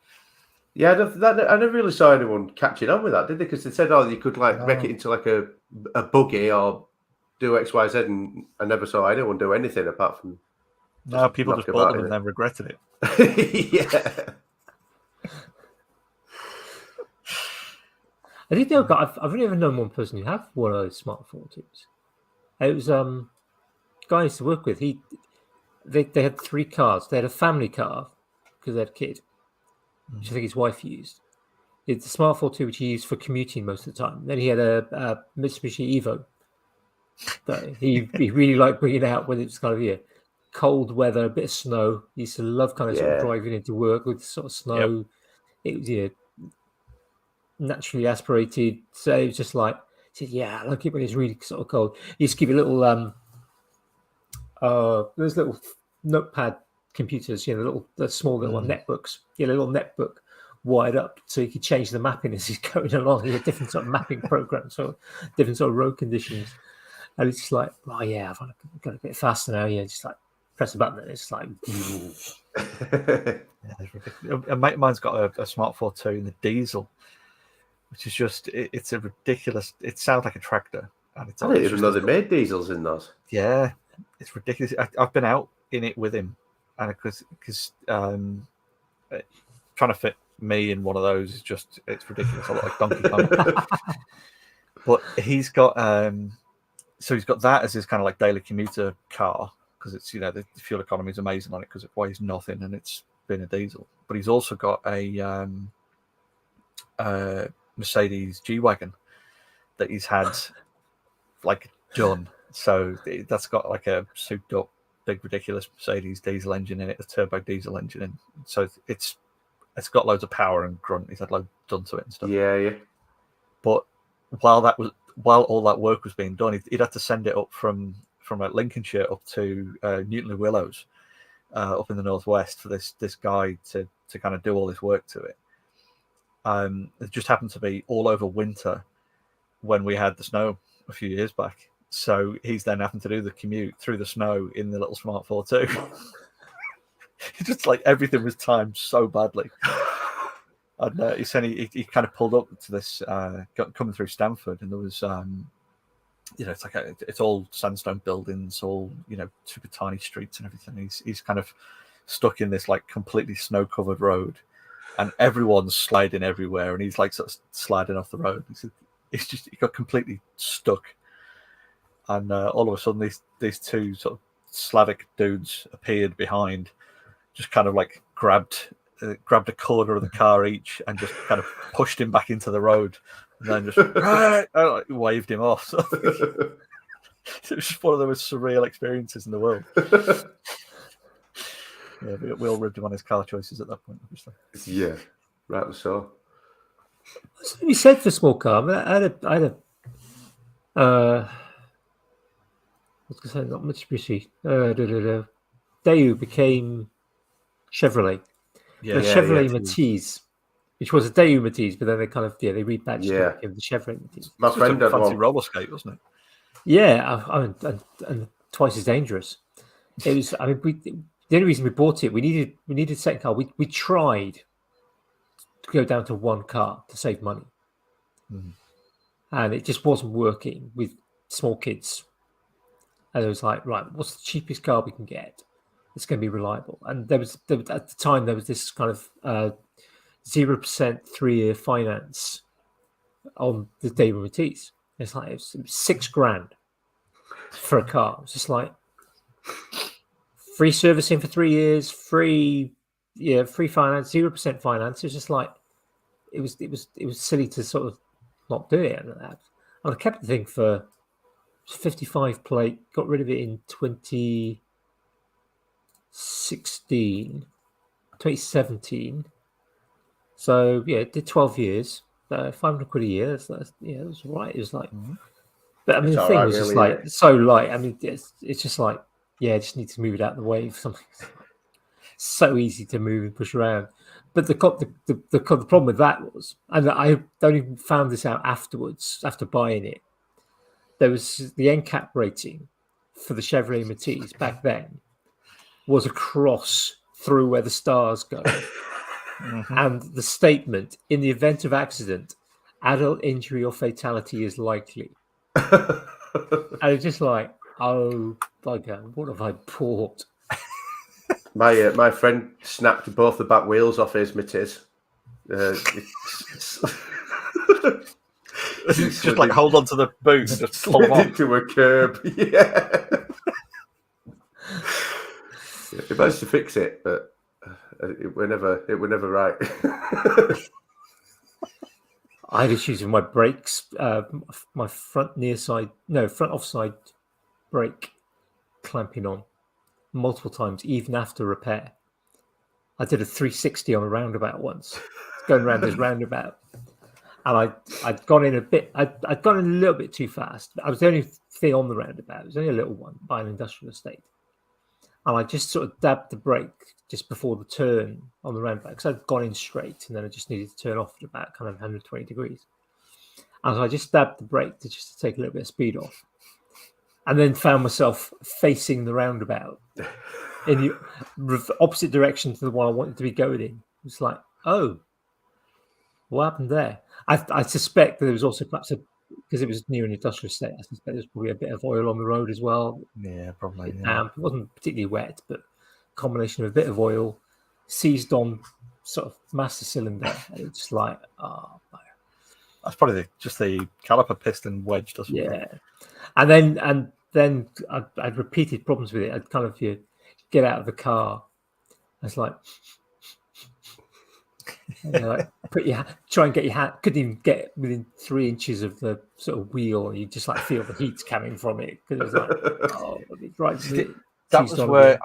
Yeah, I never really saw anyone catching on with that, did they? Because they said, oh, you could like make it into like a buggy or do X, Y, Z, and I never saw anyone do anything apart from. No, people just bought them and then regretted it. Yeah. I think I've only ever known one person who had one of those Smart 4.2s. It was a guy I used to work with. They had 3 cars. They had a family car because they had a kid, which I think his wife used. It's the Smart 4.2, which he used for commuting most of the time. Then he had a Mitsubishi Evo that he really liked bringing out when it's kind of cold weather, a bit of snow. He used to love kind of sort of driving into work with sort of snow. It was naturally aspirated, so it was just like, he said, I like it when it's really sort of cold. He used to give you little those little notepad computers, the small little netbooks, a little netbook wired up so you could change the mapping as he's going along. He had different sort of mapping programs, so different sort of road conditions. And it's just like, I've got to get faster now. Just like press a button and it's like. A mate of mine's got a Smart 4.2 in the diesel. which is just it's a ridiculous. It sounds like a tractor, and it's. I didn't even know they made diesels in those. Yeah, it's ridiculous. I've been out in it with him, and because trying to fit me in one of those is just it's ridiculous. I look like Donkey Kong. But he's got so he's got that as his kind of like daily commuter car because it's the fuel economy is amazing on it because it weighs nothing and it's been a diesel. But he's also got a Mercedes G-Wagon that he's had like done. So that's got like a souped up big ridiculous Mercedes diesel engine in it, a turbo diesel engine in. So it's got loads of power and grunt. He's had loads done to it and stuff. Yeah. But while all that work was being done, he'd had to send it up from Lincolnshire up to Newton Willows, up in the northwest for this guy to kind of do all this work to it. It just happened to be all over winter when we had the snow a few years back. So he's then having to do the commute through the snow in the little Smart 4.2. It's just like everything was timed so badly. And he said he kind of pulled up to this coming through Stamford, and there was it's like it's all sandstone buildings, all super tiny streets and everything. He's kind of stuck in this like completely snow covered road, and everyone's sliding everywhere, and he's like sort of sliding off the road. He got completely stuck, and all of a sudden these two sort of Slavic dudes appeared behind, just kind of like grabbed a corner of the car each and just kind of pushed him back into the road, and then just waved him off. So it was just one of the most surreal experiences in the world. Yeah, we all ribbed him on his car choices at that point, obviously. Yeah, right. So what's to be said for small car? I had a what's to say? Not Mitsubishi. Daewoo became Chevrolet. Yeah, Chevrolet Matisse, which was a Daewoo Matisse, but then they kind of they rebadged it became the Chevrolet Matisse. My friend had fancy one roller skate, wasn't it? Yeah, and twice as dangerous. It was. I mean, the only reason we bought it, we needed a second car. We tried to go down to one car to save money, and it just wasn't working with small kids. And it was like, right, what's the cheapest car we can get? It's going to be reliable. And there was at the time there was this kind of 0% 3-year finance on the Daewoo Matisse. It's like it was $6,000 for a car. It's just like free servicing for 3 years, free finance, 0% finance. It's just like it was silly to sort of not do it. And I kept the thing for 55 plate. Got rid of it in 2017. So yeah, it did 12 years. £500 a year. It was right. It was like, but I mean, the thing was just like so light. I mean, it's just like, I just need to move it out of the way for something. So easy to move and push around. But the problem with that was, and I only found this out afterwards, after buying it, there was the NCAP rating for the Chevrolet Matisse back then was a cross through where the stars go. And the statement, in the event of accident, adult injury or fatality is likely. And it's just like, oh, bugger, what have I bought? My friend snapped both the back wheels off his Matisse. Just like hold on to the boot and just slide into a curb. Yeah. He managed to fix it, but it were never right. I had issues with my brakes, my front offside brake clamping on multiple times, even after repair. I did a 360 on a roundabout once, going around this roundabout, and I'd gone in a bit. I'd gone in a little bit too fast. I was the only thing on the roundabout. It was only a little one by an industrial estate. And I just sort of dabbed the brake just before the turn on the roundabout because I'd gone in straight and then I just needed to turn off at about kind of 120 degrees. And so I just dabbed the brake to take a little bit of speed off. And then found myself facing the roundabout in the opposite direction to the one I wanted to be going in. It's like, oh, what happened there? I suspect that there was also perhaps because it was near an industrial estate. I suspect there was probably a bit of oil on the road as well. Yeah, probably. It wasn't particularly wet, but a combination of a bit of oil seized on sort of master cylinder, and it's just like, oh, no. That's probably just the caliper piston wedged or something. Yeah. And then I'd repeated problems with it. I'd kind of get out of the car. It's like, like try and get your hand. Couldn't even get within 3 inches of the sort of wheel. You just like feel the heat coming from it because it was like, oh, right. That was where,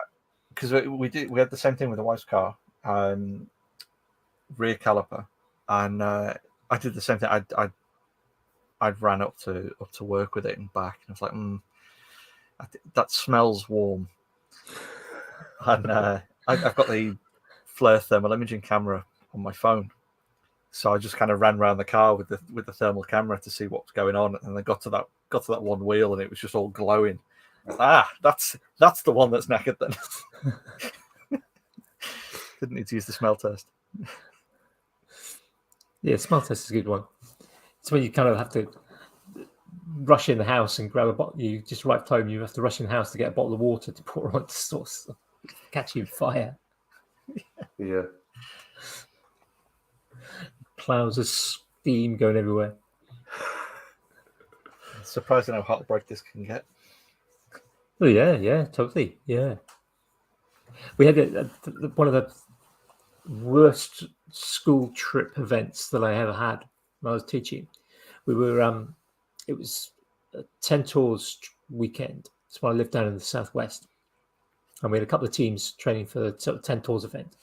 because we had the same thing with the wife's car, rear caliper, and I did the same thing. I'd ran up to work with it and back, and I was like, that smells warm. And I've got the FLIR thermal imaging camera on my phone, so I just kind of ran around the car with the thermal camera to see what was going on, and then got to that one wheel, and it was just all glowing. That's the one that's knackered then. Didn't need to use the smell test. Yeah, smell test is a good one. It's when you kind of have to rush in the house and grab a bottle. You just arrived home, you have to rush in the house to get a bottle of water to pour on the sauce, catch you fire. Yeah. Clouds of steam going everywhere. Surprising how hot a break this can get. Oh yeah, totally. Yeah. We had one of the worst school trip events that I ever had when I was teaching. We were it was a 10 tours weekend. That's when I lived down in the southwest, and we had a couple of teams training for the sort of 10 tours event,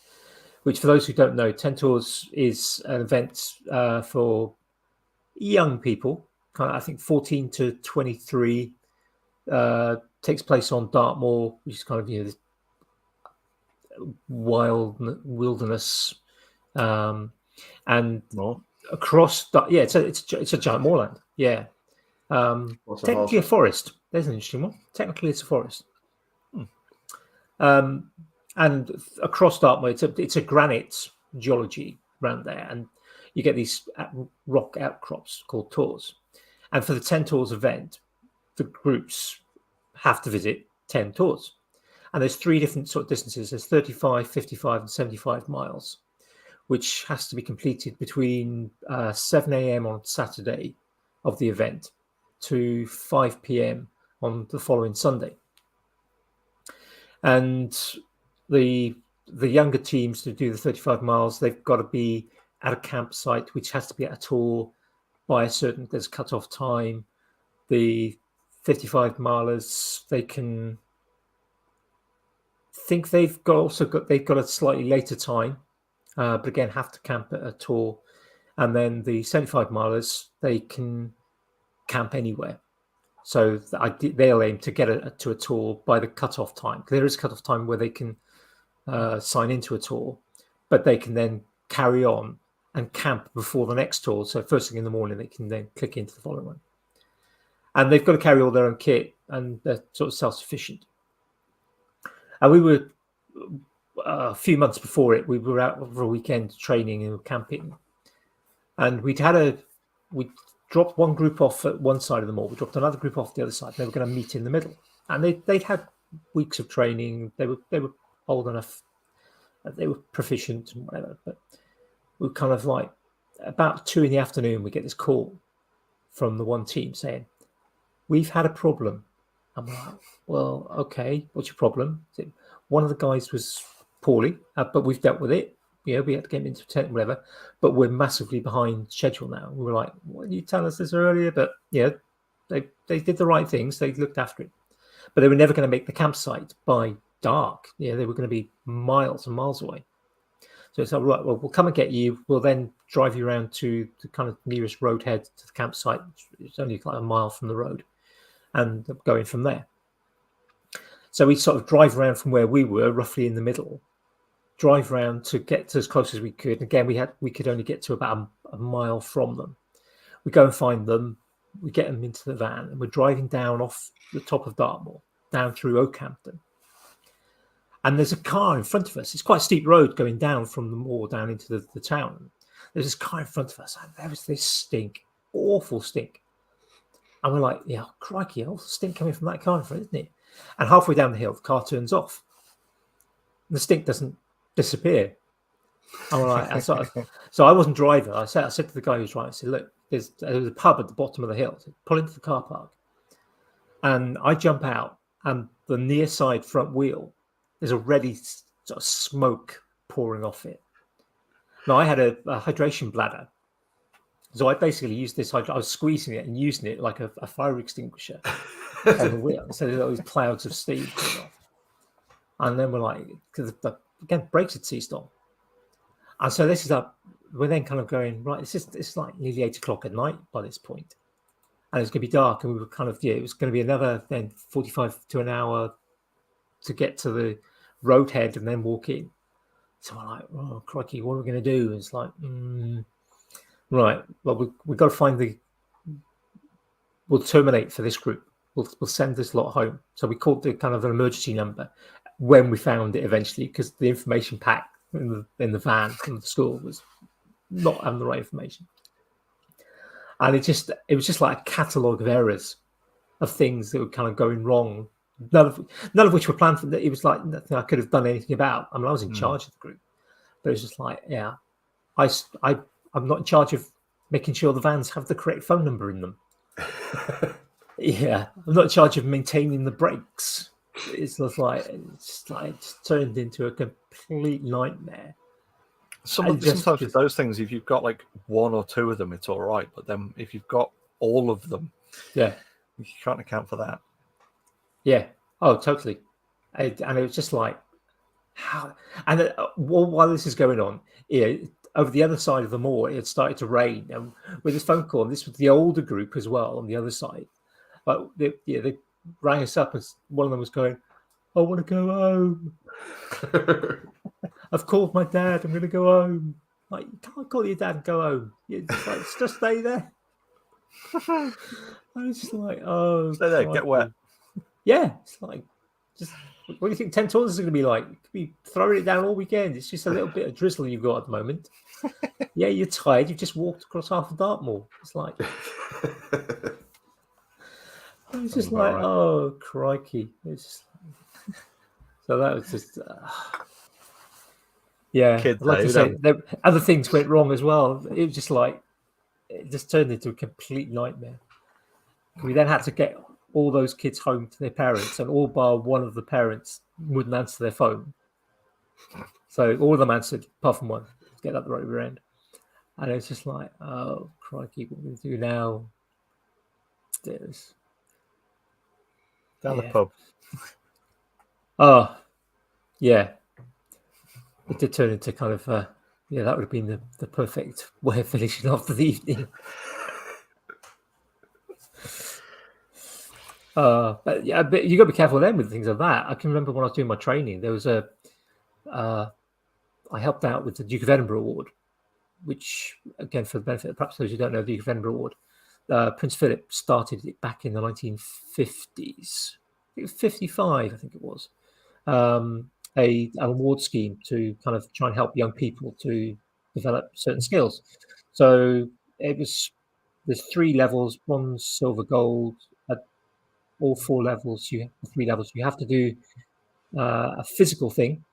which, for those who don't know, 10 tours is an event for young people, kind of, I think 14 to 23. Takes place on Dartmoor, which is kind of this wild wilderness, and across. It's a giant moorland. Yeah, technically a forest. There's an interesting one. Technically, it's a forest. And across Dartmoor, it's a granite geology around there, and you get these rock outcrops called tours. And for the 10 tours event, the groups have to visit 10 tours. And there's 3 different sort of distances. There's 35, 55, and 75 miles, which has to be completed between 7 a.m. on Saturday of the event to 5 p.m. on the following Sunday. And the younger teams to do the 35 miles, they've got to be at a campsite, which has to be at a tour by there's cut-off time. The 55 milers, they can think they've got a slightly later time, but again have to camp at a tour. And then the 75 milers, they can camp anywhere. So they'll aim to get to a tour by the cut-off time. There is a cut-off time where they can sign into a tour, but they can then carry on and camp before the next tour. So first thing in the morning, they can then click into the following one. And they've got to carry all their own kit, and they're sort of self-sufficient. And we were, a few months before it, we were out for a weekend training and camping. And we dropped one group off at one side of the moor. We dropped another group off the other side. And they were going to meet in the middle. And they'd had weeks of training. They were old enough. They were proficient and whatever. But we were kind of like, about 2 p.m, we get this call from the one team saying, "We've had a problem." I'm like, "Well, okay, what's your problem?" One of the guys was poorly, but we've dealt with it. We had to get him into a tent, whatever. But we're massively behind schedule now. We were like, "Why didn't you tell us this earlier?" But they did the right things. They looked after it, but they were never going to make the campsite by dark. They were going to be miles and miles away. So it's like, right, well, we'll come and get you. We'll then drive you around to the kind of nearest roadhead to the campsite. It's only like a mile from the road, and going from there. So we sort of drive around from where we were, roughly in the middle, drive around to get to as close as we could. Again, we could only get to about a mile from them. We go and find them. We get them into the van, and we're driving down off the top of Dartmoor, down through Oakhampton. And there's a car in front of us. It's quite a steep road going down from the moor down into the town. There's this car in front of us, and there was this stink, awful stink. And we're like, yeah, crikey, all the stink coming from that car in front, isn't it? And halfway down the hill, the car turns off. The stink doesn't disappear. And we're like, so I wasn't driving. I said to the guy who's driving, I said, look, there's a pub at the bottom of the hill. So pull into the car park. And I jump out, and the near side front wheel, there's already sort of smoke pouring off it. Now, I had a hydration bladder. So I basically used this, I was squeezing it and using it like a fire extinguisher on the wheel. So there were those clouds of steam coming off. And then we're like, because again, brakes had ceased on. And so this is we're then kind of going, right, it's like nearly 8 o'clock at night by this point. And it's going to be dark. And we were kind of, it was going to be another then 45 to an hour to get to the roadhead and then walk in. So we're like, oh, crikey, what are we going to do? It's like, right, well, we've got to find we'll terminate for this group. We'll send this lot home. So we called the kind of an emergency number when we found it eventually, because the information pack in the van from the school was not having the right information. And it was just like a catalogue of errors of things that were kind of going wrong. None of which were planned for. It was like nothing I could have done anything about. I mean, I was in charge of the group, but it was just like, yeah, I'm not in charge of making sure the vans have the correct phone number in them. Yeah, I'm not in charge of maintaining the brakes. It's turned into a complete nightmare. Sometimes with those things, if you've got like one or two of them, it's all right. But then if you've got all of them, yeah, you can't account for that. Yeah. Oh, totally. And it was just like, how? And while this is going on, over the other side of the moor, it had started to rain. And with this phone call, and this was the older group as well on the other side. But they rang us up, and one of them was going, I want to go home. I've called my dad. I'm going to go home. Like, you can't call your dad and go home. Just stay there. I was just like, oh. Stay there, get wet. Yeah, it's like, just what do you think 10 tons is going to be like? You could be throwing it down all weekend. It's just a little bit of drizzle you've got at the moment. Yeah, you're tired. You've just walked across half of Dartmoor. It's like, I was just like, right. Oh, crikey. It's just, so that was just, yeah. Kids, like I say, other things went wrong as well. It was just like, it just turned into a complete nightmare. We then had to get all those kids home to their parents, and all bar one of the parents wouldn't answer their phone. So all of them answered, apart from one, to get up the right rear end. And it's just like, oh, crikey, what are we going to do now? There's down the pub. Oh, yeah. It did turn into kind of, that would have been the perfect way of finishing off the evening. But you got to be careful then with things like that. I can remember when I was doing my training, there was I helped out with the Duke of Edinburgh Award, which, again, for the benefit of perhaps those who don't know, the Duke of Edinburgh Award, Prince Philip started it back in the 1950s. It was 55, I think it was. An award scheme to kind of try and help young people to develop certain skills. So there's 3 levels: bronze, silver, gold. At all 4 levels, 3 levels, you have to do a physical thing.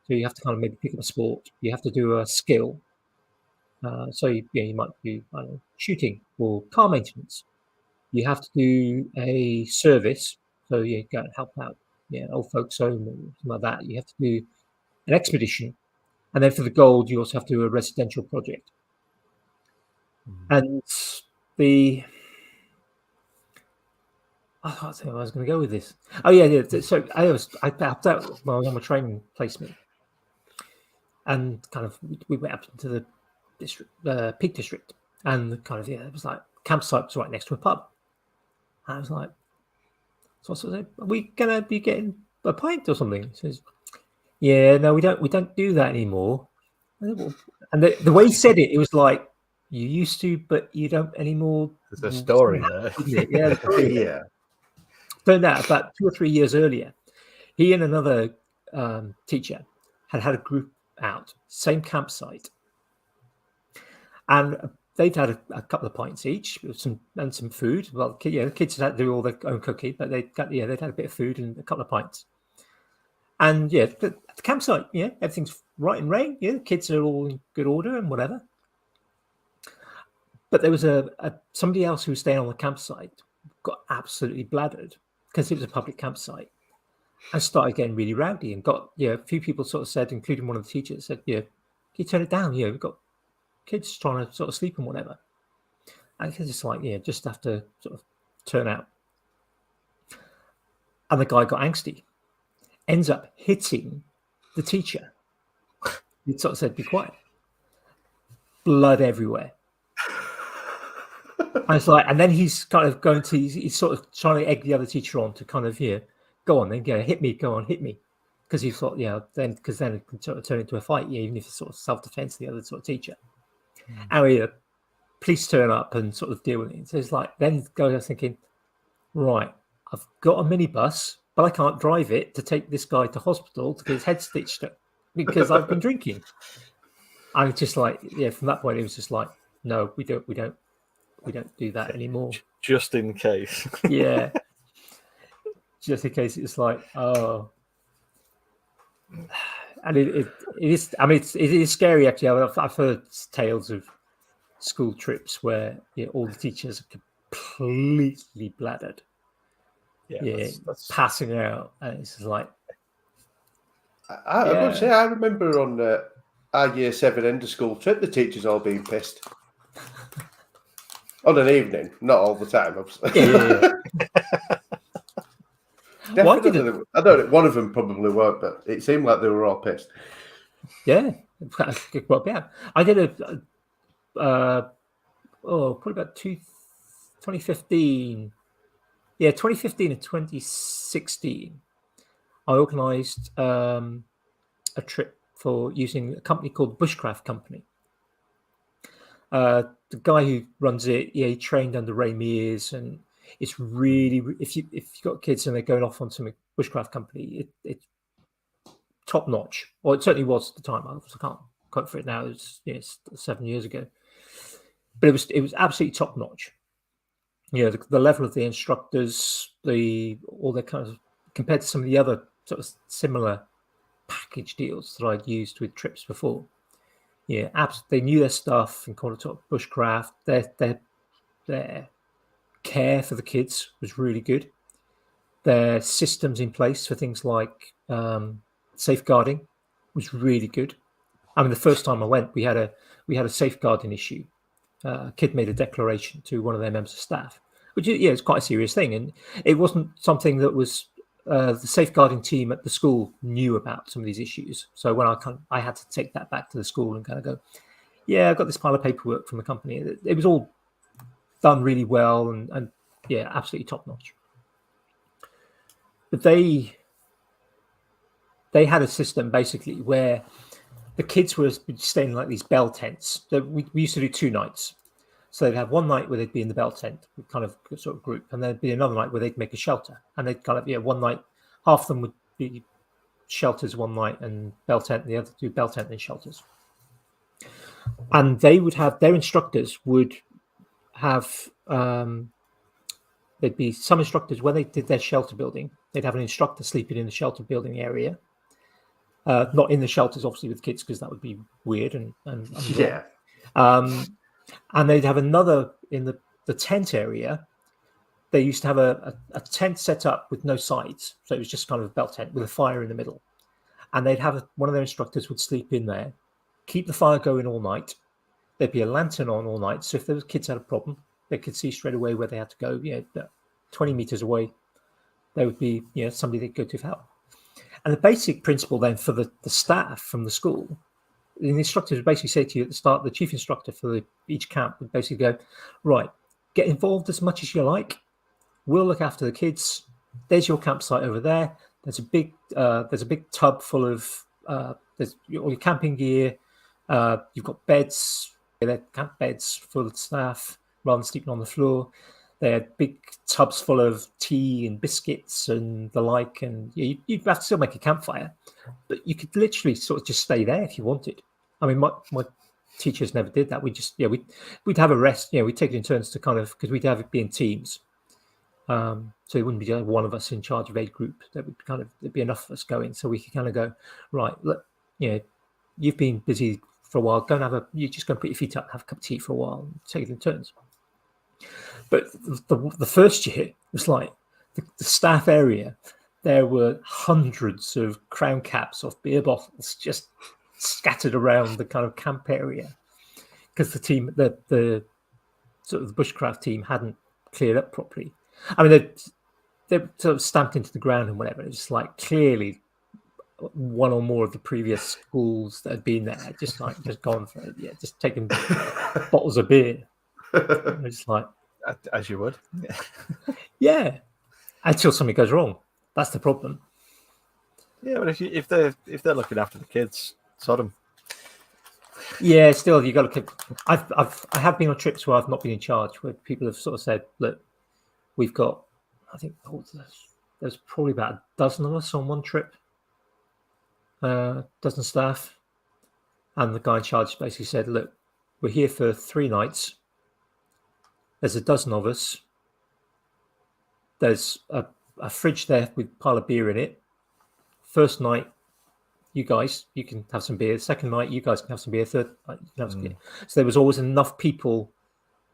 So you have to kind of maybe pick up a sport. You have to do a skill. So you might do, I don't know, shooting or car maintenance. You have to do a service. So you go and help out, old folks home or something like that. You have to do an expedition. And then for the gold, you also have to do a residential project. And I can't think I was going to go with this. Oh, yeah. So I helped out when I was on my training placement. And kind of, we went up into the district, Peak District. And kind of, it was like, campsite was right next to a pub. And I was like, so I said, are we going to be getting a pint or something? He says, yeah, no, we don't do that anymore. And the way he said it, it was like, you used to, but you don't anymore. There's a story there. Yeah. Yeah. Turned out about 2 or 3 years earlier, he and another teacher had a group out, same campsite. And they'd had a couple of pints each, with some food. Well, the kids had to do all their own cooking, but they'd had a bit of food and a couple of pints. And the campsite, everything's right and rain. The kids are all in good order and whatever. But there was somebody else who was staying on the campsite got absolutely bladdered because it was a public campsite and started getting really rowdy and got a few people sort of said, including one of the teachers, said, can you turn it down? We've got kids trying to sort of sleep and whatever. And it's just like, just have to sort of turn out. And the guy got angsty, ends up hitting the teacher. He sort of said, be quiet. Blood everywhere. And it's like, and then he's kind of he's sort of trying to egg the other teacher on to kind of, go on, then hit me, go on, hit me. Because he thought, then it can sort of turn into a fight, even if it's sort of self-defense, the other sort of teacher. And police turn up and sort of deal with it. So it's like, then the guy was thinking, right, I've got a minibus, but I can't drive it to take this guy to hospital to get his head stitched up because I've been drinking. I was just like, from that point, it was just like, no, we don't do that anymore. Just in case. Yeah. Just in case it's like, oh. And it is, I mean, it is scary actually. I've heard tales of school trips where all the teachers are completely bladdered. That's passing out. And it's just like. I would say, I remember on our year 7 end of school trip, the teachers all being pissed. On an evening, not all the time, obviously. Definitely. I know one of them probably weren't, but it seemed like they were all pissed. Yeah. I did probably about 2015. Yeah, 2015 and 2016. I organised a trip for using a company called Bushcraft Company. The guy who runs it, he trained under Ray Mears, and it's really, if you've got kids and they're going off on some Bushcraft Company, it's top notch. Well, it certainly was at the time. I can't quote for it now. It's 7 years ago, but it was absolutely top notch. The level of the instructors, all their kind of, compared to some of the other sort of similar package deals that I'd used with trips before. Yeah, absolutely. They knew their stuff and called it sort of bushcraft. Their care for the kids was really good. Their systems in place for things like safeguarding was really good. I mean, the first time I went, we had a safeguarding issue. A kid made a declaration to one of their members of staff, which is quite a serious thing, and it wasn't something that was the safeguarding team at the school knew about some of these issues. So when I had to take that back to the school and kind of go, I've got this pile of paperwork from the company. It was all done really well and absolutely top notch. But they had a system basically where the kids were staying in like these bell tents. So we used to do 2 nights. So they'd have one night where they'd be in the bell tent, kind of sort of group, and there'd be another night where they'd make a shelter. And they'd kind of, one night, half of them would be shelters one night and bell tent, and the other 2 bell tent and shelters. And they would have, their instructors would have, there'd be some instructors, when they did their shelter building, they'd have an instructor sleeping in the shelter building area. Not in the shelters, obviously, with kids, because that would be weird and yeah. And they'd have another in the tent area. They used to have a tent set up with no sides. So it was just kind of a bell tent with a fire in the middle. And they'd have one of their instructors would sleep in there, keep the fire going all night. There'd be a lantern on all night. So if there was kids had a problem, they could see straight away where they had to go. 20 meters away, there would be somebody they'd go to for help. And the basic principle then for the staff from the school, the instructor would basically say to you at the start, the chief instructor for each camp would basically go, right, get involved as much as you like. We'll look after the kids. There's your campsite over there. There's a big tub full of there's all your camping gear. You've got beds. They're camp beds full of staff rather than sleeping on the floor. They had big tubs full of tea and biscuits and the like, and you'd have to still make a campfire, but you could literally sort of just stay there if you wanted. I mean, teachers never did that. We just we'd have a rest. We'd take it in turns to kind of, because we'd have it be in teams. So it wouldn't be just one of us in charge of a group. That would kind of, there'd be enough of us going, so we could kind of go, right, look, you've been busy for a while. Go and you're just going to put your feet up and have a cup of tea for a while and take it in turns. But the first year was like the staff area. There were hundreds of crown caps of beer bottles just scattered around the kind of camp area, because the team, the sort of the bushcraft team, hadn't cleared up properly. I mean, they're sort of stamped into the ground and whatever. It's like clearly one or more of the previous schools that had been there just gone for it. Yeah, just taking bottles of beer. It's like, as you would. Yeah, until something goes wrong. That's the problem. Yeah, but if they're looking after the kids, sod them. Yeah, still you got to. I have been on trips where I've not been in charge, where people have sort of said, "Look, we've got." I think there's probably about a dozen of us on one trip, dozen staff, and the guy in charge basically said, "Look, we're here for 3 nights. There's a dozen of us. There's a fridge there with a pile of beer in it. First night, you can have some beer. Second night, you guys can have some beer. Third night, you can have some beer." So there was always enough people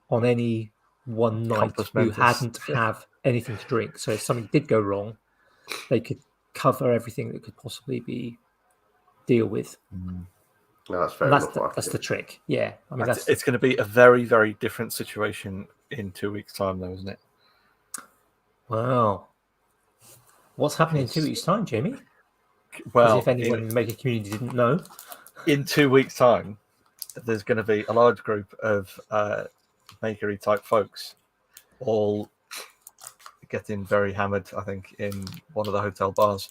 on any one night who hadn't have anything to drink. So if something did go wrong, they could cover everything that could possibly deal with. No, that's fair enough. That's the trick. Yeah, I mean, it's going to be a very, very different situation in 2 weeks' time, though, isn't it? Wow. What's happening in 2 weeks' time, Jamie? Well, as if anyone in the maker community didn't know. In 2 weeks' time, there's going to be a large group of makery type folks all getting very hammered, I think, in one of the hotel bars.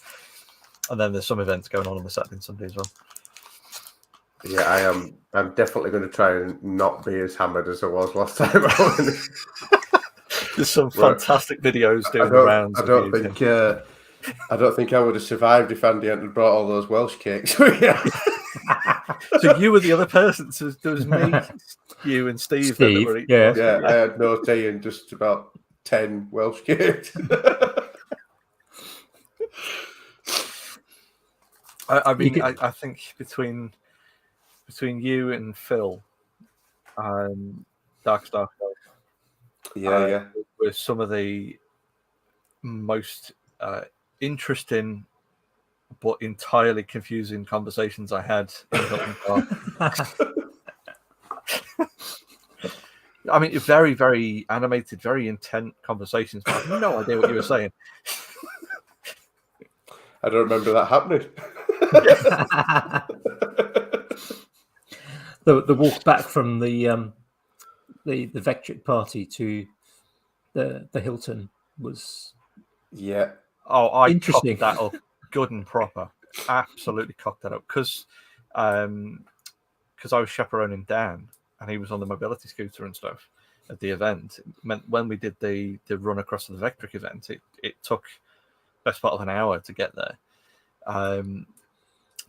And then there's some events going on the Saturday and Sunday as well. Yeah, I'm definitely going to try and not be as hammered as I was last time. There's some fantastic videos doing the rounds. I don't think I would have survived if Andy hadn't brought all those Welsh cakes. So you were the other person. So there was me, you, and Steve. That were eating. Yeah, I had no tea and just about 10 Welsh cakes. I mean, I think between you and Phil, Dark Star, were some of the most interesting but entirely confusing conversations I had in Hilton Bar. I mean, very, very animated, very intent conversations. But I have no idea what you were saying. I don't remember that happening. The walk back from the Vectric party to the Hilton was I cocked that up good and proper. Absolutely cocked that up because I was chaperoning Dan and he was on the mobility scooter and stuff at the event. It meant when we did the run across to the Vectric event, it took best part of an hour to get there.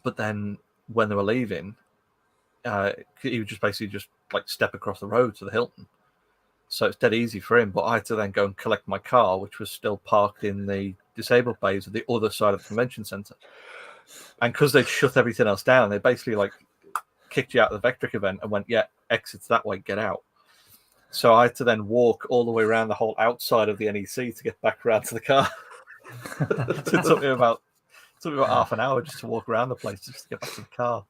But then when they were leaving, he would just basically like step across the road to the Hilton. So it's dead easy for him. But I had to then go and collect my car, which was still parked in the disabled bays at the other side of the convention center. And because they'd shut everything else down, they basically like kicked you out of the Vectric event and went, "Yeah, exits that way, get out." So I had to then walk all the way around the whole outside of the NEC to get back around to the car. It took me about half an hour just to walk around the place just to get back to the car.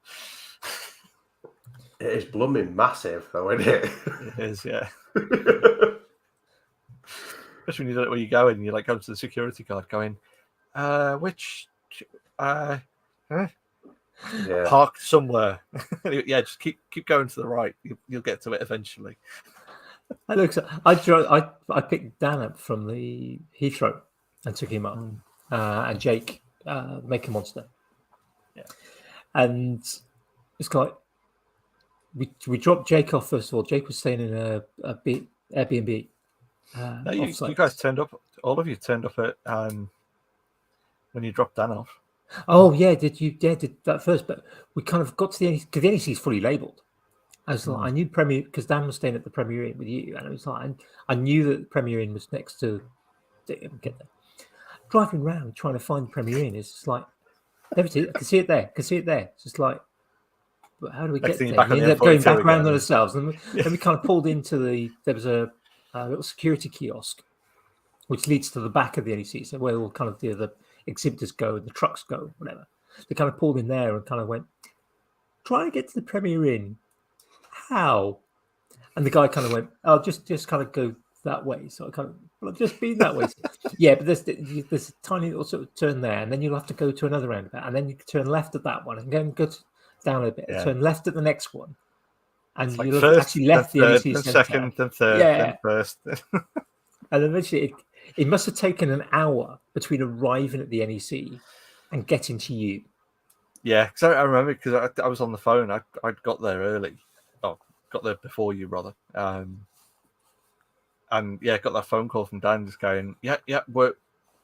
It is blooming massive, though, isn't it? It is, yeah. Especially when you don't know where you go and you like go to the security guard going, parked somewhere. Yeah, just keep going to the right. You'll get to it eventually. I picked Dan up from the Heathrow and took him up, and Jake, Maker Monster. Yeah, and it's like we dropped Jake off first of all. Jake was staying in a Airbnb. No, you guys turned up. All of you turned up at when you dropped Dan off. Oh yeah, did that first? But we kind of got to the NEC because the NEC is fully labelled. I was like, I knew Premier because Dan was staying at the Premier Inn with you, and it was like I knew that the Premier Inn was next to. Get there. Driving around trying to find the Premier Inn is just like, there it is. I can see it there. I can see it there. It's just like, but how do we Next get thing you're there? back We on the ended up going M42 back around again. on ourselves, and then we kind of pulled into there was a little security kiosk, which leads to the back of the NEC, so where all kind of the exhibitors go and the trucks go, whatever. They kind of pulled in there and kind of went, try to get to the Premier Inn. How? And the guy kind of went, oh, just kind of go that way. So I kind of, well, I've just been that way. Yeah, but there's a tiny little sort of turn there, and then you'll have to go to another roundabout, and then you can turn left at that one, and then go down a bit, and turn left at the next one. And Like you'll have first, actually left the then NEC third, then centre. second, then third, then first. And eventually it must have taken an hour between arriving at the NEC and getting to you. Yeah, because I remember because I was on the phone. I got there early. Oh, got there before you, brother. And yeah, got that phone call from Dan just going, yeah, we're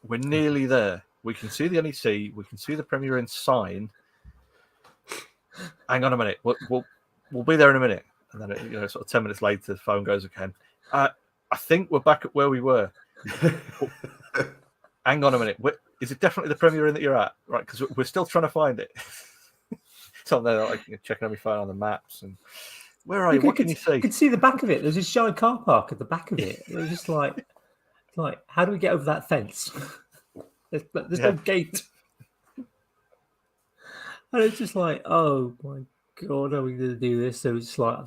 nearly there. We can see the NEC. We can see the Premier Inn sign. Hang on a minute. We'll be there in a minute. And then sort of 10 minutes later, the phone goes again. I think we're back at where we were. Hang on a minute. Is it definitely the Premier Inn that you're at? Right, because we're still trying to find it. So I'm there like checking on my phone on the maps and where are you? What can you see? You could see the back of it. There's this giant car park at the back of it. It was just like, how do we get over that fence? There's no gate. And it's just like, oh my God, are we going to do this? So it's just like,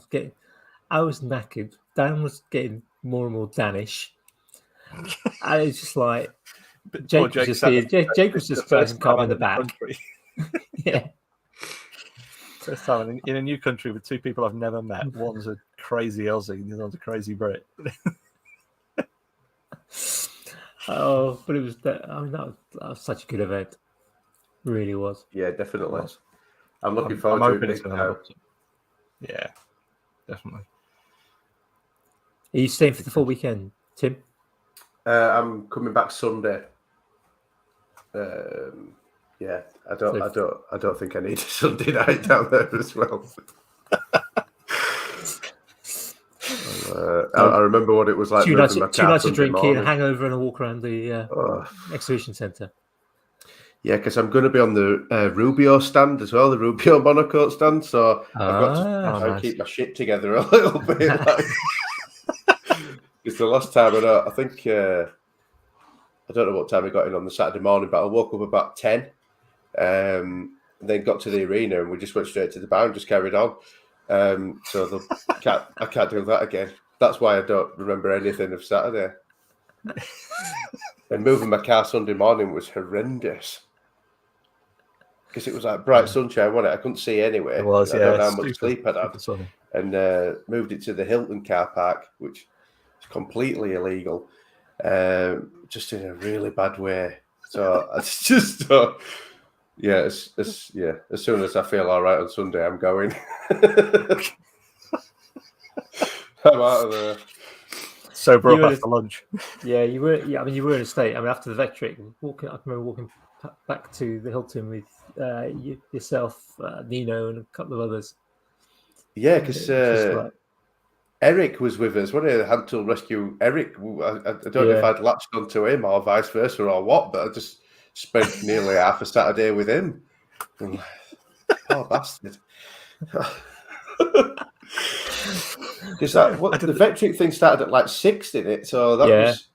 I was knackered. Dan was getting more and more Danish. And it's just like, Jake was just here. Jake was just nice and calm in the back. Yeah. First time in a new country with two people I've never met. One's a crazy Aussie and the other one's a crazy Brit. Oh, but it was that was such a good event. It really was. Yeah, definitely. I'm looking forward to it. Yeah, definitely. Are you staying for the full weekend, Tim? I'm coming back Sunday. Yeah, I don't think I need a Sunday night down there as well. I remember what it was like. Two nights of drinking, a hangover, and a walk around the exhibition centre. Yeah, because I'm going to be on the Rubio stand as well, the Rubio monocoat stand. So I've got to try and keep my shit together a little bit. Because the last time I think I don't know what time I got in on the Saturday morning, but I woke up about 10. And then got to the arena and we just went straight to the bar and just carried on. So I can't do that again. That's why I don't remember anything of Saturday. And moving my car Sunday morning was horrendous. Because it was like bright sunshine, wasn't it? I couldn't see anyway. It was, I don't know how much sleep I'd had. And moved it to the Hilton car park, which is completely illegal. Just in a really bad way. So it's just... Yeah, as soon as I feel all right on Sunday, I'm going. I'm out of there. Sober up after lunch. Yeah, you were. Yeah, I mean, you were in a state. I mean, after the Vectric, I remember walking back to the Hilton with yourself, Nino, and a couple of others. Yeah, because Eric was with us. What a hand tool rescue, Eric. I don't know if I'd latched onto him or vice versa or what, but I just spent nearly half a Saturday with him. Poor bastard. Because the Vectric thing started at like 6, didn't it? So that was...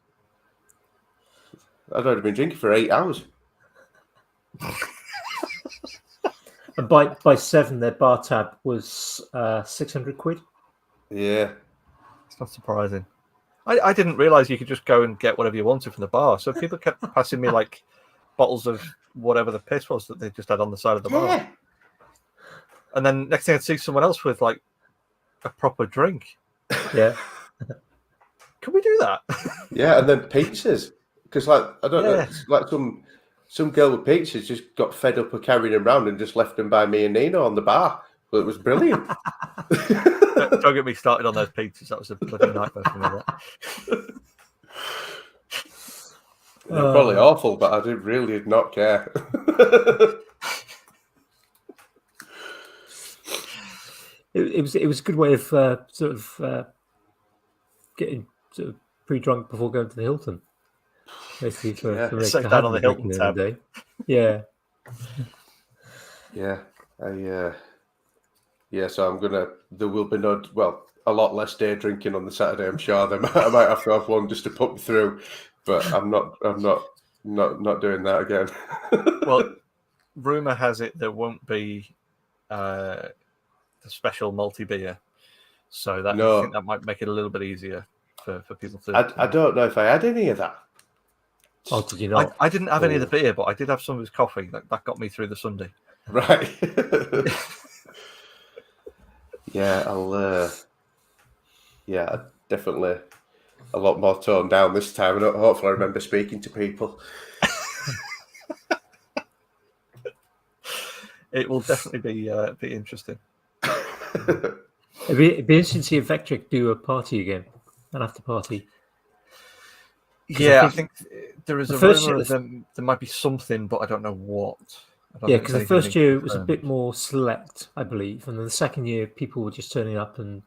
I'd already been drinking for 8 hours. And by 7, their bar tab was 600 quid. Yeah. It's not surprising. I didn't realise you could just go and get whatever you wanted from the bar. So people kept passing me like bottles of whatever the piss was that they just had on the side of the bar. And then next thing I'd see someone else with like a proper drink. Yeah. Can we do that? Yeah, and then pizzas. Because like, I don't know, like some girl with pizzas just got fed up of carrying them around and just left them by me and Nino on the bar. But it was brilliant. Don't get me started on those pizzas. That was a bloody nightmare for me. They're probably awful, but I really did not care. it was a good way of sort of getting sort of pre-drunk before going to the Hilton. Basically, for Save to that have on the back Hilton in tab. the day. Yeah. So I'm gonna. There will be a lot less day drinking on the Saturday. I'm sure. I might have to have one just to put me through, but I'm not doing that again. Well, rumor has it there won't be the special multi-beer, so I think that might make it a little bit easier for people to. I don't know if I had any of that. Oh, did you not? I didn't have any of the beer, but I did have some of his coffee. That got me through the Sunday. Right. I'll. Definitely a lot more toned down this time, and hopefully I remember speaking to people. It will definitely be interesting. It'd be interesting to see if Vectric do a party again, an after party. Yeah, I think there is a rumor of them. There might be something, but I don't know what. Yeah, because the first year it was a bit more select, I believe, and then the second year people were just turning up and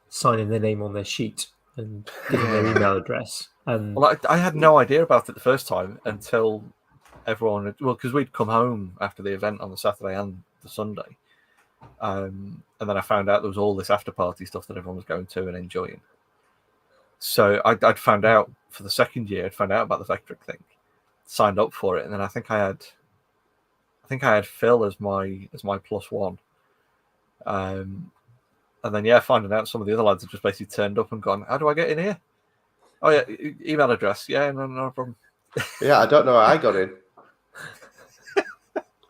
signing their name on their sheet and giving their email address. And well, I had no idea about it the first time until everyone. Well, because we'd come home after the event on the Saturday and the Sunday, and then I found out there was all this after party stuff that everyone was going to and enjoying. So I'd found out for the second year. I'd found out about the Vectric thing, signed up for it, and then I think I had Phil as my +1. And then finding out some of the other lads have just basically turned up and gone, how do I get in here? Oh yeah, email address. Yeah, no problem. Yeah, I don't know how I got in.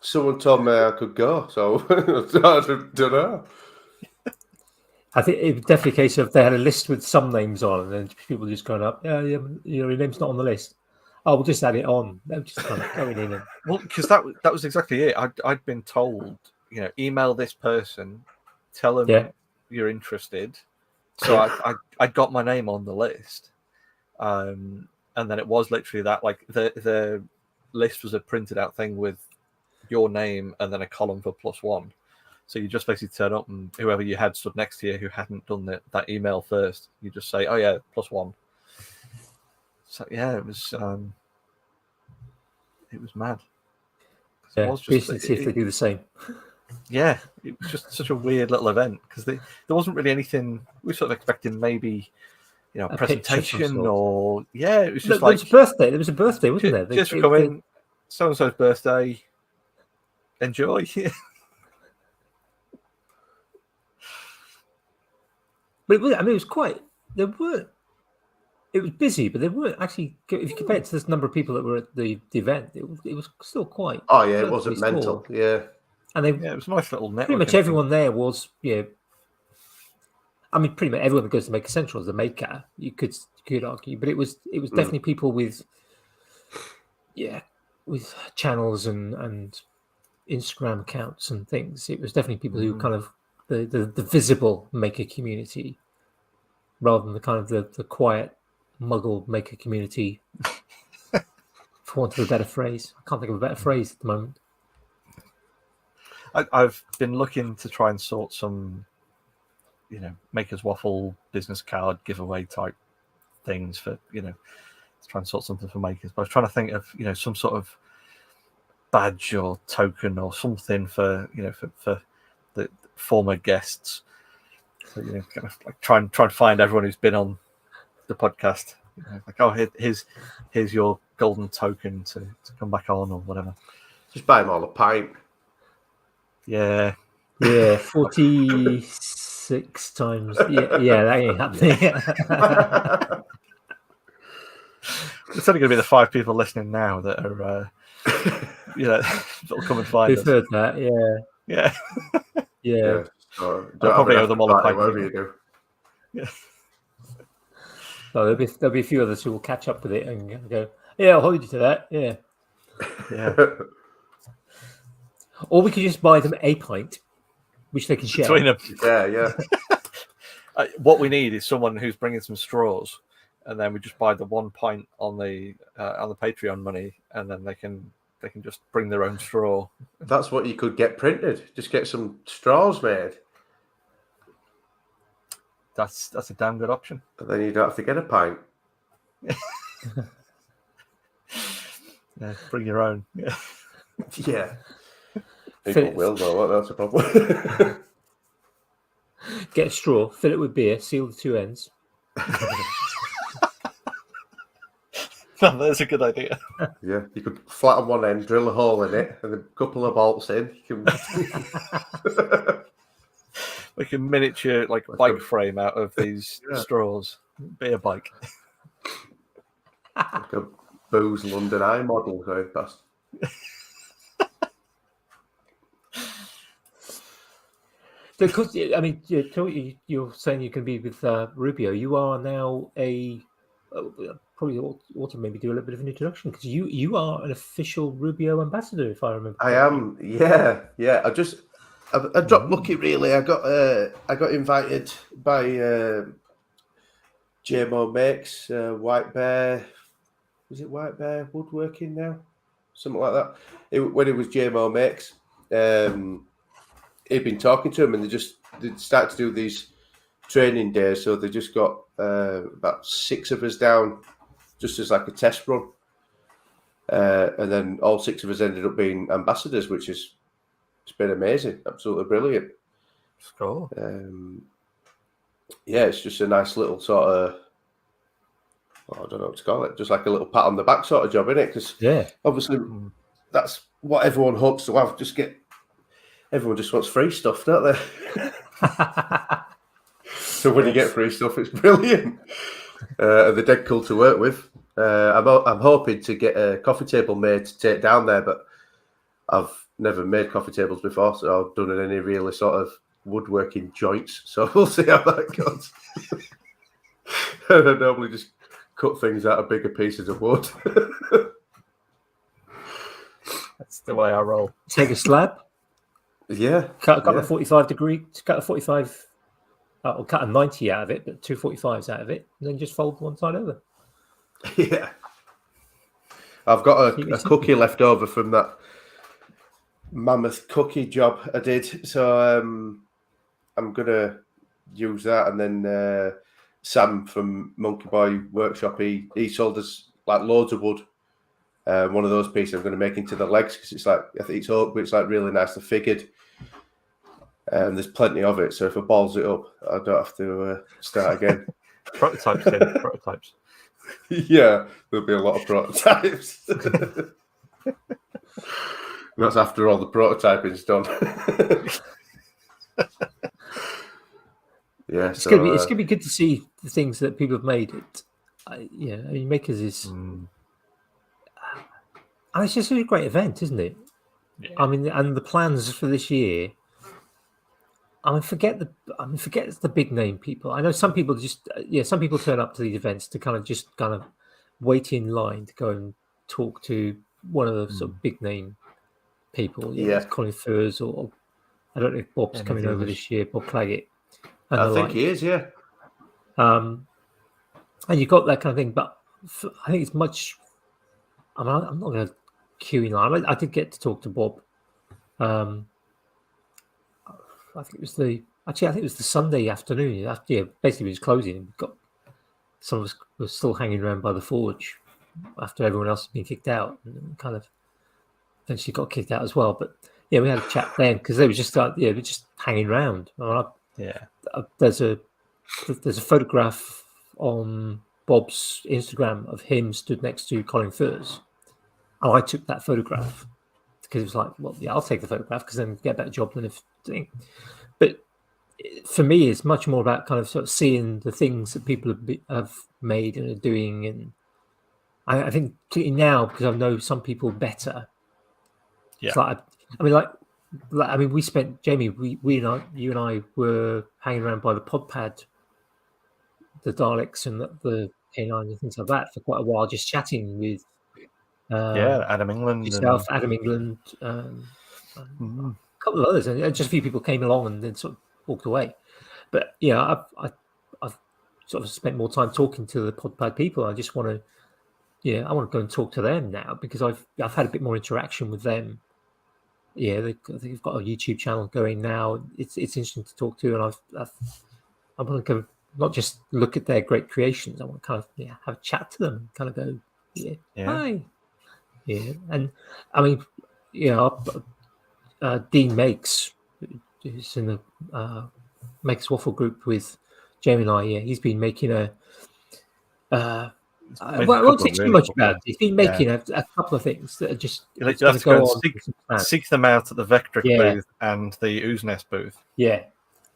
Someone told me I could go, so I don't know. I think it was definitely a case of they had a list with some names on, and then people just going up, your name's not on the list. Oh, we'll just add it on. They're just kind of going in. Well, because that was exactly it. I'd been told, email this person, tell them you're interested. So I got my name on the list, and then it was literally that. Like the list was a printed out thing with your name and then a column for +1. So you just basically turn up, and whoever you had stood next to you who hadn't done that email first, you just say, "Oh yeah, +1." So it was mad. Yeah, basically see if they do the same. Yeah, it was just such a weird little event because there wasn't really anything. We were sort of expecting maybe a presentation or it was just like there was a birthday, wasn't there? Just for coming, so and so's birthday. Enjoy. But it was quite. It was busy, but they weren't actually. If you compare it to this number of people that were at the event, it was still quite. Oh yeah, it wasn't mental. Small. Yeah, and it was a nice little network. Pretty much everyone there was. I mean, pretty much everyone that goes to Maker Central is a maker. You could argue, but it was definitely people with channels and Instagram accounts and things. It was definitely people who kind of the visible maker community, rather than the kind of the quiet muggle maker community, for want of a better phrase. I can't think of a better phrase at the moment. I've been looking to try and sort some, Maker's Waffle business card giveaway type things for, to try and sort something for makers. But I was trying to think of, some sort of badge or token or something for, for the former guests. So, kind of like try and find everyone who's been on the podcast. Like, oh, here's your golden token to come back on or whatever. Just buy them all a pint. Yeah. Yeah, 46 times. Yeah, that ain't happening. It's only going to be the 5 people listening now that are, that'll come and find us. Who've heard that? Yeah. Yeah. So I'll probably owe them all a pint. Whatever you do. Yeah. So there'll be a few others who will catch up with it and go, yeah, I'll hold you to that. Yeah. Or we could just buy them a pint, which they can share. Between them. Yeah. What we need is someone who's bringing some straws, and then we just buy the 1 pint on the Patreon money, and then they can just bring their own straw. That's what you could get printed. Just get some straws made. that's a damn good option. And then you don't have to get a pint. Yeah, bring your own. Yeah. Yeah. People will, though. That's a problem. Get a straw, fill it with beer, seal the two ends. That's a good idea. Yeah, you could flatten one end, drill a hole in it, and a couple of bolts in. You can... Like a miniature bike frame out of these straws. Be a bike. Like a Booze London Eye model going past. Because I mean, you're saying you can be with Rubio. You are now probably ought to maybe do a little bit of an introduction because you are an official Rubio ambassador, if I remember. I am. Yeah. I dropped lucky. Really, I got invited by JMO Makes White Bear. Was it White Bear Woodworking now? Something like that. When it was JMO Makes, he'd been talking to him, and they started to do these training days. So they just got about 6 of us down, just as like a test run, and then all 6 of us ended up being ambassadors, which it's been amazing, absolutely brilliant. Cool. Yeah, it's just a nice little sort of, I don't know what to call it, just like a little pat on the back sort of job, isn't it? Because obviously that's what everyone hopes to have. Everyone just wants free stuff, don't they? So when you get free stuff, it's brilliant. And they're dead cool to work with. I'm hoping to get a coffee table made to take down there, but I've never made coffee tables before, so I've done any really sort of woodworking joints. So we'll see how that goes. And I normally just cut things out of bigger pieces of wood. That's the way I roll. Take a slab. Yeah. Cut a 45 degree. Cut a 45. Or cut a 90 out of it, but 2 45s out of it, and then just fold one side over. Yeah. I've got a cookie left over from that mammoth cookie job I did, so I'm gonna use that. And then Sam from Monkey Boy Workshop, he sold us like loads of wood. One of those pieces I'm going to make into the legs because it's like, I think it's oak, but it's like really nicely figured. And there's plenty of it, so if I balls it up, I don't have to start again. Prototypes, then. Prototypes. Yeah, there'll be a lot of prototypes. That's after all the prototyping's done. Yeah, it's gonna be good to see the things that people have made. Makers is. And it's just a great event, isn't it? Yeah. I mean, and the plans for this year. Forget the big name people. I know some people some people turn up to these events to kind of wait in line to go and talk to one of the sort of big name people. Yeah, Colin Furs, or I don't know if Bob's coming over this year, Bob Claggett. I think he is, yeah. And you've got that kind of thing, but I think it's much. I'm not going to queue in line. I did get to talk to Bob. I think it was the Sunday afternoon. Basically it was closing. Some of us were still hanging around by the forge after everyone else had been kicked out, and kind of eventually got kicked out as well. But yeah, we had a chat then because they were just we're just hanging around. There's a photograph on Bob's Instagram of him stood next to Colin Furs, and I took that photograph because it was like, well, yeah, I'll take the photograph because then get a better job than if doing. But for me, it's much more about kind of sort of seeing the things that people have made and are doing, and I think now because I know some people better. Yeah, it's like we spent Jamie, you and I were hanging around by the pod pad, the Daleks and the K9 and things like that for quite a while, just chatting with. Adam England. Yourself, Adam England, a couple of others, and just a few people came along and then sort of walked away. But yeah, I've sort of spent more time talking to the Podpad people. I just want to, I want to go and talk to them now because I've had a bit more interaction with them. Yeah, they've got a YouTube channel going now. It's interesting to talk to, and I want to go not just look at their great creations. I want to kind of have a chat to them, kind of go, hi, and I mean, Dean Makes, who's in the Makes Waffle group with Jamie and I. Yeah, he's been making a. I won't say too much about it. He's been making a couple of things that are just. You have to go and seek them out at the Vectric booth and the Ooze Nest booth. Yeah,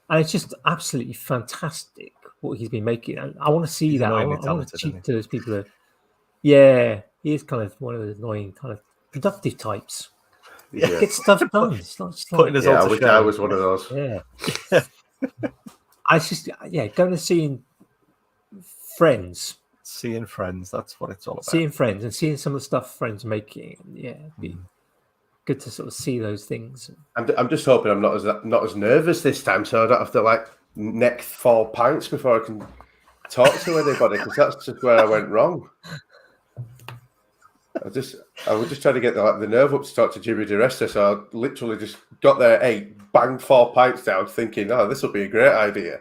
and it's just absolutely fantastic what he's been making. And I want to see that. I want to cheat to those people. He is kind of one of those annoying, kind of productive types. Yeah. Get stuff done. It's not just like, I was one of those. Yeah. I just going to seeing friends. Seeing friends, that's what it's all about. Seeing friends and seeing some of the stuff friends are making. It'd be good to sort of see those things. I'm just hoping I'm not as nervous this time, so I don't have to like neck 4 pints before I can talk to anybody, because that's just where I went wrong. I was just trying to get the nerve up to talk to Jimmy DeResta, so I literally just got there, 8, banged 4 pints down, thinking, "Oh, this will be a great idea."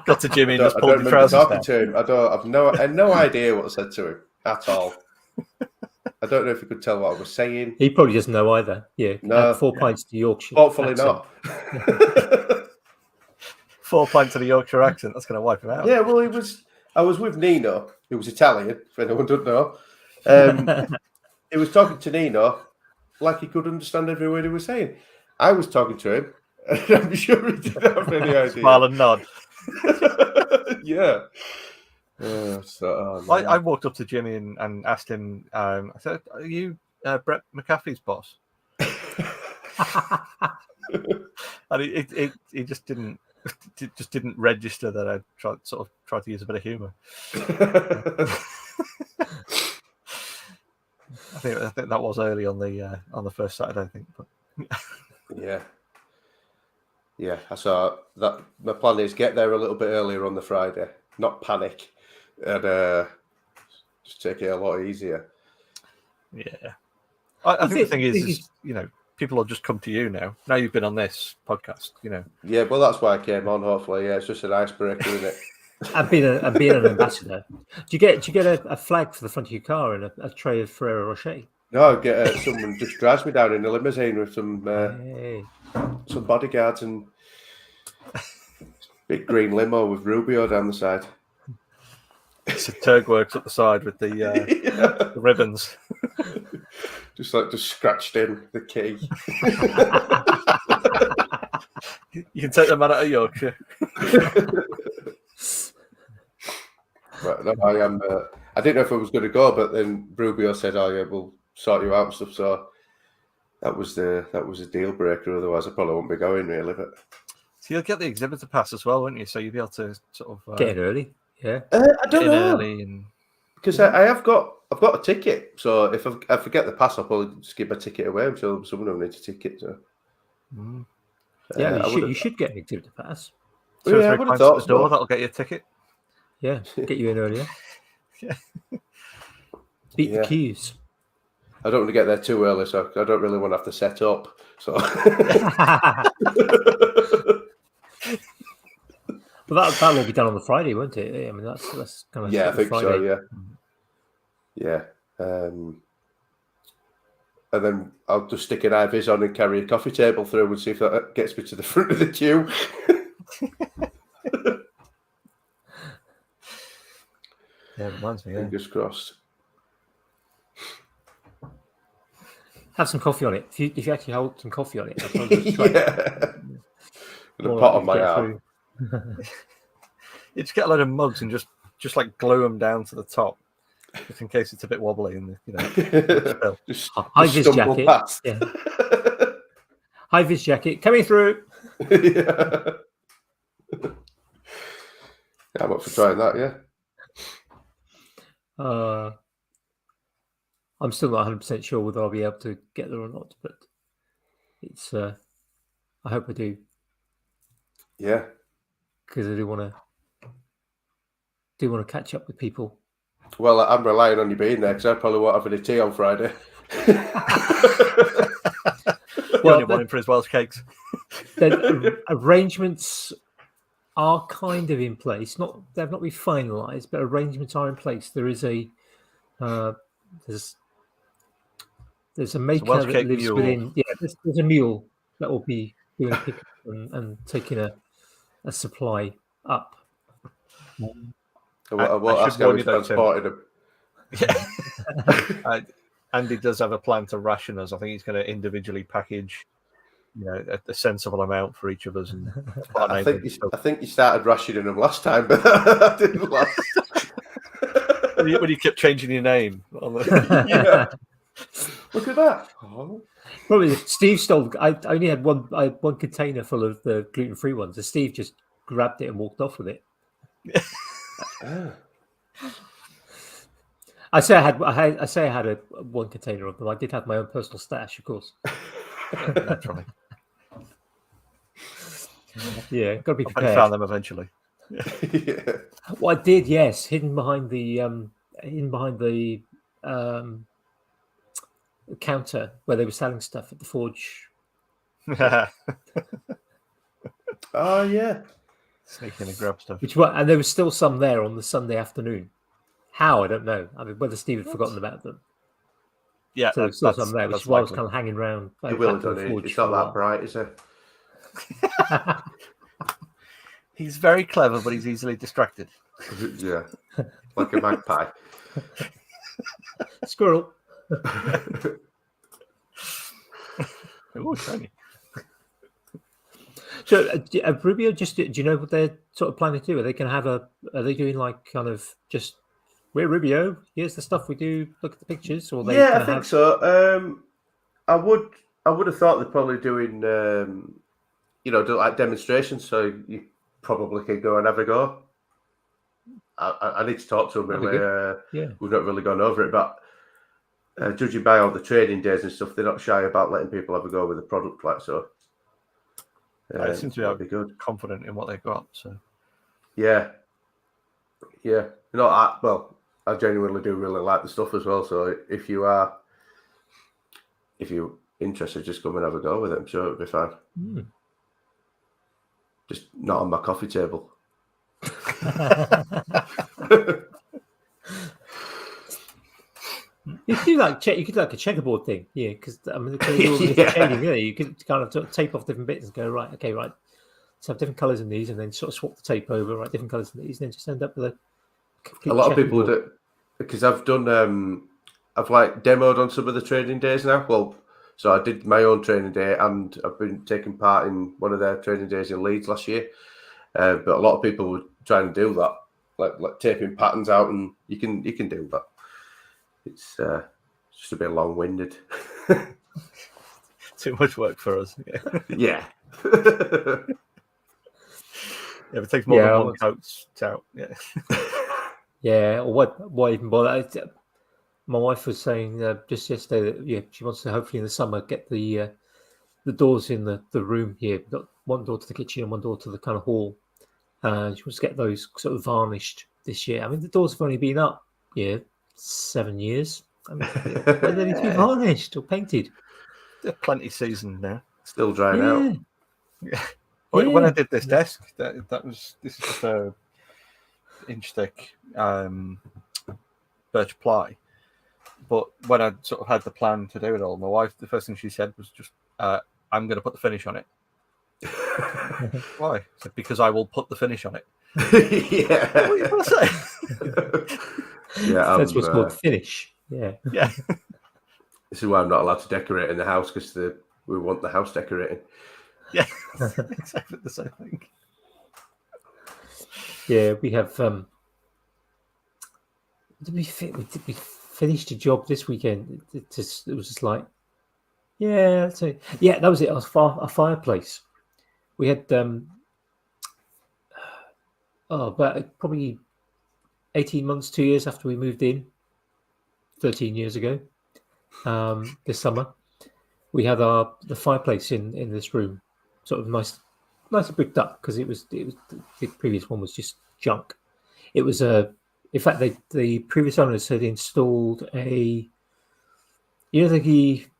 Got to Jimmy and just pulled the trousers down. To him. I had no idea what I said to him at all. I don't know if he could tell what I was saying. He probably doesn't know either. Yeah, no, 4 pints to Yorkshire. Hopefully not. 4 pints to the Yorkshire accent. That's going to wipe him out. Yeah, well, I was with Nino, who was Italian, if anyone doesn't know. He was talking to Nino like he could understand every word he was saying. I was talking to him, and I'm sure he didn't have any idea. Smile and nod. Yeah. I walked up to Jimmy and asked him, I said, "Are you Brett McAfee's boss?" And he just didn't register that I tried to use a bit of humour. I think that was early on the first Saturday, I think. But yeah. I saw that. My plan is get there a little bit earlier on the Friday, not panic, and just take it a lot easier. Yeah, I think the thing is people will just come to you now. Now you've been on this podcast, Yeah, well, that's why I came on. Hopefully, it's just an icebreaker, isn't it? I've been an ambassador. Do you get a flag for the front of your car and a tray of Ferrero Rocher? No, I get someone just drives me down in a limousine with some bodyguards and big green limo with Rubio down the side. It's a Turgworks up the side with the the ribbons. Just scratched in the key. You can take them out of Yorkshire. But no, I didn't know if I was going to go, but then Rubio said, "Oh yeah, we'll sort you out and stuff." So that was a deal breaker. Otherwise, I probably won't be going really. But so you'll get the exhibitor pass as well, won't you? So you'll be able to sort of get in early. Yeah, I don't know because I've got a ticket. So if I forget the pass, I'll probably just give my ticket away until someone will need a ticket. So you should get an exhibitor pass. So I would have thought the door, that'll get you a ticket. Yeah, get you in earlier. Yeah, beat the queues. I don't want to get there too early, so I don't really want to have to set up. So, but that'll all be done on the Friday, won't it? I mean, that's kind of I think Friday. so. Yeah. And then I'll just stick an IVs on and carry a coffee table through and see if that gets me to the front of the queue. Yeah, it reminds me. Fingers crossed. Have some coffee on it. If you actually hold some coffee on it, and a pot on my arm. You just get a load of mugs and just like glue them down to the top, just in case it's a bit wobbly and just high vis jacket. Yeah. High vis jacket coming through. I'm up for trying that. Yeah. I'm still not 100% sure whether I'll be able to get there or not, but it's. I hope I do. Yeah. Because I do want to catch up with people. Well, I'm relying on you being there because I probably won't have any tea on Friday. Well, only one for his Welsh cakes. The arrangements are kind of in place. They've not been finalised, but arrangements are in place. There is a there's a maker that lives mule. within. Yeah, there's a mule that will be doing a pickup and taking a supply up. I won't ask how he's transported them. Yeah. Andy does have a plan to ration us. I think he's going to individually package, a sensible amount for each of us. And I think you started rationing them last time, but that didn't last. when you kept changing your name. Yeah. Look at that. Oh. Probably Steve stole. I only had one container full of the gluten-free ones. And Steve just grabbed it and walked off with it. I say I had one container of them. I did have my own personal stash, of course. Naturally. Yeah, got to be prepared. I found them eventually. Yeah. Well, I did, yes, hidden behind the counter where they were selling stuff at the forge. Oh yeah, sneak in and grab stuff. And there was still some there on the Sunday afternoon. How, I don't know. I mean, whether Steve had forgotten about them. Yeah, so there's still some there, which is why I was kind of hanging around. It will have done it. It's not that bright, is it? He's very clever, but he's easily distracted. Yeah, like a magpie. Squirrel. Oh, shiny. So, Rubio, do you know what they're sort of planning to do? Are they going to have are they doing like kind of just, we're Rubio, here's the stuff we do, look at the pictures? Or I think so. I would have thought they're probably doing, do like demonstrations, so you probably could go and have a go. I need to talk to them, really. We've not really gone over it, but judging by all the trading days and stuff, they're not shy about letting people have a go with the product, like so. I seem to be good. Confident in what they've got. So, yeah. I genuinely do really like the stuff as well. So if you're interested, just come and have a go with it. I'm sure it'll be fine. Just not on my coffee table. You could do like a checkerboard thing, because I mean, you could kind of sort of tape off different bits and go right. Let's have different colours in these, and then sort of swap the tape over, right? Different colours in these, and then just end up with a lot of people do, because I've done I've like demoed on some of the training days now. Well, so I did my own training day, and I've been taking part in one of their training days in Leeds last year. But a lot of people were trying to do that, like taping patterns out, and you can do that. It's just a bit long-winded. Too much work for us. Yeah. It takes more than one coat out. Yeah. Yeah. Or why even bother? My wife was saying just yesterday that she wants to hopefully in the summer get the doors in the room here. We've got one door to the kitchen and one door to the kind of hall. She wants to get those sort of varnished this year. I mean, the doors have only been up 7 years. I mean, whether they need to be varnished or painted. They're plenty seasoned now. Still drying out. Yeah. When I did this desk, this is just a inch thick birch ply. But when I sort of had the plan to do it all, my wife, the first thing she said was just, "I'm going to put the finish on it." Why? I said, because I will put the finish on it. Yeah. What are you going to say? Yeah, that's what's called finish. Yeah. This is why I'm not allowed to decorate in the house, because we want the house decorating. Yeah, exactly the same thing. Yeah, we have. Did we finish the job this weekend? It was just like, that was it. A fireplace. We had about probably 18 months, 2 years after we moved in, 13 years ago, this summer, we had the fireplace in this room, sort of nicely bricked up, because it was the previous one was just junk. It was in fact the previous owners had installed the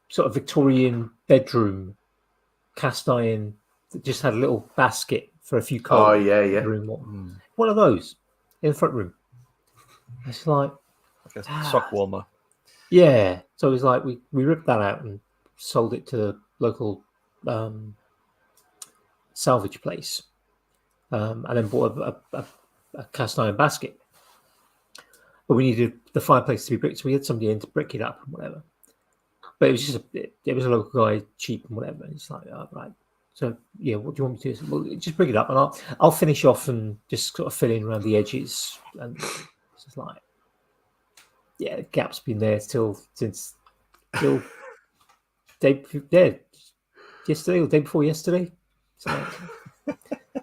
sort of Victorian bedroom cast iron that just had a little basket for a few cold. Oh yeah. One of those in the front room. It's like a sock warmer. Yeah. So it was like we ripped that out and sold it to the local salvage place, and then bought a cast iron basket. But we needed the fireplace to be bricked, so we had somebody in to brick it up and whatever. But it was just it was a local guy, cheap and whatever. And it's like, oh, right. So yeah, what do you want me to do? Well, just bring it up, and I'll finish off and just sort of fill in around the edges. And it's just like, yeah, the gap's been there since yesterday or day before yesterday.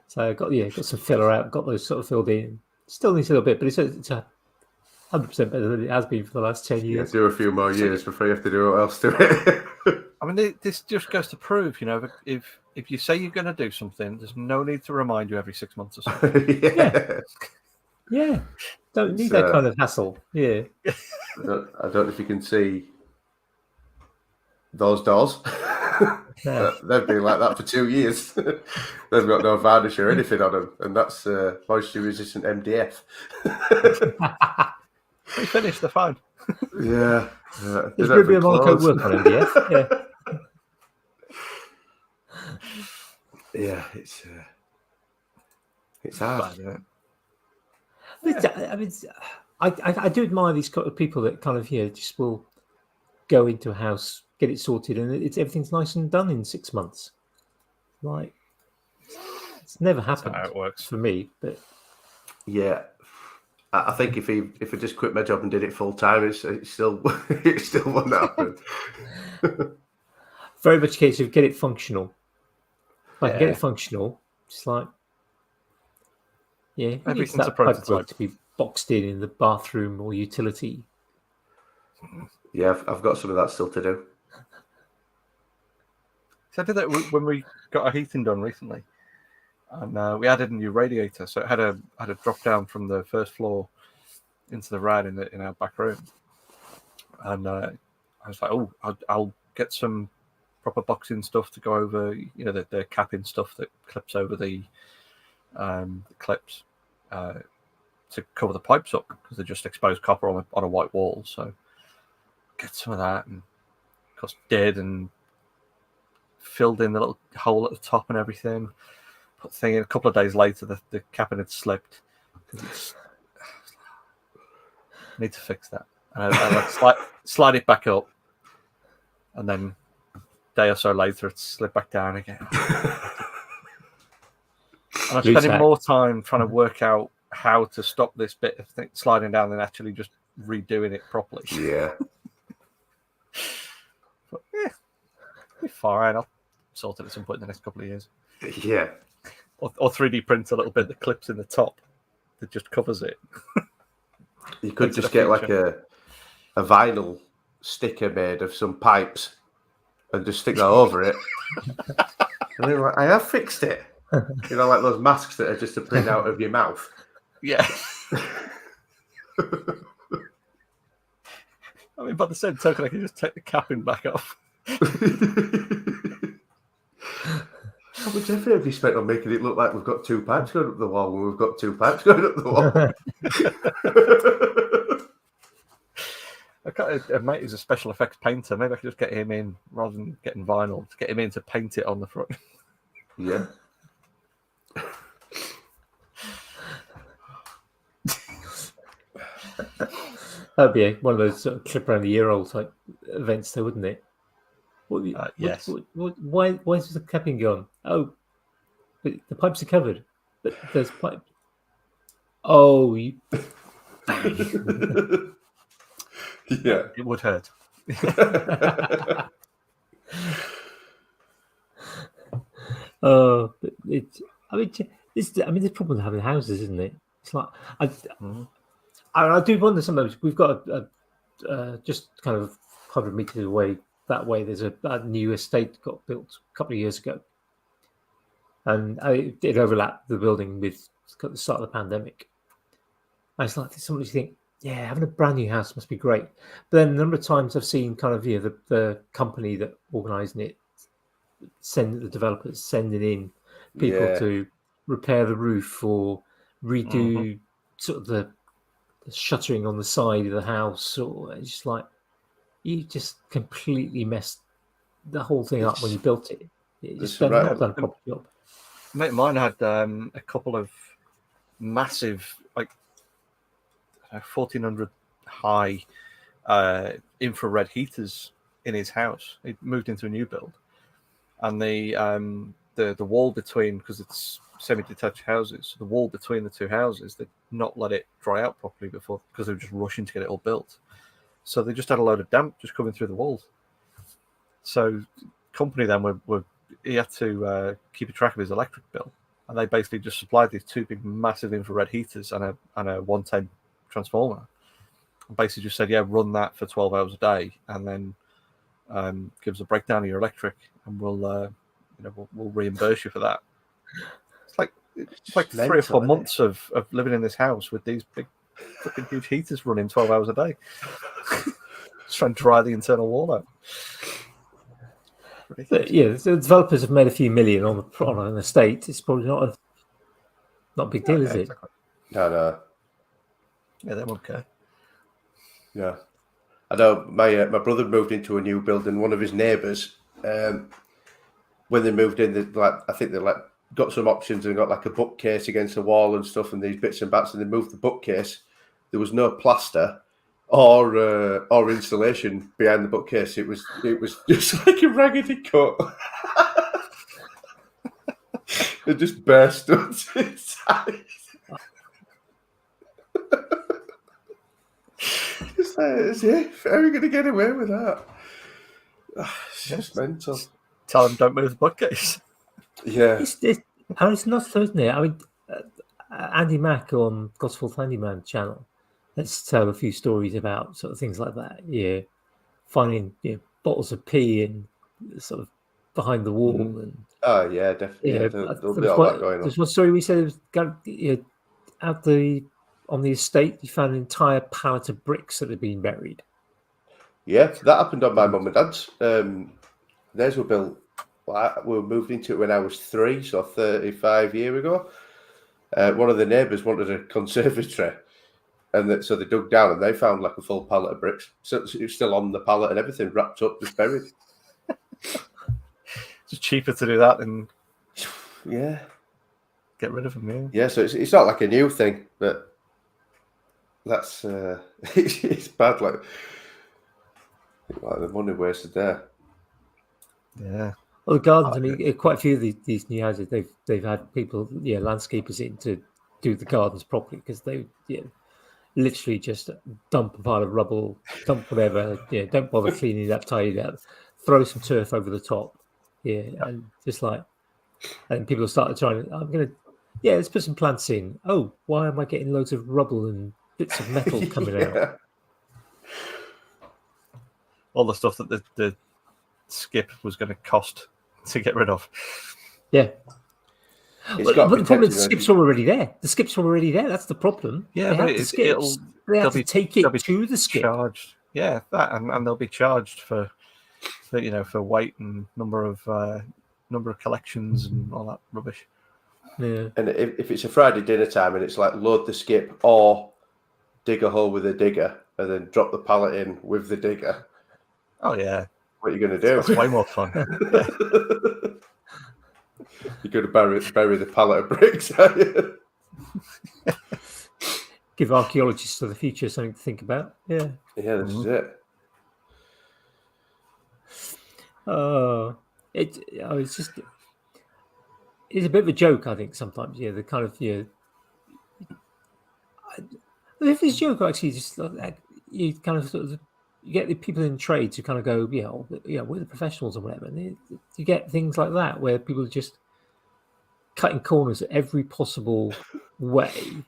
So I got some filler out, got those sort of filled in. Still needs a little bit, but it's 100% better than it has been for the last 10 years. Yeah, do a few more years before you have to do what else to it. I mean, this just goes to prove, if you say you're going to do something, there's no need to remind you every 6 months or so. Yeah. Don't need that kind of hassle. Yeah. I don't know if you can see those doors. Yeah. They've been like that for 2 years. They've got no varnish or anything on them, and that's moisture-resistant MDF. We finished. They're fine. Yeah. There's going to be a Monaco work on MDF. Yeah. It's hard. I mean, I do admire these people that kind of just will go into a house, get it sorted, and everything's nice and done in 6 months. Like, it's never happened. That's how it works for me. But yeah, I think if I just quit my job and did it full time, it still wouldn't happen. Very much a case of get it functional. Like get it functional, just like everything's a pipework prototype to be boxed in the bathroom or utility. Yeah, I've got some of that still to do. So I did that when we got our heating done recently, and we added a new radiator. So it had a drop down from the first floor into the rad in our back room, and I was like, oh, I'll get some proper boxing stuff to go over, the capping stuff that clips over the clips to cover the pipes up because they're just exposed copper on a white wall. So get some of that, and of course did, and filled in the little hole at the top and everything. Put the thing in. A couple of days later, the capping had slipped. I need to fix that. And I slide it back up, and then a day or so later, it slipped back down again. And I'm spending more time trying to work out how to stop this bit of sliding down than actually just redoing it properly. Yeah. But be fine. I'll sort it at some point in the next couple of years. Yeah. Or 3D print a little bit that clips in the top that just covers it. You could just get like a vinyl sticker made of some pipes and just stick that over it. And then like, I have fixed it. Like those masks that are just a print out of your mouth. Yeah. I mean, by the same token, I can just take the capping back off. How much effort have you spent on making it look like we've got two pipes going up the wall when we've got two pipes going up the wall? A mate is a special effects painter. Maybe I could just get him in rather than getting vinyl to get him in to paint it on the front. Yeah. That'd be one of those sort of trip around the year-old type events, though, wouldn't it? Yes. Why is the capping gone? Oh, but the pipes are covered. But there's pipe. Oh, you... Yeah, it would hurt. Oh, but it's. I mean, the problem with having houses, isn't it? It's like I do wonder sometimes. We've got just kind of 100 meters away that way. There's a new estate got built a couple of years ago, and it overlapped the building with the start of the pandemic. And it's like somebody think, yeah, having a brand new house must be great. But then a number of times I've seen kind of the company that organising it the developers sending in people to repair the roof or redo sort of the shuttering on the side of the house, or it's just like you just completely messed the whole thing up when you built it. You just not done a proper job. Mate of mine had a couple of massive, like 1400 high infrared heaters in his house. He moved into a new build, and the wall between, because it's semi-detached houses, the wall between the two houses, they'd not let it dry out properly before, because they were just rushing to get it all built. So they just had a load of damp just coming through the walls. So company then he had to keep a track of his electric bill, and they basically just supplied these two big massive infrared heaters and a 110 transformer. And basically just said, yeah, run that for 12 hours a day, and then give us a breakdown of your electric, and we'll reimburse you for that. It's like 3 or 4 months of living in this house with these big fucking huge heaters running 12 hours a day. Just trying to dry the internal wall out. But, yeah, the developers have made a few million on an estate. It's probably not a big deal, is it? Exactly. No. Yeah, they won't care. Yeah. I know my brother moved into a new building. One of his neighbours, when they moved in, I think they got some options and got like a bookcase against the wall and stuff, and these bits and bats, and they moved the bookcase. There was no plaster or installation behind the bookcase. It was just like a raggedy cut. It just burst onto its size. Just like, as if, how are we going to get away with that? It's just mental. Tell them don't move the bookcase. Yeah. It's not so, isn't it? I mean, Andy Mack on Gosforth Handyman channel, let's tell a few stories about sort of things like that. Yeah, finding bottles of pee and sort of behind the wall. And oh yeah, definitely. Yeah, there'll be all that going on. There's one story we said it was on the estate. You found an entire pallet of bricks that had been buried. Yeah, that happened on my mum and dad's. Theirs were built. We moved into it when I was 3, so 35 years ago. One of the neighbours wanted a conservatory, and so they dug down and they found like a full pallet of bricks. So it was still on the pallet and everything, wrapped up, just buried. It's cheaper to do that than get rid of them. Yeah. So it's not like a new thing, but that's it's bad. Like the money wasted there. Yeah. Well, the gardens. I mean, quite a few of these new houses, they've had people, landscapers in to do the gardens properly, because they, literally just dump a pile of rubble, dump whatever. Don't bother cleaning it up, tidy it up, throw some turf over the top. And just like, and people started trying. Let's put some plants in. Oh, why am I getting loads of rubble and bits of metal coming out? All the stuff that the skip was going to cost to get rid of. Yeah. But the problem is the skips are already there. The skips are already there. That's the problem. Yeah, they have to take it to the skip. Charged. Yeah, that and they'll be charged for weight and number of collections and all that rubbish. Yeah. And if it's a Friday dinner time and it's like load the skip or dig a hole with a digger and then drop the pallet in with the digger. Oh yeah. What are you going to do? It's way more fun. You're going to bury the pallet of bricks, are you? Give archaeologists of the future something to think about. Yeah. Yeah, this is it. It's a bit of a joke, I think, sometimes. Yeah, the kind of if this joke actually just like you kind of sort of you get the people in trades who kind of go, we're the professionals or whatever. And you get things like that where people are just cutting corners every possible way.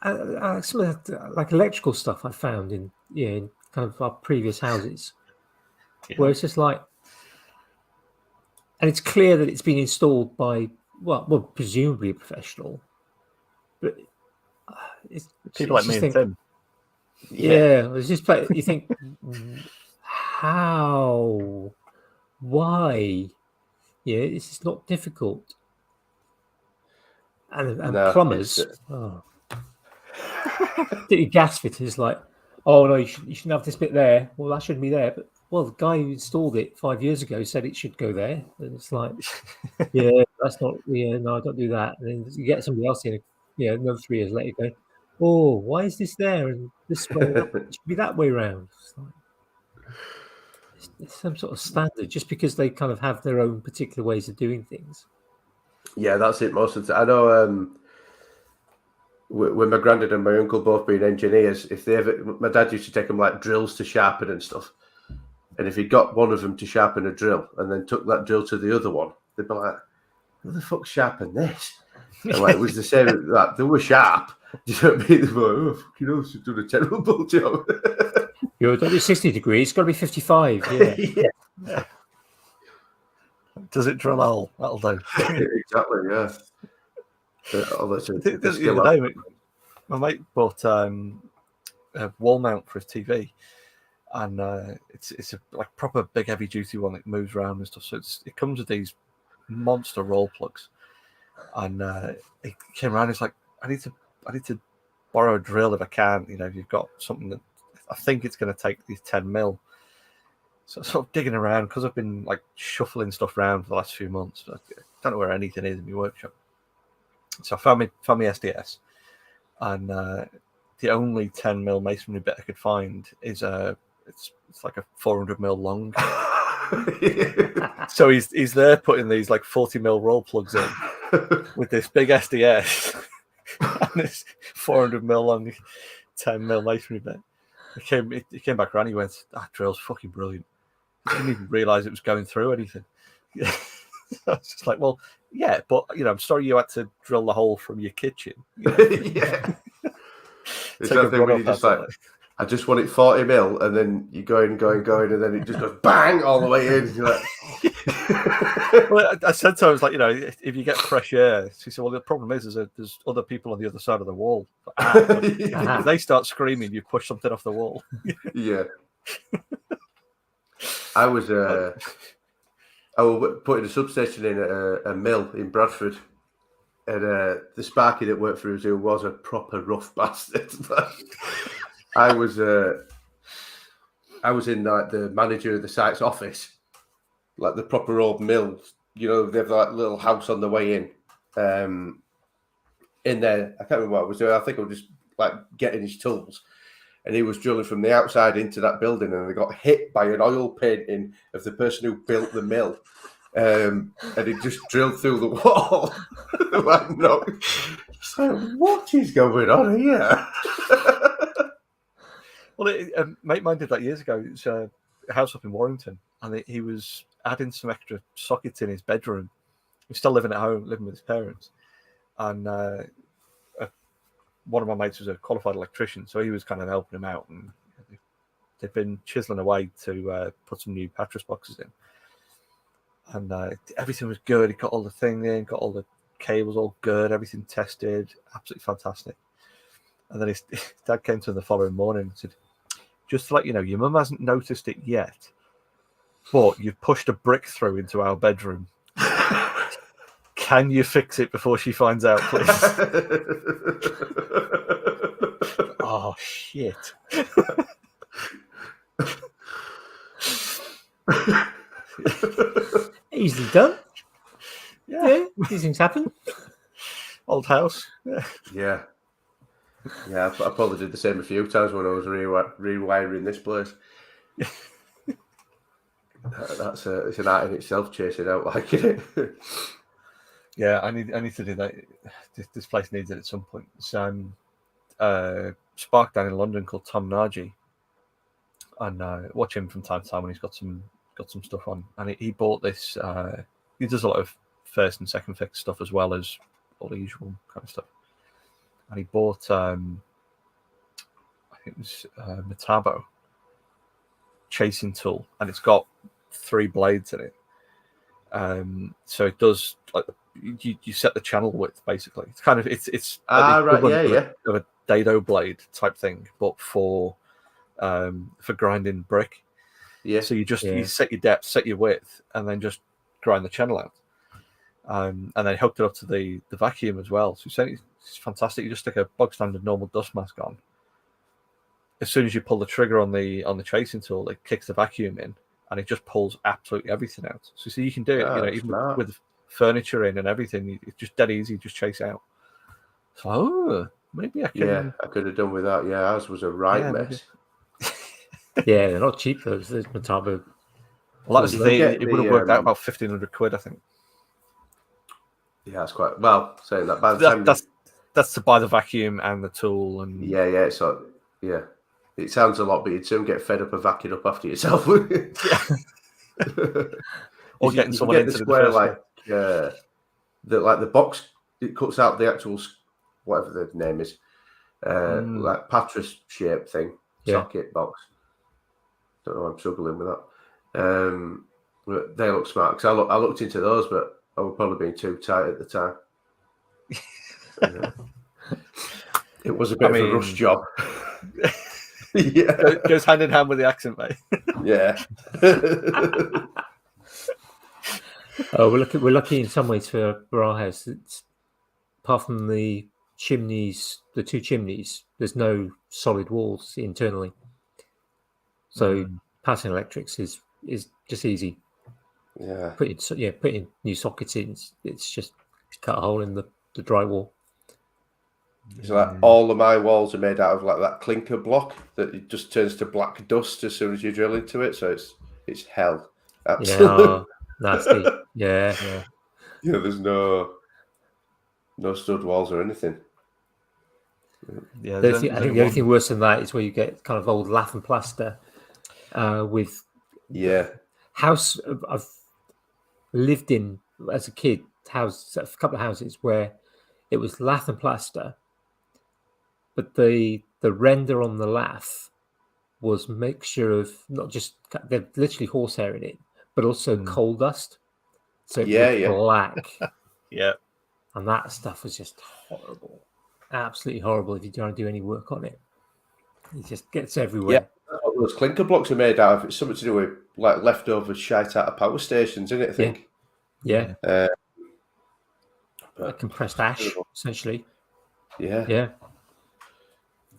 Some of that, like electrical stuff I found in kind of our previous houses, where it's just like, and it's clear that it's been installed by presumably a professional, but it's people like me and Tim. Yeah, it's just like you think, how, why? Yeah, it's not difficult. and No, plumbers. The gas fitters like, oh no, you shouldn't have this bit there. Well, that shouldn't be there. But well, the guy who installed it 5 years ago said it should go there. And it's like, yeah, that's not. Yeah, no, don't do that. And then you get somebody else in. Another 3 years later, going, oh, why is this there and this way? It should be that way around. It's some sort of standard, just because they kind of have their own particular ways of doing things. Yeah, that's it. Most of the time, I know. With my granddad and my uncle both being engineers, if they ever, my dad used to take them like drills to sharpen and stuff. And if he got one of them to sharpen a drill and then took that drill to the other one, they'd be like, "Who the fuck sharpened this?" And like, it was the same. Like, they were sharp. Do you know what I mean? They were, oh, fucking hell, she's done a terrible job. Don't do 60 degrees. It's got to be 55. Yeah. Yeah. Does it drill a hole? That'll do. Exactly. Yeah. My mate bought a wall mount for his TV, and it's a like proper big heavy duty one that moves around and stuff. So it comes with these monster roll plugs, and he came around. He's like, I need to borrow a drill if I can. If you've got something that I think it's going to take these 10 mil. So sort of digging around, because I've been like shuffling stuff around for the last few months. I don't know where anything is in my workshop. So I found my SDS, and the only 10 mil masonry bit I could find is it's like a 400 mil long. So he's there putting these like 40 mil roll plugs in with this big SDS and this 400 mil long 10 mil masonry bit. He came back around. He went, "That drill's fucking brilliant." I didn't even realise it was going through anything. I was just like, well, yeah, but I'm sorry you had to drill the hole from your kitchen. Yeah. It's that thing when you just like, I just want it 40 mil, and then you going, and then it just goes bang all the way in. You're like... Well, I said to him, I was like, if you get fresh air, he said, well, the problem is there's other people on the other side of the wall. If they start screaming, you push something off the wall. Yeah. I was putting a substation in a mill in Bradford, and the sparky that worked for us who was a proper rough bastard. I was in like the manager of the site's office, like the proper old mill. They have like little house on the way in. In there, I can't remember what I was doing. I think I was just like getting his tools. And he was drilling from the outside into that building, and they got hit by an oil painting of the person who built the mill. And he just drilled through the wall. Like, no. It's like, what is going on here? Well, a mate of mine did that years ago. It's a house up in Warrington, and he was adding some extra sockets in his bedroom. He's still living at home, living with his parents. And one of my mates was a qualified electrician, so he was kind of helping him out, and they've been chiseling away to put some new Patras boxes in, and everything was good. He got all the thing in, got all the cables all good, everything tested, absolutely fantastic. And then his dad came to him the following morning and said, "Just to let you know, your mum hasn't noticed it yet, but you've pushed a brick through into our bedroom. Can you fix it before she finds out, please?" Oh, shit. Easily done. Yeah. These things happen. Old house. Yeah. Yeah, I probably did the same a few times when I was rewiring this place. It's an art in itself, chasing out like it. Yeah, I need to do that. This place needs it at some point. Some Spark down in London called Tom Nagy, and watch him from time to time when he's got some stuff on. And he bought this. He does a lot of first and second fix stuff as well as all the usual kind of stuff. And he bought, I think it was Metabo chasing tool, and it's got 3 blades in it. So it does like you set the channel width basically. It's kind of it's right, of a dado blade type thing, but for grinding brick. Yeah. So you set your depth, set your width, and then just grind the channel out. And then hooked it up to the vacuum as well. So it's fantastic. You just stick a bog standard normal dust mask on. As soon as you pull the trigger on the chasing tool, it kicks the vacuum in, and it just pulls absolutely everything out. So you can do it, even with furniture in and everything. It's just dead easy. Just chase out. So maybe I can. Yeah, I could have done with that. Yeah, ours was a mess. Yeah, they're not cheap though. There's no time of. Well, that's the thing. It would have worked out about £1,500, I think. Yeah, that's quite well. Saying that by the time that's to buy the vacuum and the tool and yeah. So yeah, it sounds a lot, but you'd soon get fed up of vacuuming up after yourself. Or getting someone into the square first the box. It cuts out the actual whatever the name is, like Patras shape thing, socket box. Don't know. I'm struggling with that. But they look smart because I looked into those, but I was probably being too tight at the time. It was a bit of a rush job. Yeah, goes hand in hand with the accent, mate. Yeah. We're lucky in some ways for our house. It's, apart from the chimneys, the two chimneys, there's no solid walls internally. So passing electrics is just easy. Yeah. Putting new sockets in. It's just cut a hole in the drywall. So like all of my walls are made out of like that clinker block that it just turns to black dust as soon as you drill into it. So it's hell. Yeah, nasty. Yeah. There's no stud walls or anything. Yeah, I think the only thing worse than that is where you get kind of old lath and plaster with house. I've lived in as a kid a couple of houses where it was lath and plaster, but the render on the lath was a mixture of not just they're literally horsehair in it, but also coal dust. So it was black. Yeah. And that stuff was just horrible. Absolutely horrible if you don't do any work on it. It just gets everywhere. Yeah, that's what those clinker blocks are made out of. It's something to do with like leftover shite out of power stations, isn't it? I think. Yeah. Like compressed ash, essentially. Yeah. Yeah.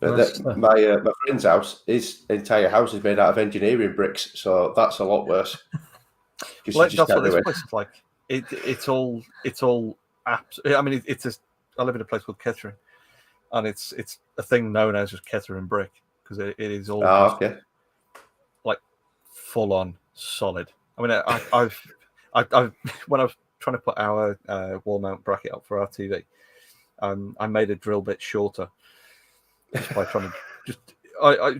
But my friend's house, his entire house is made out of engineering bricks, so that's a lot worse. Well, that's what this place is like. It's all. I mean, I live in a place called Kettering, and it's a thing known as just Kettering brick because it is all like full on solid. I mean, I've when I was trying to put our wall mount bracket up for our TV, I made a drill bit shorter just by trying to I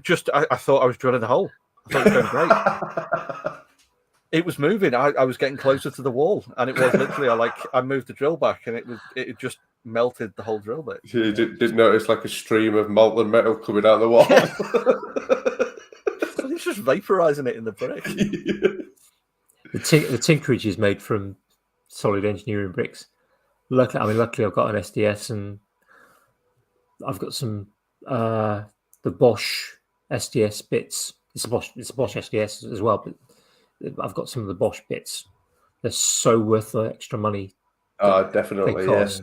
thought I was drilling a hole. I thought it was going great. It was moving. I was getting closer to the wall, and it was literally I moved the drill back, and it just melted the whole drill bit. So you didn't notice like a stream of molten metal coming out of the wall. It's just vaporizing it in the brick. The Tinkerage is made from solid engineering bricks. Luckily I've got an SDS, and I've got some the Bosch SDS bits. It's a Bosch SDS as well, but I've got some of the Bosch bits. They're so worth the extra money. Oh, definitely, yes.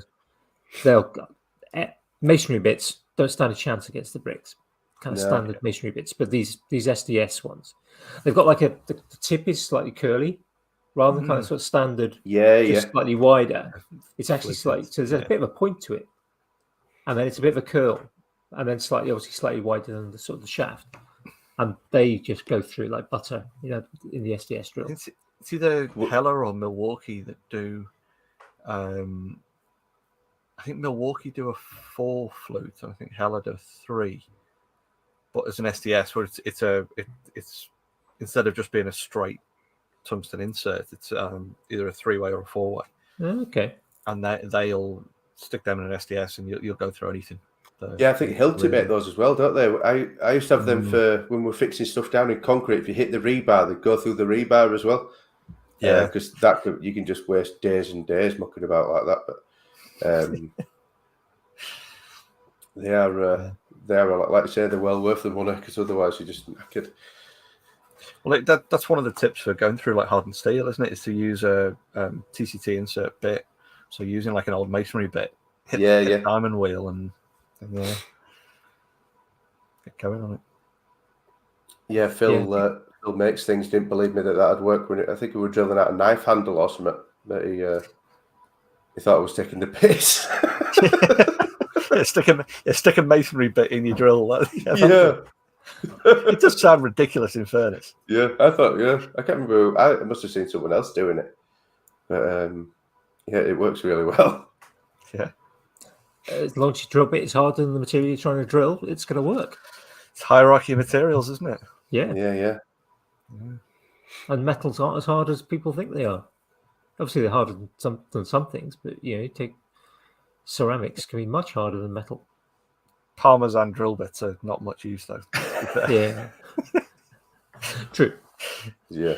Masonry bits don't stand a chance against the bricks. Kind of standard masonry bits, but these SDS ones, they've got like the tip is slightly curly, rather than kind of sort of standard. Just slightly wider. It's actually slightly, so there's a bit of a point to it, and then it's a bit of a curl, and then slightly wider than the sort of the shaft. And they just go through like butter, in the SDS drill. It's either Heller or Milwaukee that do. I think Milwaukee do a 4 flute, and I think Heller do a 3. But as an SDS, where it's instead of just being a straight tungsten insert, it's either a 3-way or a 4-way. Okay. And they'll stick them in an SDS, and you'll go through anything. I think Hilti make those as well, don't they? I used to have them for when we're fixing stuff down in concrete. If you hit the rebar, they go through the rebar as well. Yeah, because you can just waste days and days mucking about like that. But they are like you say, they're well worth the money because otherwise you just knackered. Well, that's one of the tips for going through like hardened steel, isn't it? Is to use a TCT insert bit. So using like an old masonry bit, hit the diamond wheel and get going on it. Yeah, Phil makes things. Didn't believe me that'd work when I think we were drilling out a knife handle or something. But he thought I was taking the piss. Stick a masonry bit in your drill. Yeah. It does sound ridiculous in fairness. Yeah, I thought, I can't remember. I must have seen someone else doing it. But it works really well. Yeah. As long as your drill bit is harder than the material you're trying to drill, it's going to work. It's hierarchy of materials, isn't it? Yeah. Yeah. And metals aren't as hard as people think they are. Obviously, they're harder than some things, but you take ceramics can be much harder than metal. Parmesan drill bits are not much use, though. Yeah. True. Yeah.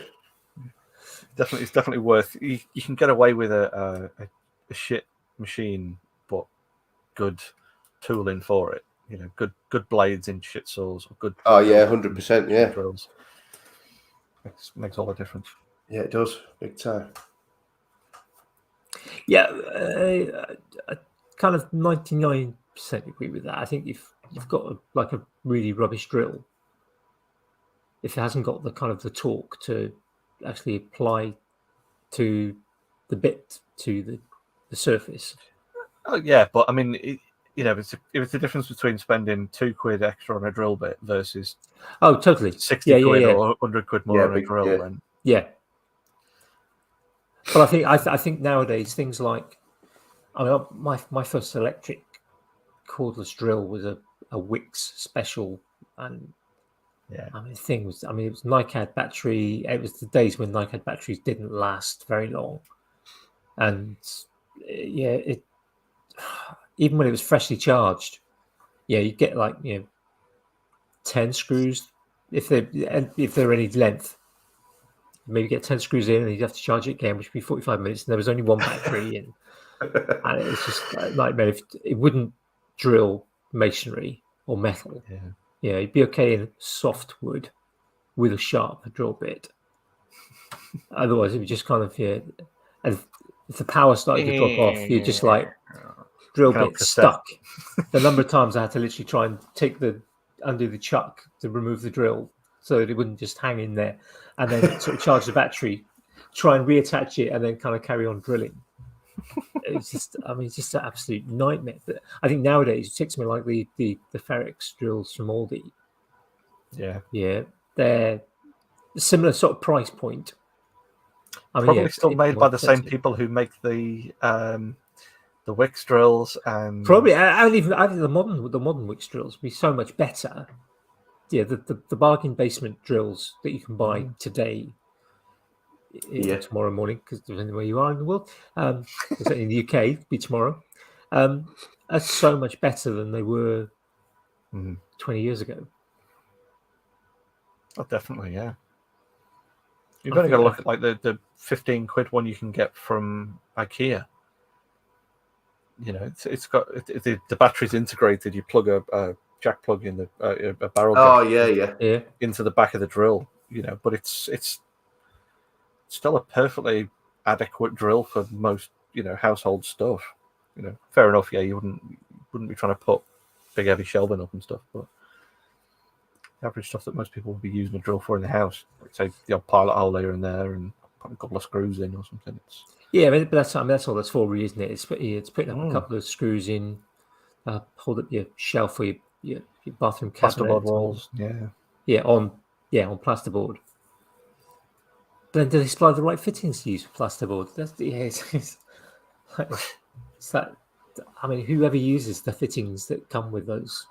It's definitely worth. You can get away with a shit machine, but good tooling for it. Good blades in shit saws or good. Oh yeah, 100%. Yeah. Drills makes all the difference. Yeah, it does, big time. Yeah, I kind of 99% agree with that. I think if you've got a really rubbish drill, if it hasn't got the kind of the torque to actually apply to the bit to the surface. Oh yeah, but I mean, it's the difference between spending £2 extra on a drill bit versus totally 60 quid or 100 quid more on a drill. Then but I think nowadays things like, my first electric cordless drill was a Wix special, and it was NiCad battery. It was the days when NiCad batteries didn't last very long, and even when it was freshly charged, you get 10 screws if they're any length. Maybe get 10 screws in, and you'd have to charge it again, which would be 45 minutes. And there was only one battery, and it's just a nightmare. If it wouldn't drill masonry or metal, it'd be okay in soft wood with a sharp drill bit. Otherwise, it would just kind of and if the power started to drop off, you're just like drill bit stuck. The number of times I had to literally try and undo the chuck to remove the drill so that it wouldn't just hang in there, and then sort of charge the battery, try and reattach it, and then kind of carry on drilling. It's just an absolute nightmare. But I think nowadays it takes something like the Ferrex drills from Aldi. Yeah, they're a similar sort of price point. Probably still made by the same people who make the Wix drills, and probably I think the modern Wix drills would be so much better. Yeah, the bargain basement drills that you can buy today, tomorrow morning, because depending where you are in the world, in the UK, it'd be tomorrow, are so much better than they were 20 years ago. Oh, definitely, yeah. You've only got to look at like the 15 quid one you can get from IKEA. It's got the battery's integrated. You plug a jack plug in a barrel. Oh into the back of the drill. But it's still a perfectly adequate drill for most household stuff. Fair enough. Yeah, you wouldn't be trying to put big heavy shelving up and stuff, but the average stuff that most people would be using a drill for in the house, like say the odd pilot hole here and there, and put a couple of screws in or something. But that's all that's for, really, isn't it? It's putting up a couple of screws in, hold up your shelf for your bathroom cabinet, plasterboard walls. On plasterboard. But then do they supply the right fittings to use for plasterboard? It's that. Whoever uses the fittings that come with those.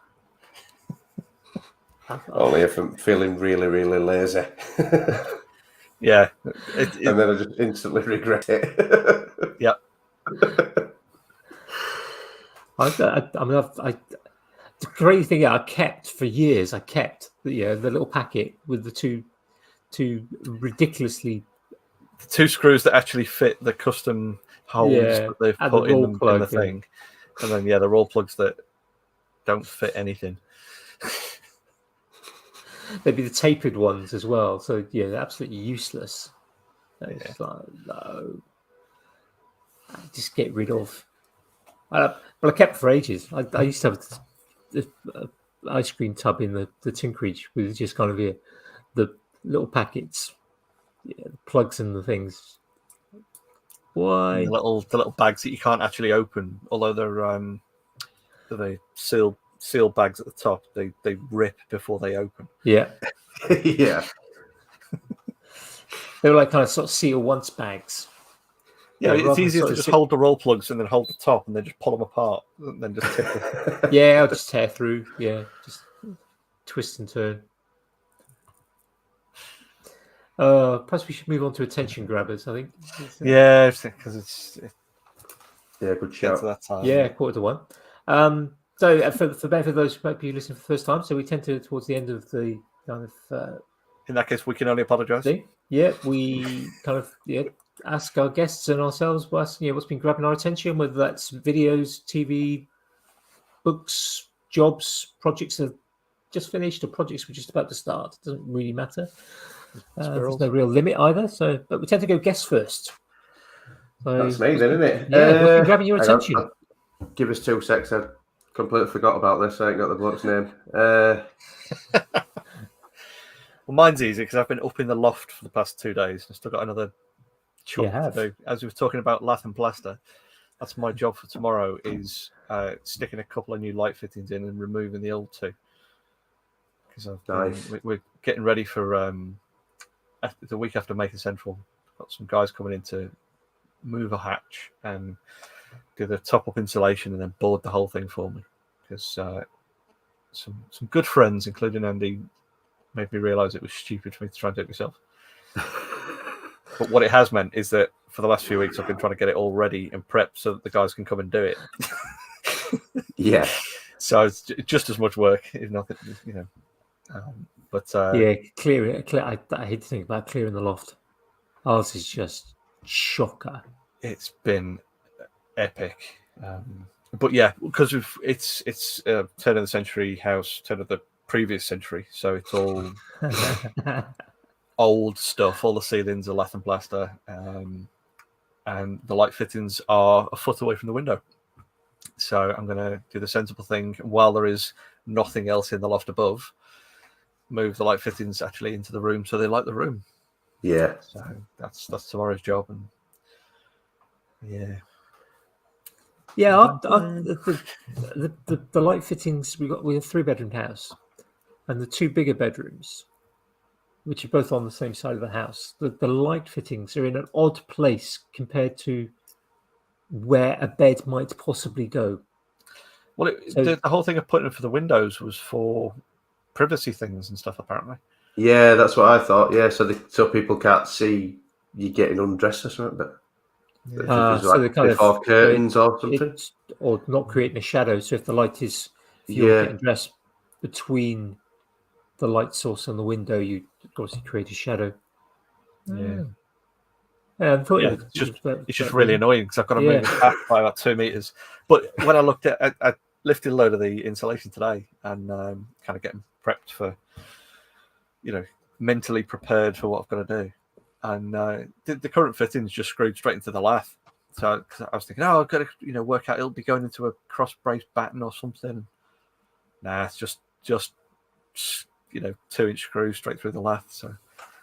Only if I'm feeling really, really lazy. Yeah. And then I just instantly regret it. Yeah. The great thing I kept for years. I kept the little packet with the two ridiculously the two screws that actually fit the custom holes that they've put in the thing, and then the roll plugs that don't fit anything. There'd be the tapered ones as well. So yeah, they're absolutely useless. It's like, no, just get rid of. But I kept for ages. I used to have the ice cream tub in the Tinkerage with just kind of the little packets, the plugs and the things. Why? The little bags that you can't actually open, although they're seal bags at the top. They rip before they open. Yeah, Yeah. they were like kind of sort of seal once bags. Yeah, it's rather easier sort to of just sit- hold the roll plugs and then hold the top and then just pull them apart and then just tip them. Yeah, I'll just tear through. Yeah, just twist and turn. Perhaps we should move on to attention grabbers. I think. Yeah, because it's Yeah, good get shout. to that time. Yeah, 1:45. So for those who might be listening for the first time, so we tend to towards the end of the kind of In that case, we can only apologise. thing. Yeah, we kind of ask our guests and ourselves what's been grabbing our attention, whether that's videos, TV, books, jobs, projects that have just finished, or projects we're just about to start. It doesn't really matter. There's no real limit either. So, but we tend to go guests first. So, That's me then, isn't it? Yeah, what's been grabbing your hang on. attention? Give us 2 secs. I completely forgot about this. I ain't got the bloke's name. Well, mine's easy because I've been up in the loft for the past 2 days. I've still got another chunk to do. As we were talking about lath and plaster, that's my job for tomorrow, is sticking a couple of new light fittings in and removing the old two. Because we're getting ready for the week after Maker Central. Got some guys coming in to move a hatch and do the top-up insulation and then board the whole thing for me. Because some good friends, including Andy, made me realise it was stupid for me to try and do it myself. But what it has meant is that for the last few weeks I've been trying to get it all ready and prepped so that the guys can come and do it. Yeah. So it's just as much work, if nothing, Clear it. I hate to think about clearing the loft. Ours is just shocker. It's been epic. But yeah, because it's a turn of the century house, turn of the previous century, so it's all old stuff. All the ceilings are lath and plaster, and the light fittings are a foot away from the window. So I'm going to do the sensible thing while there is nothing else in the loft above. Move the light fittings actually into the room so they light the room. Yeah. So that's tomorrow's job, and yeah. Yeah, the light fittings we have a 3-bedroom house, and the 2 bigger bedrooms, which are both on the same side of the house. The light fittings are in an odd place compared to where a bed might possibly go. Well, the whole thing of putting it for the windows was for privacy things and stuff, apparently. Yeah, that's what I thought. Yeah, so people can't see you getting undressed or something. But so they kind before curtains or something, or not creating a shadow. So if the light is, if you're getting dressed between the light source and the window, you obviously create a shadow. Yeah. I thought it's just really annoying because I've got to move it back by about 2 meters. But when I looked at, I lifted a load of the insulation today and kind of getting prepped for, mentally prepared for what I've got to do. And the current fittings just screwed straight into the lath. So I was thinking, I've got to, work out it'll be going into a cross brace batten or something. Nah, it's just 2-inch screws straight through the lath. So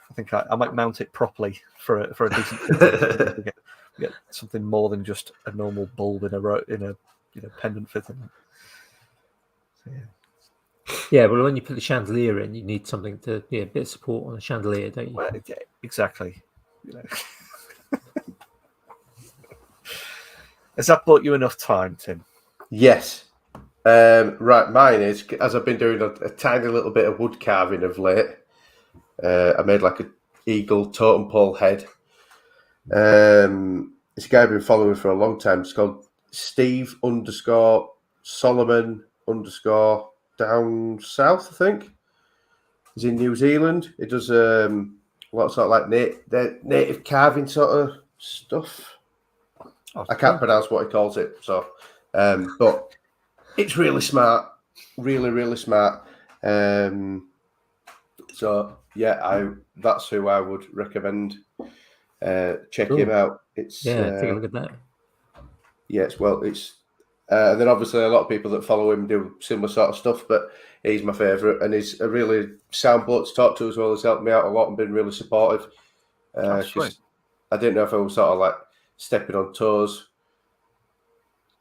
I think I might mount it properly for a decent fitting. get something more than just a normal bulb in a pendant fitting. So, yeah, but when you put the chandelier in, you need something to a bit of support on the chandelier, don't you? Well, yeah, exactly. Has that bought you enough time, Tim? Yes. Right, mine is, as I've been doing a tiny little bit of wood carving of late. I made like an eagle totem pole head. This guy I've been following for a long time. It's called Steve_Solomon_down south, I think. He's in New Zealand. He does lots of like native carving sort of stuff. I can't pronounce what he calls it, so but it's really smart, really, really smart. So yeah, that's who I would recommend. Check him out. It's take a look at that. Yes, it's and then obviously a lot of people that follow him do similar sort of stuff, but he's my favourite, and he's a really sound bloke to talk to as well. He's helped me out a lot and been really supportive. Because I didn't know if I was sort of like stepping on toes,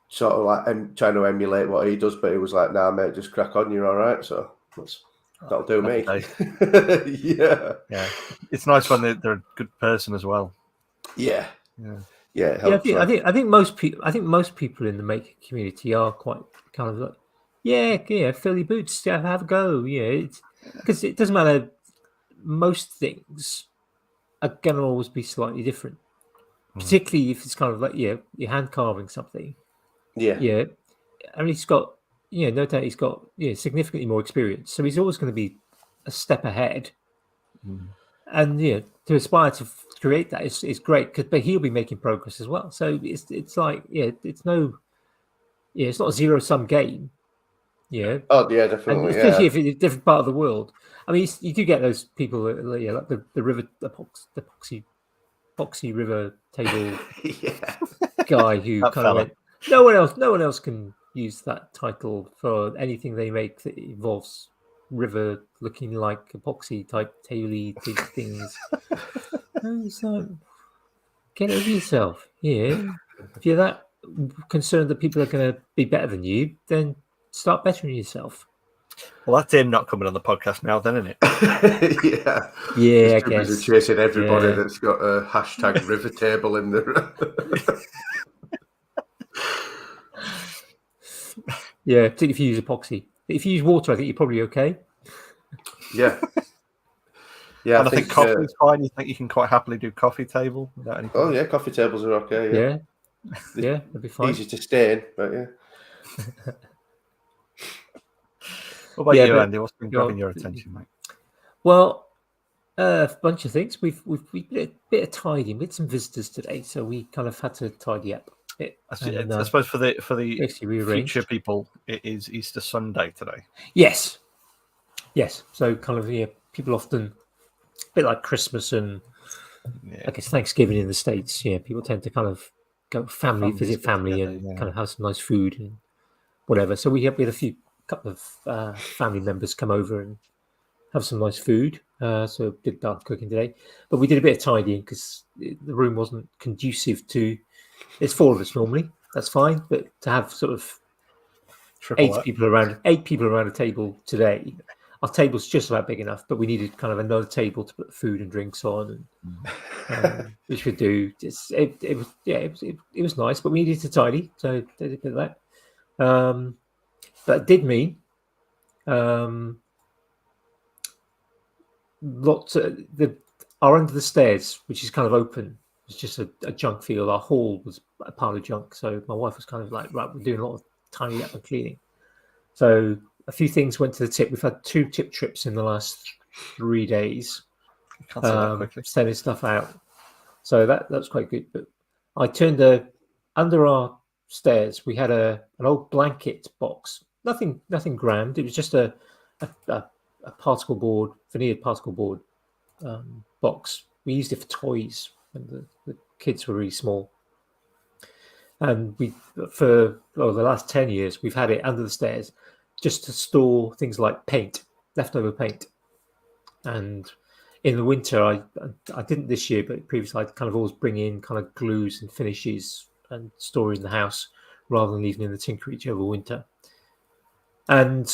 sort of like trying to emulate what he does, but he was like, "Nah, mate, just crack on. You're all right." So that'll do me. Yeah. It's nice when they're a good person as well. Yeah. I think most people in the maker community are quite kind of like, fill your boots, have a go. Because it doesn't matter. Most things are gonna always be slightly different, particularly if it's kind of like you're hand carving something. Yeah. I mean, he's got no doubt he's got significantly more experience, so he's always going to be a step ahead. And to aspire to create that is great, but he'll be making progress as well. So it's like it's not a zero-sum game. Oh yeah, definitely. And especially if it's a different part of the world. I mean, you do get those people like the river, the epoxy river table guy who kind of went. No one else can use that title for anything they make that involves river looking like epoxy type taily things. And it's like, get over yourself. If you're that concerned that people are going to be better than you, then start bettering yourself. Well, that's him not coming on the podcast now, then, isn't it? Yeah, I guess. He's chasing everybody that's got a hashtag river table in there. Yeah, particularly if you use epoxy. If you use water, I think you're probably okay. Yeah. And I think coffee is fine. You think you can quite happily do coffee table without any problem? Oh, yeah, coffee tables are okay. Yeah, that'd be fine. Easy to stay in, but What about you, Andy? What's been grabbing your attention, mate? Well, a bunch of things. We've did a bit of tidying. We had some visitors today, so we kind of had to tidy up a bit. I suppose for the future people, it is Easter Sunday today. Yes. So kind of people often, a bit like Christmas and I guess Thanksgiving in the States. People tend to kind of go visit family together, and kind of have some nice food and whatever. So we had a couple of family members come over and have some nice food. So did dark cooking today, but we did a bit of tidying because the room wasn't conducive to. It's 4 of us normally. That's fine, but to have sort of 8 people around a table today. Our table's just about big enough, but we needed kind of another table to put food and drinks on, and which we do. It was nice, but we needed to tidy, so did a bit of that. But it did mean lots of our under the stairs, which is kind of open. It's just a junk field. Our hall was a pile of junk, so my wife was kind of like, right, we're doing a lot of tidying up and cleaning. So a few things went to the tip. We've had 2 tip trips in the last 3 days, sending stuff out. So that's quite good. But I turned under our stairs. We had an old blanket box. Nothing grand. It was just a particle board, veneered particle board box. We used it for toys when the kids were really small. And for the last 10 years, we've had it under the stairs just to store things like paint, leftover paint. And in the winter, I didn't this year, but previously I'd kind of always bring in kind of glues and finishes and store in the house rather than leaving in the Tinkerage over winter. And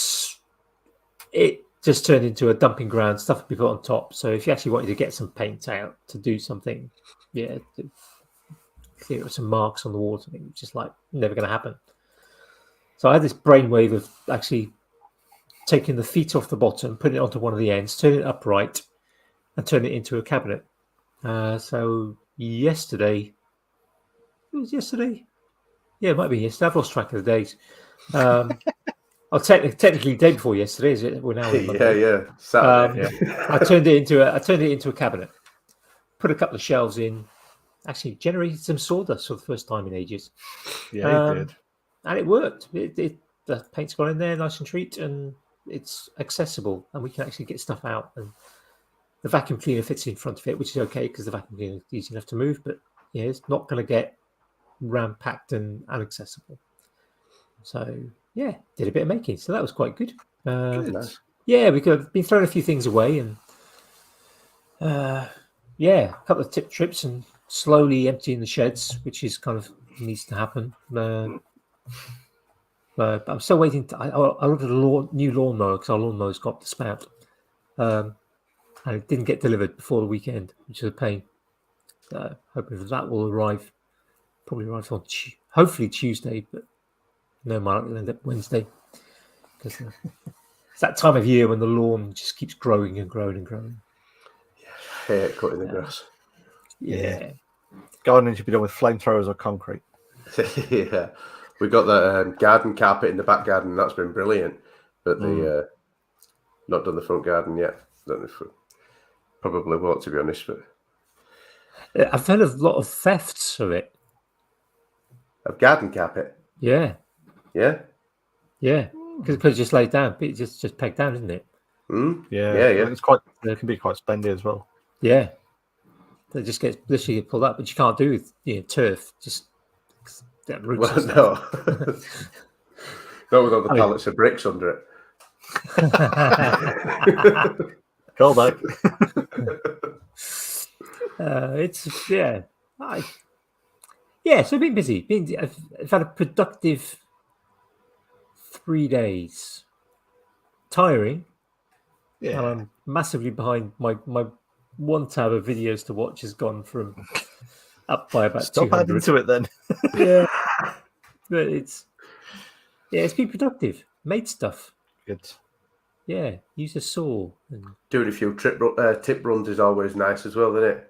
it just turned into a dumping ground, stuff would be put on top. So if you actually wanted to get some paint out to do something, clear up some marks on the wall, something which is like never going to happen. So I had this brainwave of actually taking the feet off the bottom, putting it onto one of the ends, turning it upright, and turning it into a cabinet. So yesterday, it was yesterday? Yeah, it might be yesterday. I've lost track of the days. Technically, the day before yesterday, is it? We're now in Monday. Saturday. I turned it into a cabinet. Put a couple of shelves in. Actually, generated some sawdust for the first time in ages. Yeah, it did. And it worked. The paint's gone in there, nice and treat, and it's accessible and we can actually get stuff out. And the vacuum cleaner fits in front of it, which is okay because the vacuum cleaner is easy enough to move. But yeah, it's not going to get ram-packed and inaccessible. So yeah, did a bit of making. So that was quite good. Nice. Yeah, we've been throwing a few things away and yeah, a couple of tip trips and slowly emptying the sheds, which is kind of needs to happen. But I'm still waiting. I ordered a new lawnmower because our lawnmower's got the spout. And it didn't get delivered before the weekend, which is a pain. Hoping that will arrive. Probably arrive on hopefully Tuesday, but no, might end up Wednesday. Because it's that time of year when the lawn just keeps growing and growing and growing. Yeah, cutting the grass. Yeah. Gardening should be done with flamethrowers or concrete. Yeah. We got the garden carpet in the back garden. That's been brilliant. But the not done the front garden yet. Don't know if probably won't, to be honest. But I've heard of a lot of thefts of it. Of garden carpet? Yeah. Yeah? Yeah. Because it's just laid down. It's just pegged down, isn't it? Yeah. It can be quite spendy as well. Yeah. It just gets literally pulled up, but you can't do with turf. Just roots. Well, no. Not with all the pallets of bricks under it. Call back. It's yeah. So I've been busy. I've had a productive 3 days. Tiring. Yeah. And I'm massively behind. My one tab of videos to watch has gone from up by about Stop 200. adding to it then. Yeah. But it's been productive. Made stuff. Good. Yeah, use a saw. And... Doing a few tip runs is always nice as well, isn't it?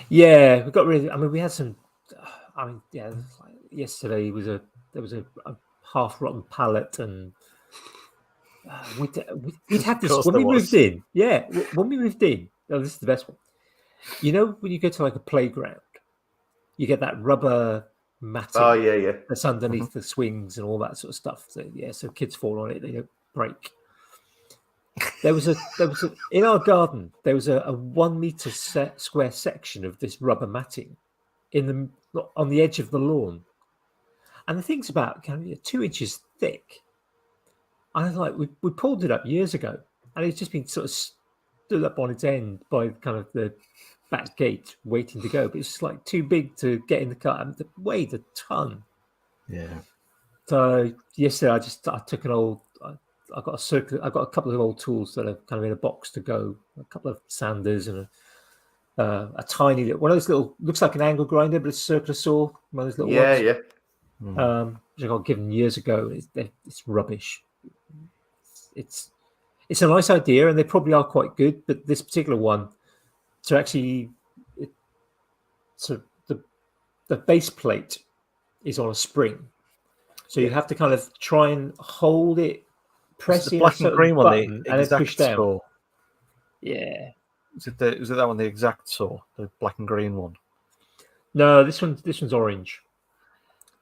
Yeah, we got really. I mean, we had some. Yesterday there was a half rotten pallet, and we'd had this when we moved in. Yeah, when we moved in. Oh, this is the best one. You know, when you go to like a playground, you get that rubber matting. Oh yeah. That's underneath the swings and all that sort of stuff. So kids fall on it, they don't break. There was a in our garden. There was a 1 meter square section of this rubber matting on the edge of the lawn, and the thing's about 2 inches thick. I was like, we pulled it up years ago, and it's just been sort of stood up on its end by kind of the back gate, waiting to go. But it's just like too big to get in the car. And it weighed a ton. Yeah. So yesterday, I took an old. I got a couple of old tools that are kind of in a box to go. A couple of sanders and a tiny little one of those little, looks like an angle grinder, but it's a circular saw. One of those little ones. Yeah. Which I got given years ago. It's rubbish. It's a nice idea, and they probably are quite good. But this particular one, to actually, the base plate is on a spring, so you have to kind of try and hold it. Press the black and green one, the and then push down. Saw. Yeah. Is it that one, the exact saw, the black and green one? No, this one's orange.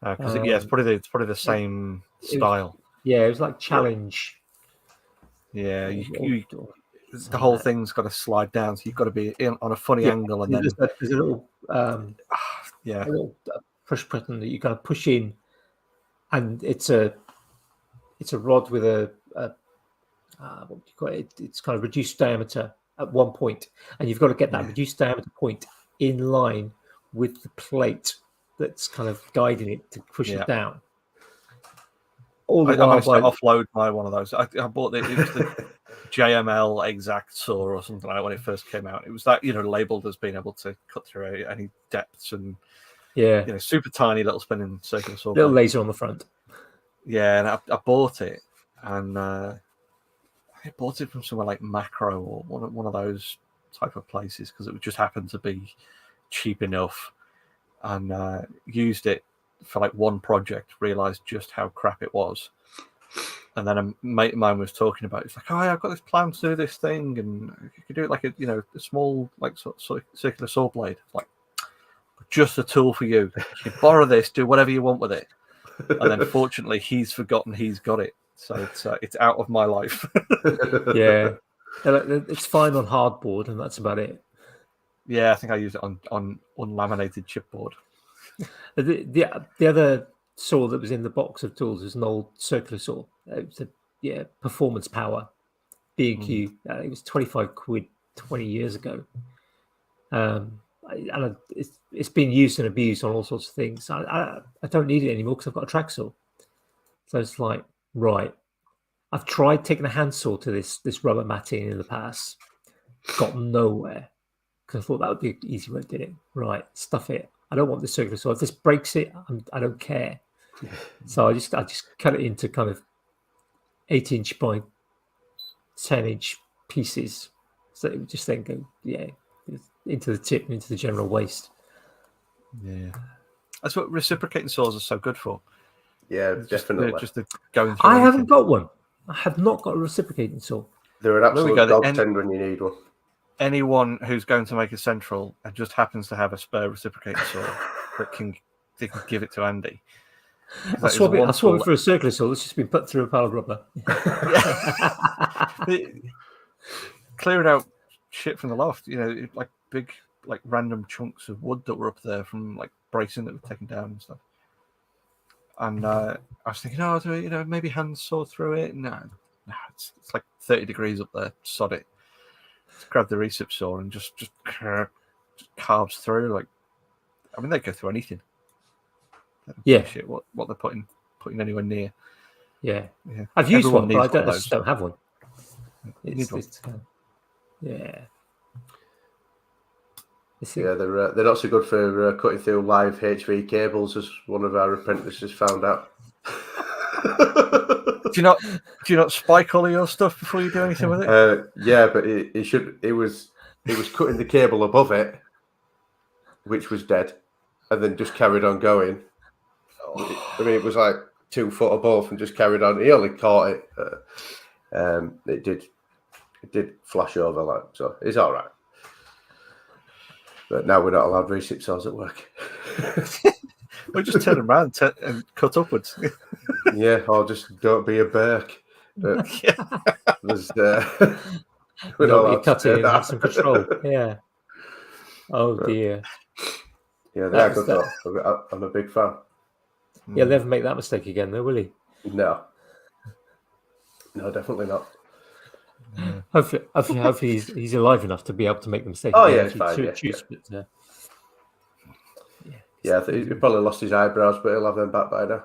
Because it's probably the same style. It was like Challenge. Yeah, the whole thing's got to slide down, so you've got to be on a funny angle, and then there's a little a little push button that you kind of push in, and it's a rod with a what do you call it? It's kind of reduced diameter at one point, and you've got to get that reduced diameter point in line with the plate that's kind of guiding it to push it down. I managed to offload my one of those. I bought it was the JML exact saw or something like that when it first came out. It was that, labeled as being able to cut through any depths and super tiny little spinning circular saw. Little laser on the front. Yeah, and I bought it, and I bought it from somewhere like Macro or one of those type of places because it just happened to be cheap enough, and used it for like one project, realized just how crap it was. And then a mate of mine was talking about it. It's like, oh, yeah, I've got this plan to do this thing, and you could do it like a small like sort of circular saw blade. Like, just a tool for you. You borrow this, do whatever you want with it. And then fortunately he's forgotten he's got it. so it's out of my life. Yeah, it's fine on hardboard, and that's about it. Yeah, I think I use it on unlaminated chipboard. The other saw that was in the box of tools was an old circular saw. It was performance power B&Q. It was 25 quid 20 years ago. It's been used and abused on all sorts of things. I don't need it anymore because I've got a track saw. So it's like, right, I've tried taking a handsaw to this rubber matting in the past, got nowhere because I thought that would be an easy way of doing it. Right, stuff it. I don't want the circular saw. If this breaks it, I don't care. So I just cut it into kind of 8-inch by 10-inch pieces. So it would just then go, into the tip, into the general waste. Yeah, that's what reciprocating saws are so good for. Yeah, definitely. Just going through. I haven't got one. I have not got a reciprocating saw. They're an absolute godsend when you need one. Anyone who's going to make a central and just happens to have a spare reciprocating saw they can give it to Andy. I swap it for a circular saw that's just been put through a pile of rubber. Clearing out shit from the loft, like big, like random chunks of wood that were up there from like bracing that were taken down and stuff. And I was thinking, maybe hand saw through it. No, it's like 30 degrees up there. Sod it. Just grab the recip saw and just carves through. Like, I mean, they go through anything. Shit, what they're putting anywhere near. Yeah. I've used one, but I just don't have one. You need one. They're not so good for cutting through live HV cables, as one of our apprentices found out. Do you not spike all of your stuff before you do anything with it? Yeah, but it was cutting the cable above it, which was dead, and then just carried on going. I mean, it was like 2 foot above and just carried on. He only caught it. It did flash over, like, so it's all right. But now we're not allowed recip saws at work. We just turn them around and cut upwards. Yeah, or just don't be a Burke. But there's we're not allowed cut to it do and have that. some control. Yeah. Oh dear. Yeah, they're good though. I'm a big fan. He'll never make that mistake again, though, will he? No, definitely not. Yeah. Hopefully he's alive enough to be able to make the mistake. Oh, yeah, it's fine. I think he probably lost his eyebrows, but he'll have them back by now.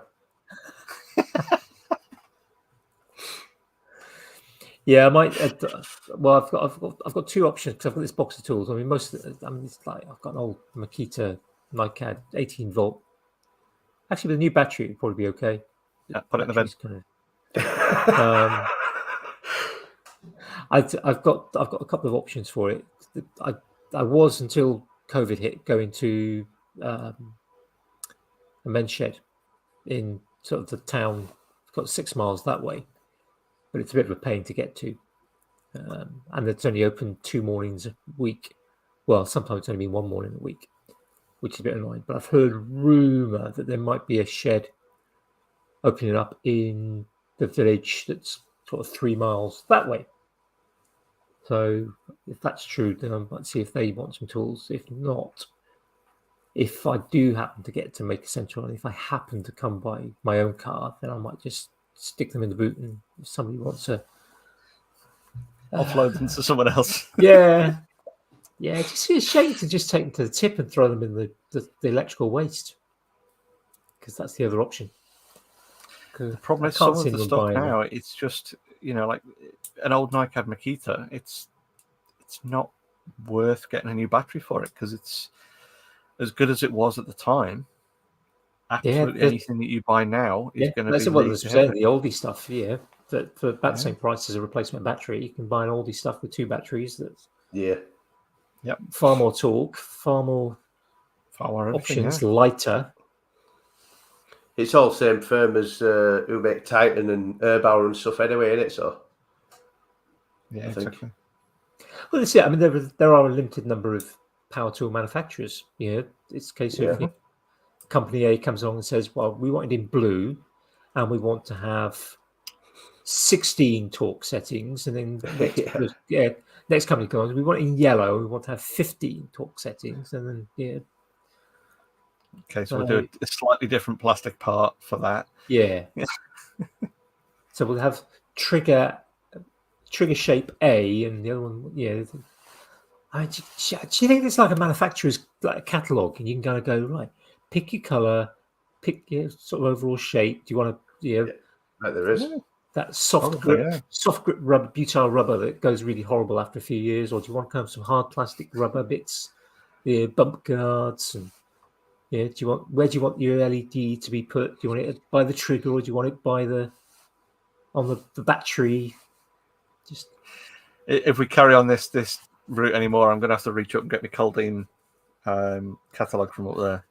Yeah, I might. Well, I've got 2 options because I've got this box of tools. I mean, it's like I've got an old Makita NiCad 18 volt. Actually, with a new battery, it'd probably be okay. Yeah, put it in the vent. I've got a couple of options for it. I was, until COVID hit, going to a men's shed in sort of the town. It's got 6 miles that way, but it's a bit of a pain to get to. And it's only open 2 mornings a week. Well, sometimes it's only been 1 morning a week, which is a bit annoying. But I've heard rumour that there might be a shed opening up in the village that's sort of 3 miles that way. So if that's true, then I might see if they want some tools. If not, if I do happen to get to make a central, and if I happen to come by my own car, then I might just stick them in the boot, and if somebody wants to offload them to someone else. Yeah, it's just a shame to just take them to the tip and throw them in the electrical waste, because that's the other option. The problem is some of the stuff now, it's just, like an old NiCad Makita, it's not worth getting a new battery for it, because it's as good as it was at the time. Absolutely anything that you buy now is going to be... That's what I was saying, the oldie stuff, that for about the same price as a replacement battery, you can buy an oldie stuff with 2 batteries that's far more torque, far more options, lighter. It's all same firm as who make Titan and Erbauer and stuff anyway, isn't it? So yeah, exactly. Well, that's it. I mean, there are a limited number of power tool manufacturers. It's a case of company A comes along and says, "Well, we want it in blue, and we want to have 16 talk settings, and then Yeah. next company comes, we want it in yellow. We want to have 15 talk settings, and then Okay, so we'll do a slightly different plastic part for that. Yeah. So we'll have trigger shape A, and the other one, yeah. Do you think it's like a manufacturer's catalog, and you can kind of go, right, pick your color, pick your sort of overall shape. Do you want to, Like there is that soft grip rubber, butyl rubber that goes really horrible after a few years, or do you want kind of some hard plastic rubber bits, bump guards, and where do you want your LED to be put? Do you want it by the trigger, or do you want it by on the battery? Just if we carry on this route anymore, I'm going to have to reach up and get my Coldine catalogue from up there.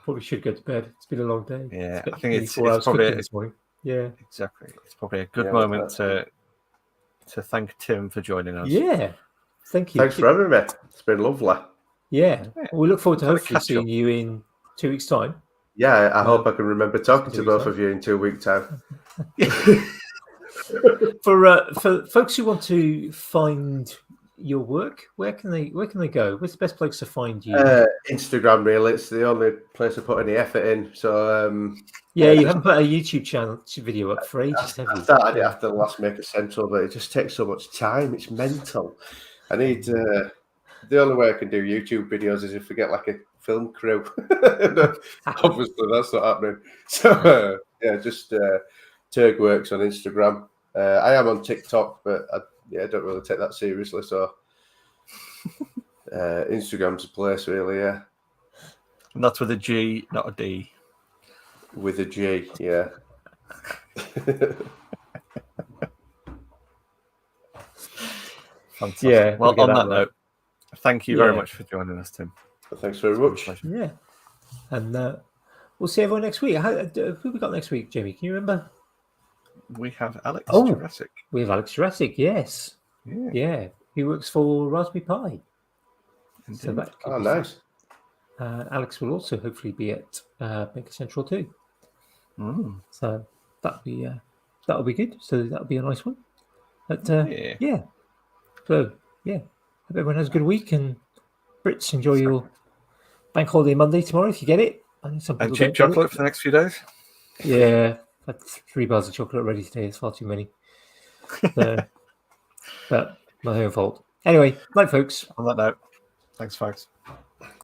Probably should go to bed. It's been a long day. Yeah, I think it's 4 hours probably this morning. Yeah, exactly. It's probably a good moment to thank Tim for joining us. Yeah, thank you. Thanks for having me. It's been lovely. Yeah, we look forward to hopefully seeing you in 2 weeks' time. Yeah, I hope I can remember talking to both of you in 2 weeks' time. For folks who want to find your work, where can they go? Where's the best place to find you? Instagram, really. It's the only place I put any effort in. So you haven't put a YouTube video up for ages, have you? I started it after the last Maker Central, but it just takes so much time. It's mental. I need the only way I can do YouTube videos is if we get like a film crew. Obviously, that's not happening. So just Turgworks on Instagram. I am on TikTok, but I don't really take that seriously. So Instagram's a place, really. Yeah, and that's with a G, not a D. With a G, yeah. Fantastic. Yeah. Well, on that note, thank you very much for joining us, Tim. Thanks very much. Yeah, and we'll see everyone next week. Who we got next week, Jamie? Can you remember? We have Alex Jurassic. We have Alex Jurassic, yes. Yeah. He works for Raspberry Pi. Indeed. So nice. Alex will also hopefully be at Maker Central too. So that'll be good. So that'll be a nice one. But So hope everyone has a good week, and Brits, enjoy your bank holiday Monday tomorrow if you get it. And cheap chocolate for the next few days. Yeah, I had 3 bars of chocolate ready today. It's far too many. But my own fault. Anyway, night, folks. On that note, thanks, folks.